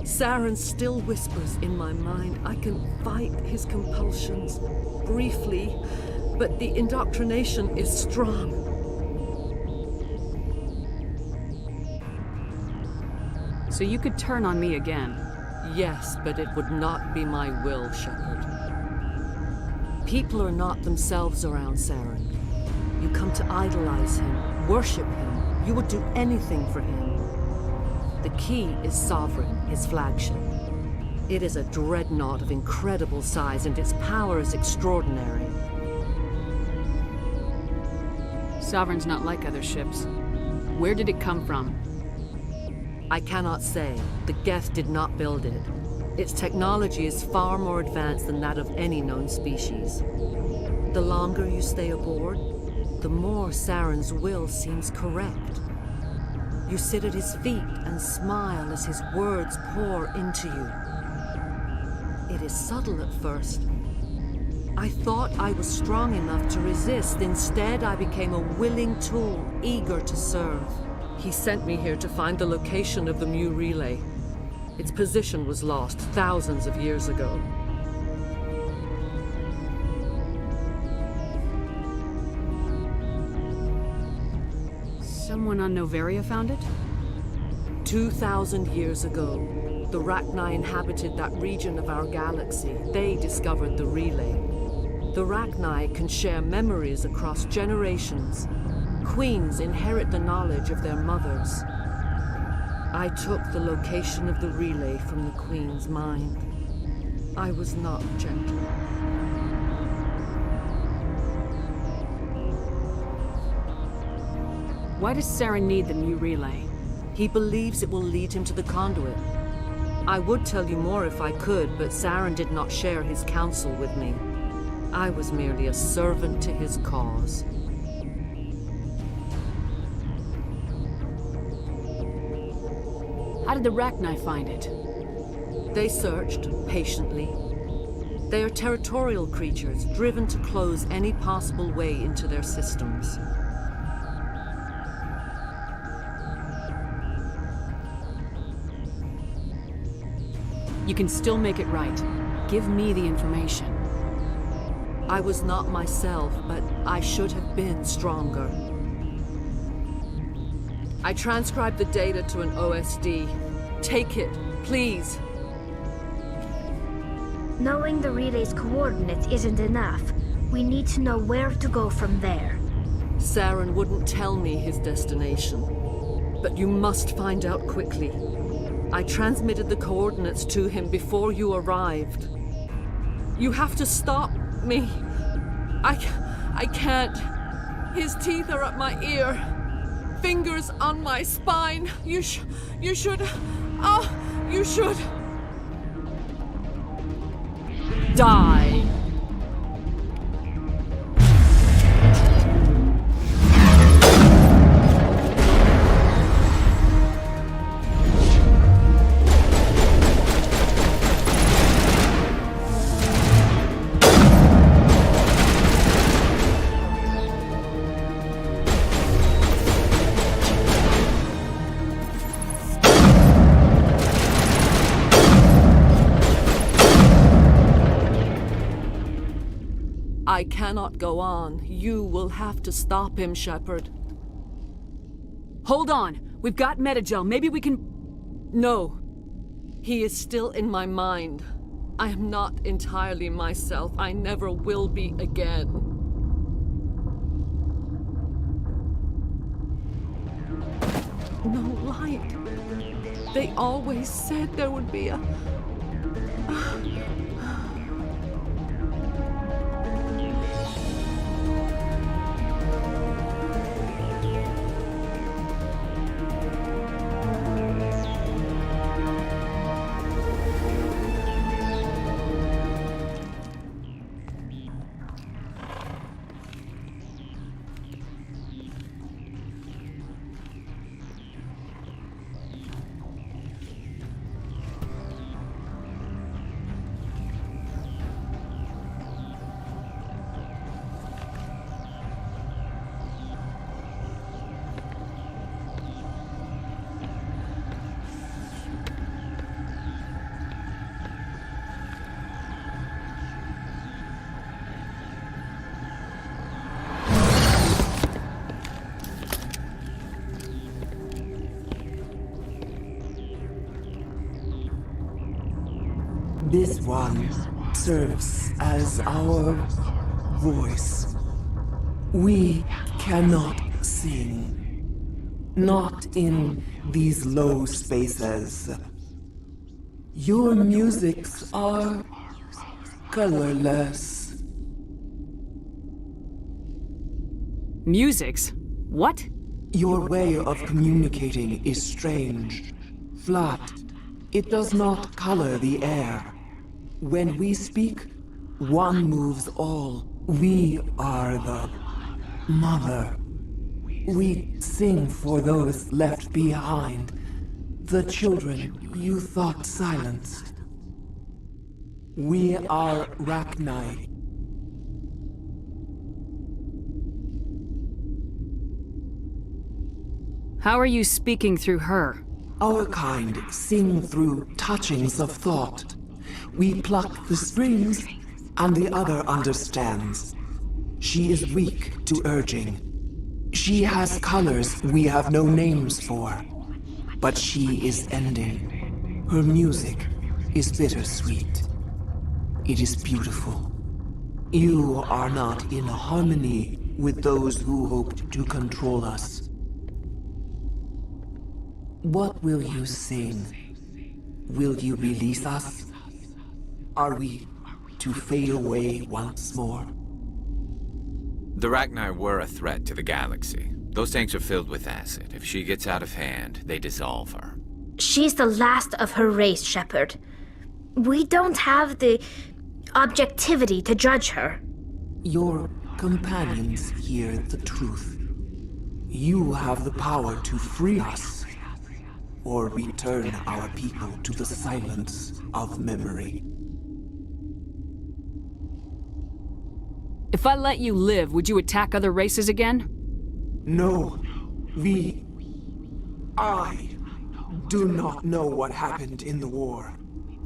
Saren still whispers in my mind. I can fight his compulsions briefly, but the indoctrination is strong. So you could turn on me again? Yes, but it would not be my will, Shepard. People are not themselves around Saren. You come to idolize him, worship him. You would do anything for him. The key is Sovereign, his flagship. It is a dreadnought of incredible size, and its power is extraordinary. Sovereign's not like other ships. Where did it come from? I cannot say. The Geth did not build it. Its technology is far more advanced than that of any known species. The longer you stay aboard, the more Saren's will seems correct. You sit at his feet and smile as his words pour into you. It is subtle at first. I thought I was strong enough to resist. Instead, I became a willing tool, eager to serve. He sent me here to find the location of the Mu relay. Its position was lost thousands of years ago. Someone on Noveria found it? 2,000 years ago, the Rachni inhabited that region of our galaxy. They discovered the relay. The Rachni can share memories across generations. Queens inherit the knowledge of their mothers. I took the location of the relay from the Queen's mind. I was not gentle. Why does Saren need the Mu relay? He believes it will lead him to the conduit. I would tell you more if I could, but Saren did not share his counsel with me. I was merely a servant to his cause. How did the Rachni find it? They searched patiently. They are territorial creatures, driven to close any possible way into their systems. You can still make it right. Give me the information. I was not myself, but I should have been stronger. I transcribed the data to an OSD. Take it, please. Knowing the relay's coordinates isn't enough. We need to know where to go from there. Saren wouldn't tell me his destination. But you must find out quickly. I transmitted the coordinates to him before you arrived. You have to stop me. I can't. His teeth are up my ear. Fingers on my spine. You should. You should. Die. I cannot go on. You will have to stop him, Shepard. Hold on! We've got Metagel. Maybe we can... No. He is still in my mind. I am not entirely myself. I never will be again. No light. They always said there would be a... This one serves as our voice. We cannot sing. Not in these low spaces. Your musics are colorless. Musics? What? Your way of communicating is strange, flat. It does not color the air. When we speak, one moves all. We are the mother. We sing for those left behind, the children you thought silenced. We are Rachni. How are you speaking through her? Our kind sing through touchings of thought. We pluck the strings, and the other understands. She is weak to urging. She has colors we have no names for. But she is ending. Her music is bittersweet. It is beautiful. You are not in harmony with those who hoped to control us. What will you sing? Will you release us? Are we to fade away once more? The Rachni were a threat to the galaxy. Those tanks are filled with acid. If she gets out of hand, they dissolve her. She's the last of her race, Shepard. We don't have the objectivity to judge her. Your companions hear the truth. You have the power to free us, or return our people to the silence of memory. If I let you live, would you attack other races again? No. I do not know what happened in the war.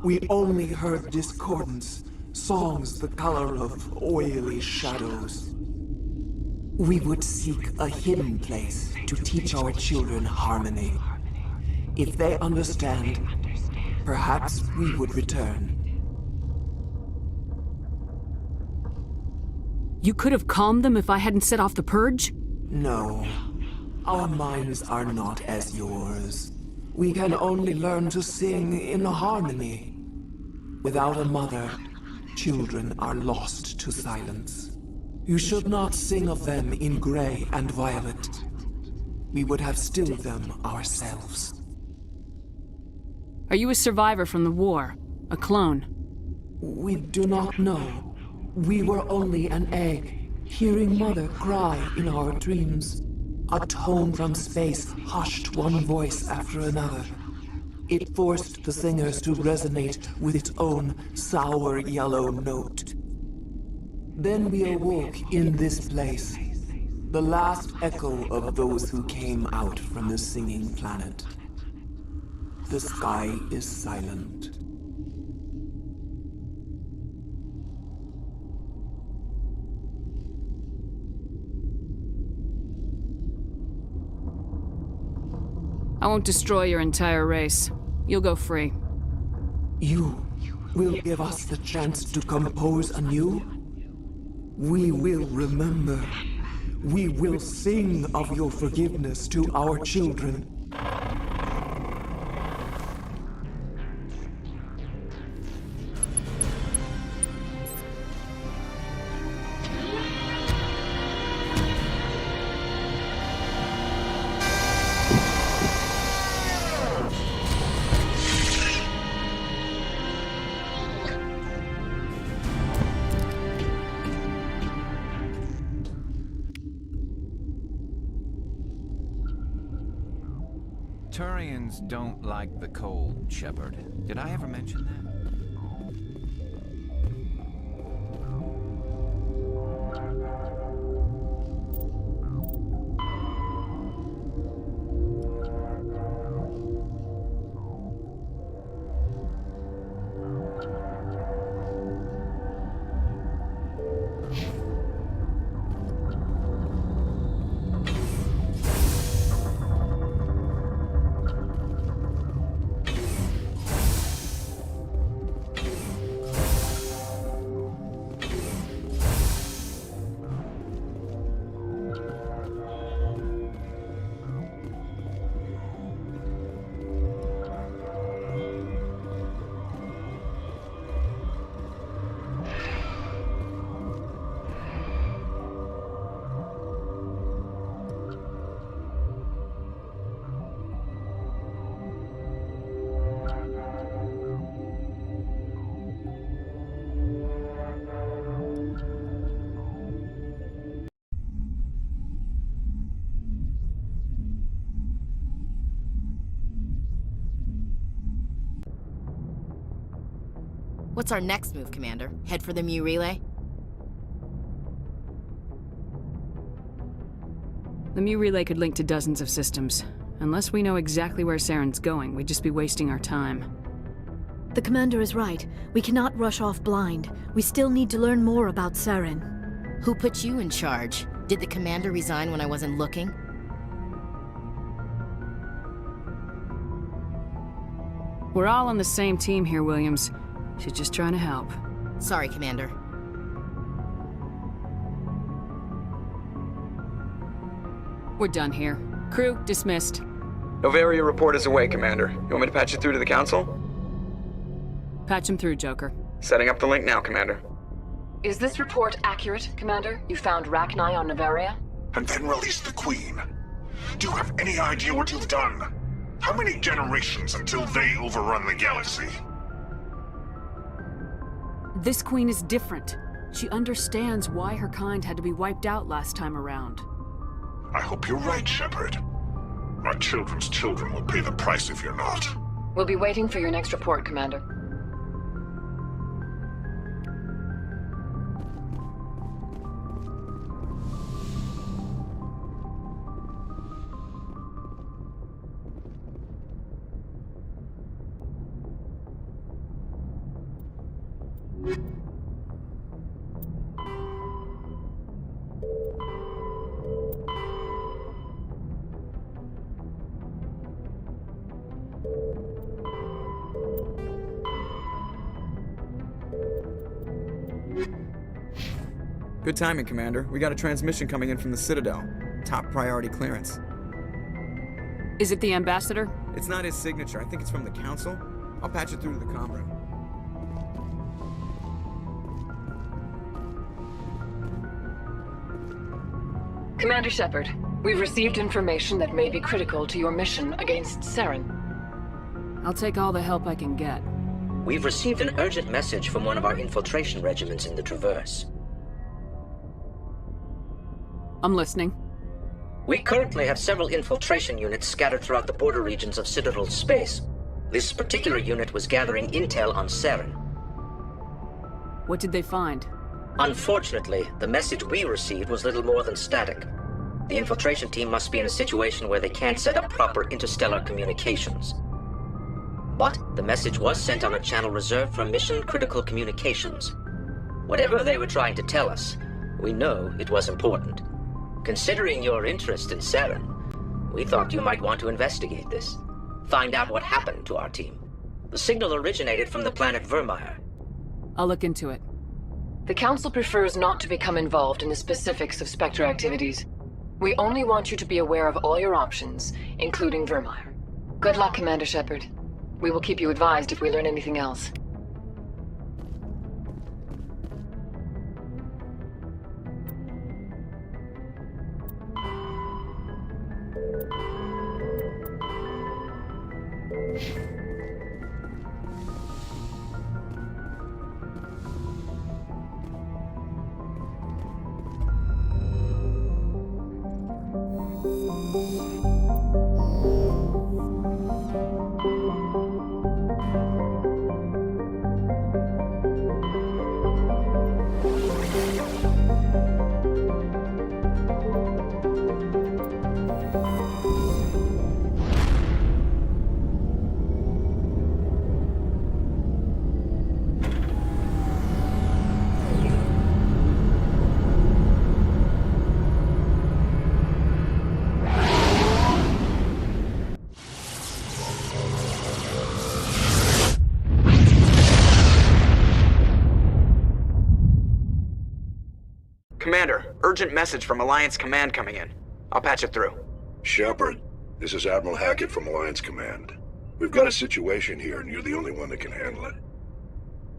We only heard discordance, songs the color of oily shadows. We would seek a hidden place to teach our children harmony. If they understand, perhaps we would return. You could have calmed them if I hadn't set off the purge? No. Our minds are not as yours. We can only learn to sing in harmony. Without a mother, children are lost to silence. You should not sing of them in gray and violet. We would have stilled them ourselves. Are you a survivor from the war? A clone? We do not know. We were only an egg, hearing Mother cry in our dreams. A tone from space hushed one voice after another. It forced the singers to resonate with its own sour yellow note. Then we awoke in this place, the last echo of those who came out from the singing planet. The sky is silent. I won't destroy your entire race. You'll go free. You will give us the chance to compose anew? We will remember. We will sing of your forgiveness to our children. Turians don't like the cold, Shepard. Did I ever mention that? What's our next move, Commander? Head for the Mu relay? The Mu relay could link to dozens of systems. Unless we know exactly where Saren's going, we'd just be wasting our time. The Commander is right. We cannot rush off blind. We still need to learn more about Saren. Who put you in charge? Did the Commander resign when I wasn't looking? We're all on the same team here, Williams. She's just trying to help. Sorry, Commander. We're done here. Crew, dismissed. Novaria report is away, Commander. You want me to patch it through to the Council? Patch him through, Joker. Setting up the link now, Commander. Is this report accurate, Commander? You found Rachni on Novaria? And then released the Queen. Do you have any idea what you've done? How many generations until they overrun the galaxy? This Queen is different. She understands why her kind had to be wiped out last time around. I hope you're right, Shepard. My children's children will pay the price if you're not. We'll be waiting for your next report, Commander. Good timing, Commander. We got a transmission coming in from the Citadel. Top priority clearance. Is it the Ambassador? It's not his signature. I think it's from the Council. I'll patch it through to the comm room. Commander Shepard, we've received information that may be critical to your mission against Saren. I'll take all the help I can get. We've received an urgent message from one of our infiltration regiments in the Traverse. I'm listening. We currently have several infiltration units scattered throughout the border regions of Citadel space. This particular unit was gathering intel on Saren. What did they find? Unfortunately, the message we received was little more than static. The infiltration team must be in a situation where they can't set up proper interstellar communications. But the message was sent on a channel reserved for mission-critical communications. Whatever they were trying to tell us, we know it was important. Considering your interest in Saren, we thought you might want to investigate this. Find out what happened to our team. The signal originated from the planet Vermeer. I'll look into it. The Council prefers not to become involved in the specifics of Spectre activities. We only want you to be aware of all your options, including Vermeer. Good luck, Commander Shepard. We will keep you advised if we learn anything else. Commander, urgent message from Alliance Command coming in. I'll patch it through. Shepard, this is Admiral Hackett from Alliance Command. We've got a situation here, and you're the only one that can handle it.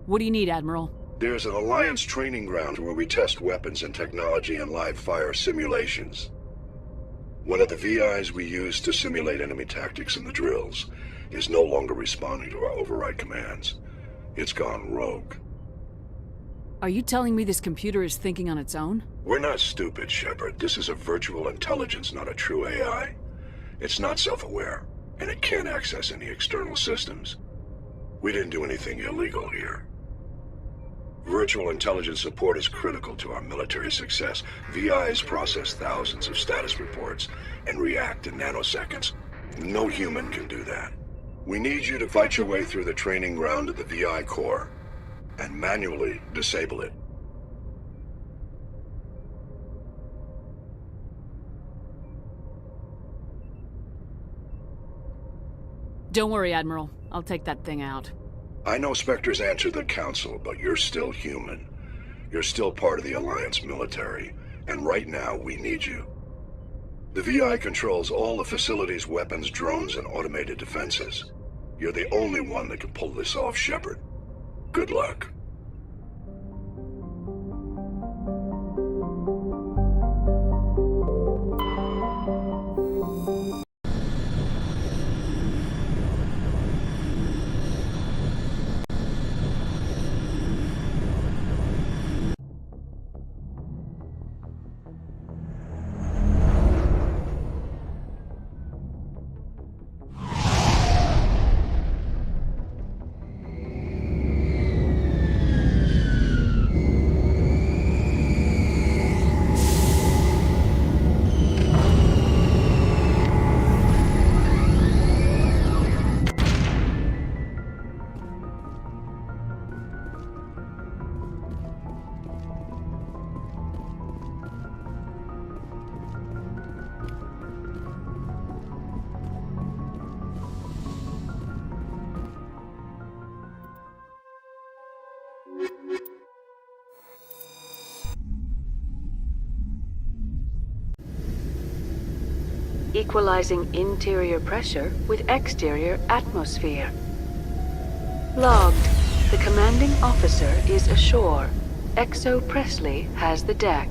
What do you need, Admiral? There's an Alliance training ground where we test weapons and technology in live fire simulations. One of the VIs we use to simulate enemy tactics in the drills is no longer responding to our override commands. It's gone rogue. Are you telling me this computer is thinking on its own? We're not stupid, Shepard. This is a virtual intelligence, not a true AI. It's not self-aware, and it can't access any external systems. We didn't do anything illegal here. Virtual intelligence support is critical to our military success. VIs process thousands of status reports and react in nanoseconds. No human can do that. We need you to fight your way through the training ground of the VI core and manually disable it. Don't worry, Admiral. I'll take that thing out. I know Spectres answered the Council, but you're still human. You're still part of the Alliance military, and right now we need you. The VI controls all the facility's weapons, drones, and automated defenses. You're the only one that can pull this off, Shepard. Good luck. Equalizing interior pressure with exterior atmosphere. Logged. The commanding officer is ashore. Exo Presley has the deck.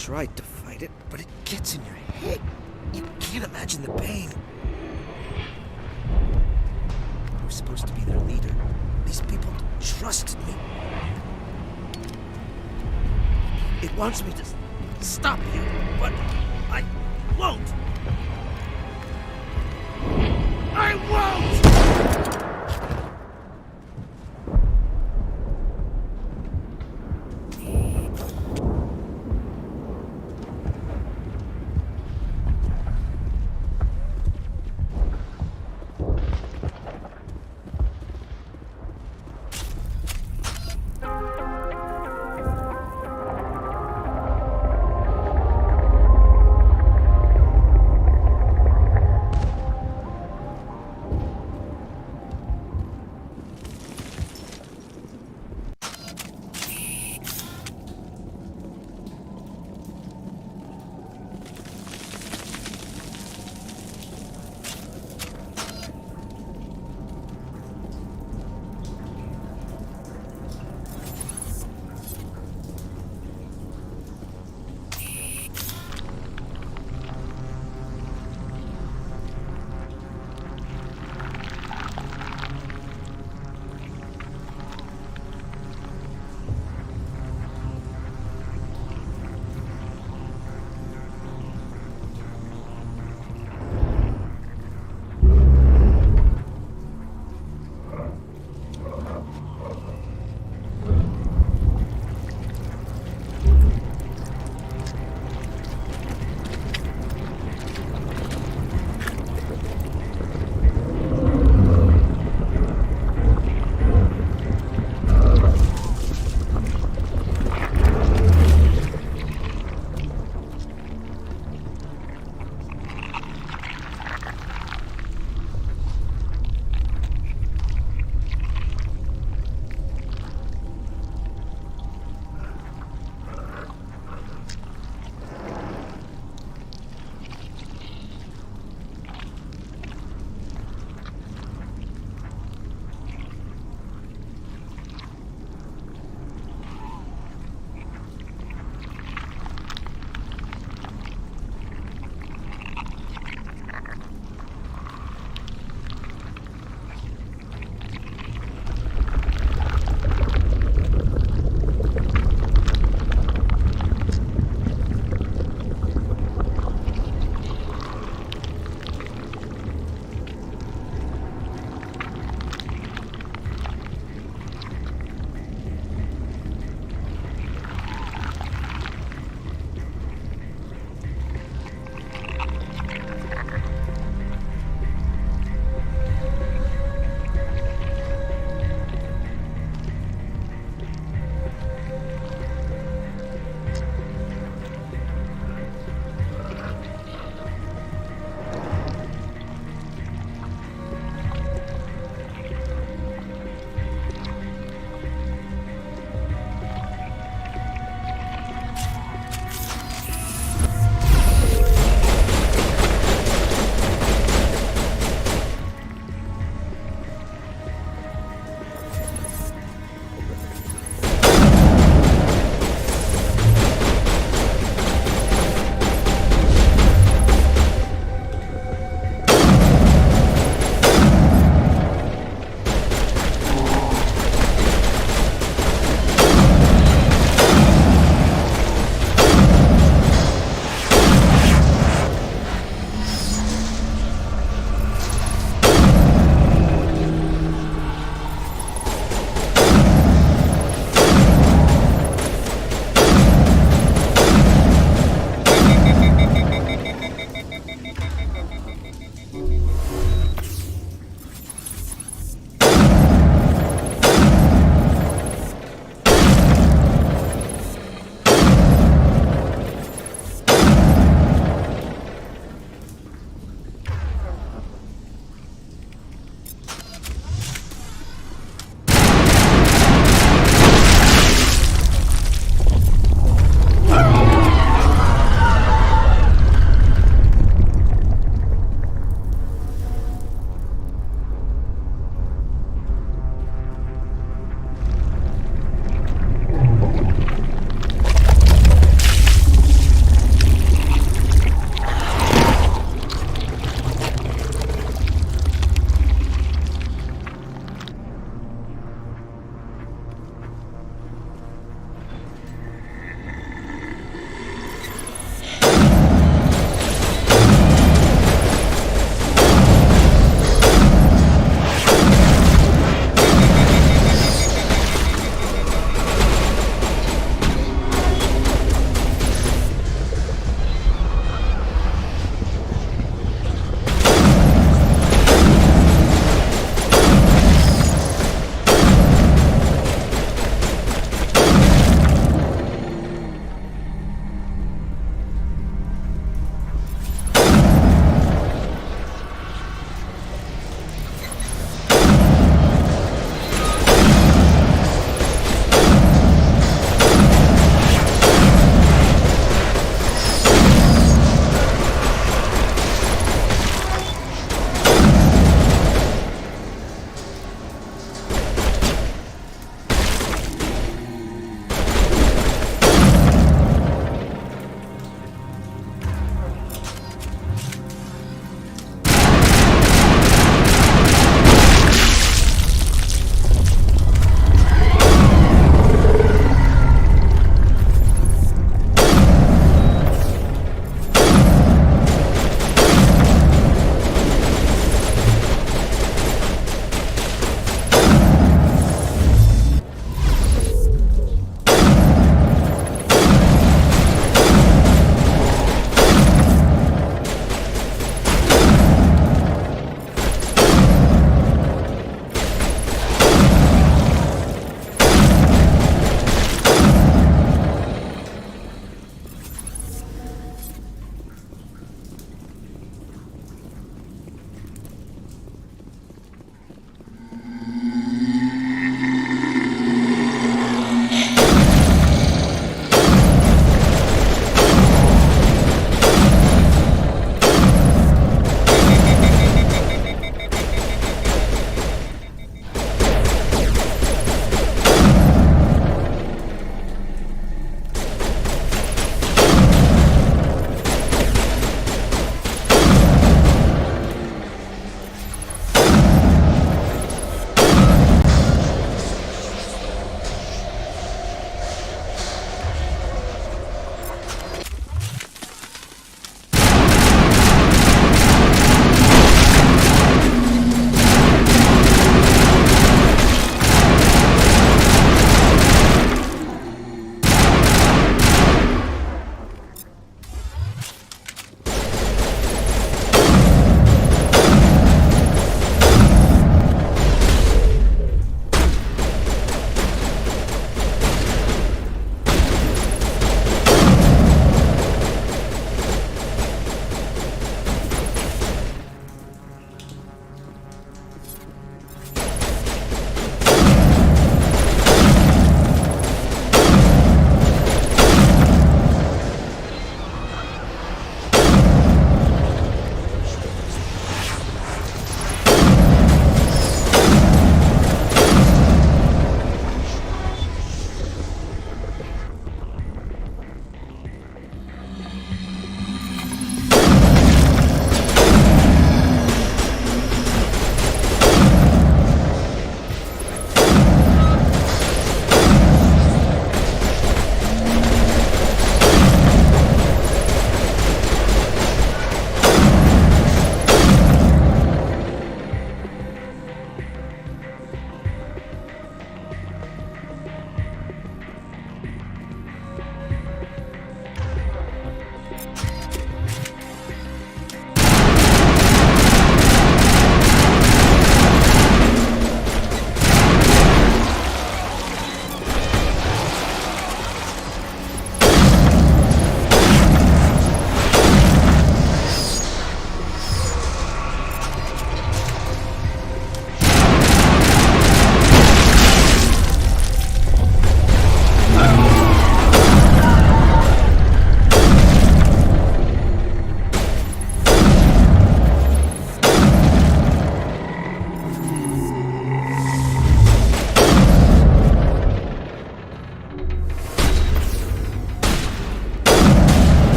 tried to fight it, but it gets in your head. You can't imagine the pain. I was supposed to be their leader. These people trusted me. It wants me to stop you, but I won't. I won't!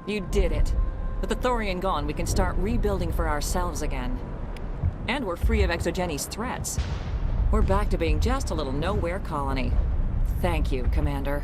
You did it. With the Thorian gone, we can start rebuilding for ourselves again. And we're free of Exogeni's threats. We're back to being just a little nowhere colony. Thank you, Commander.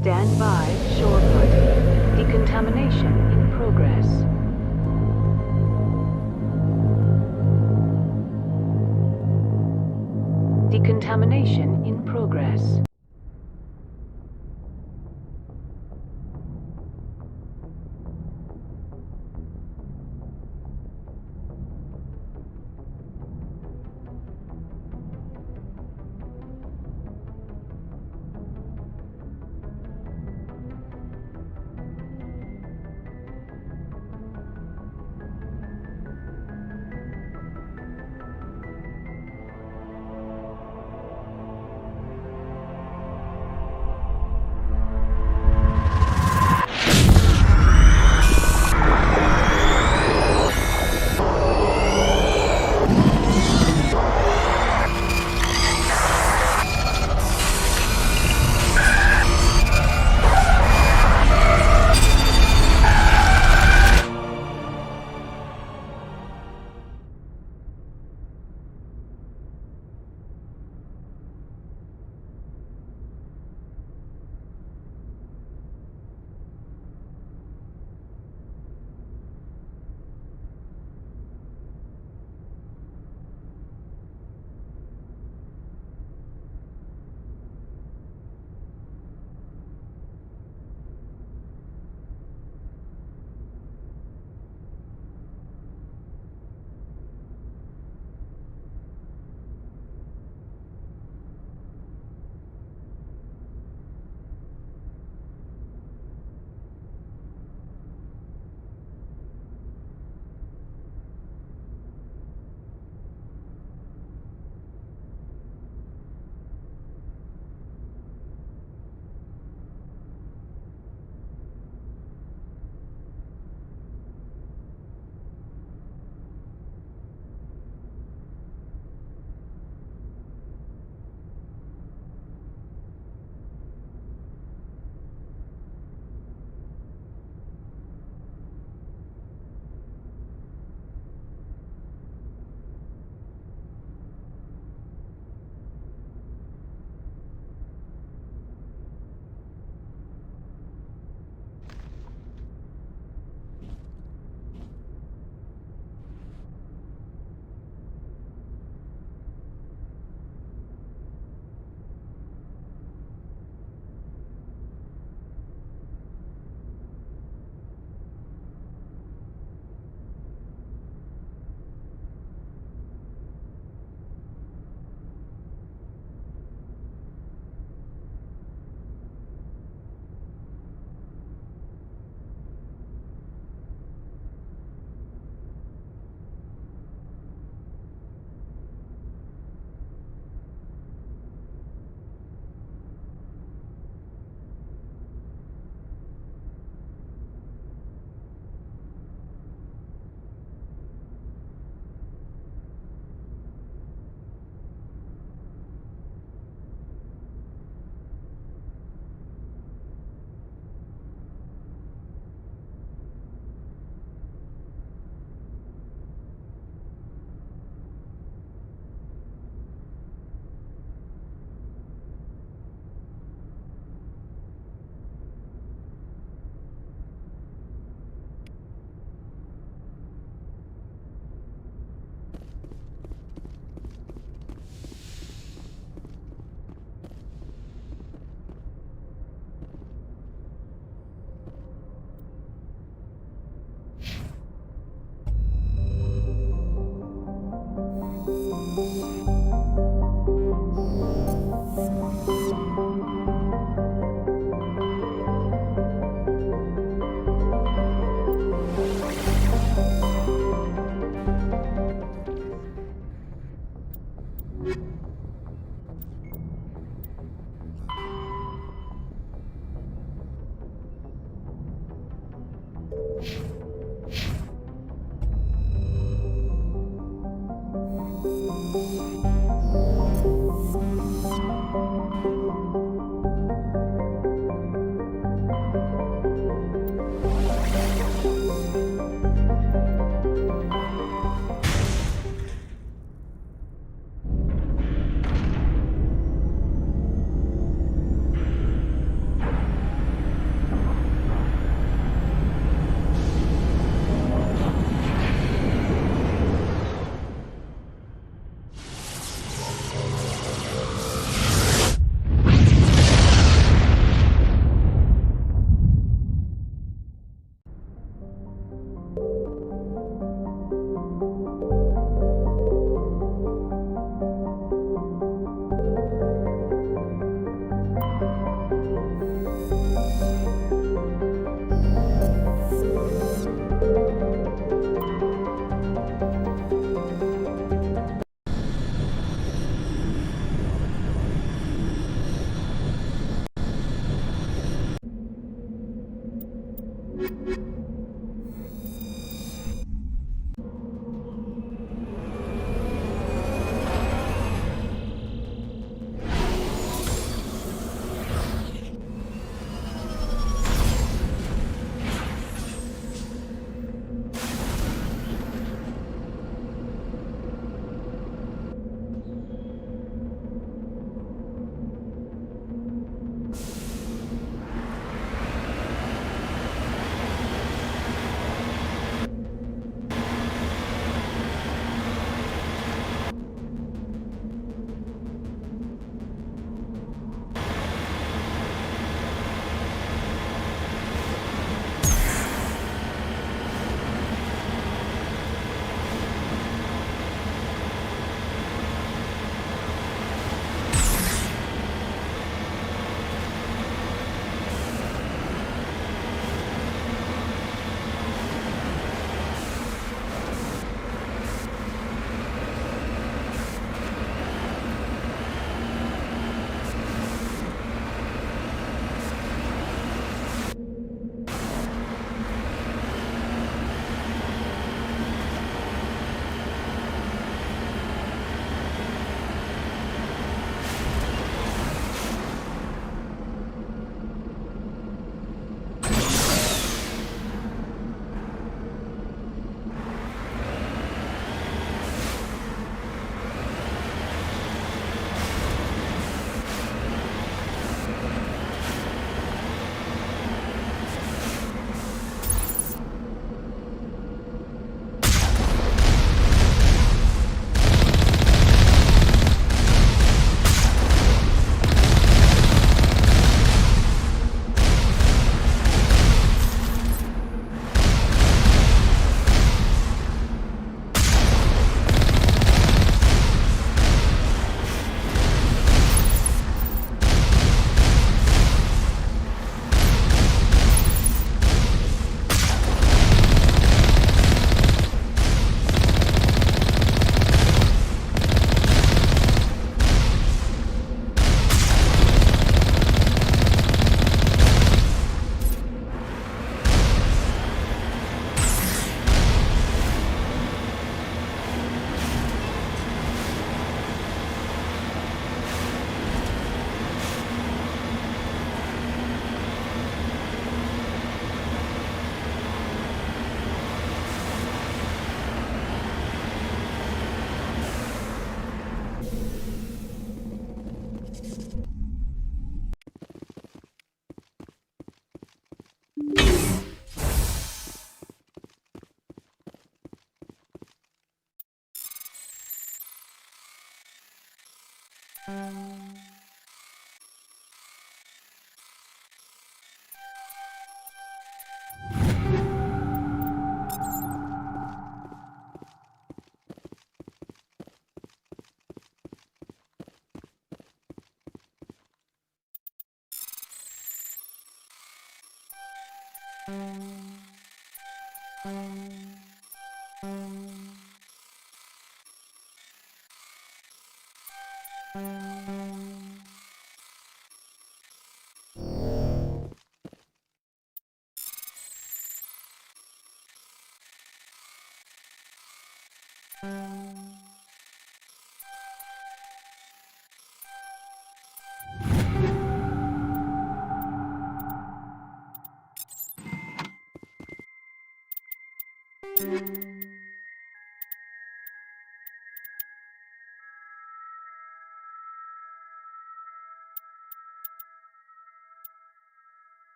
Stand by, shorefront. Decontamination in progress. Decontamination in progress.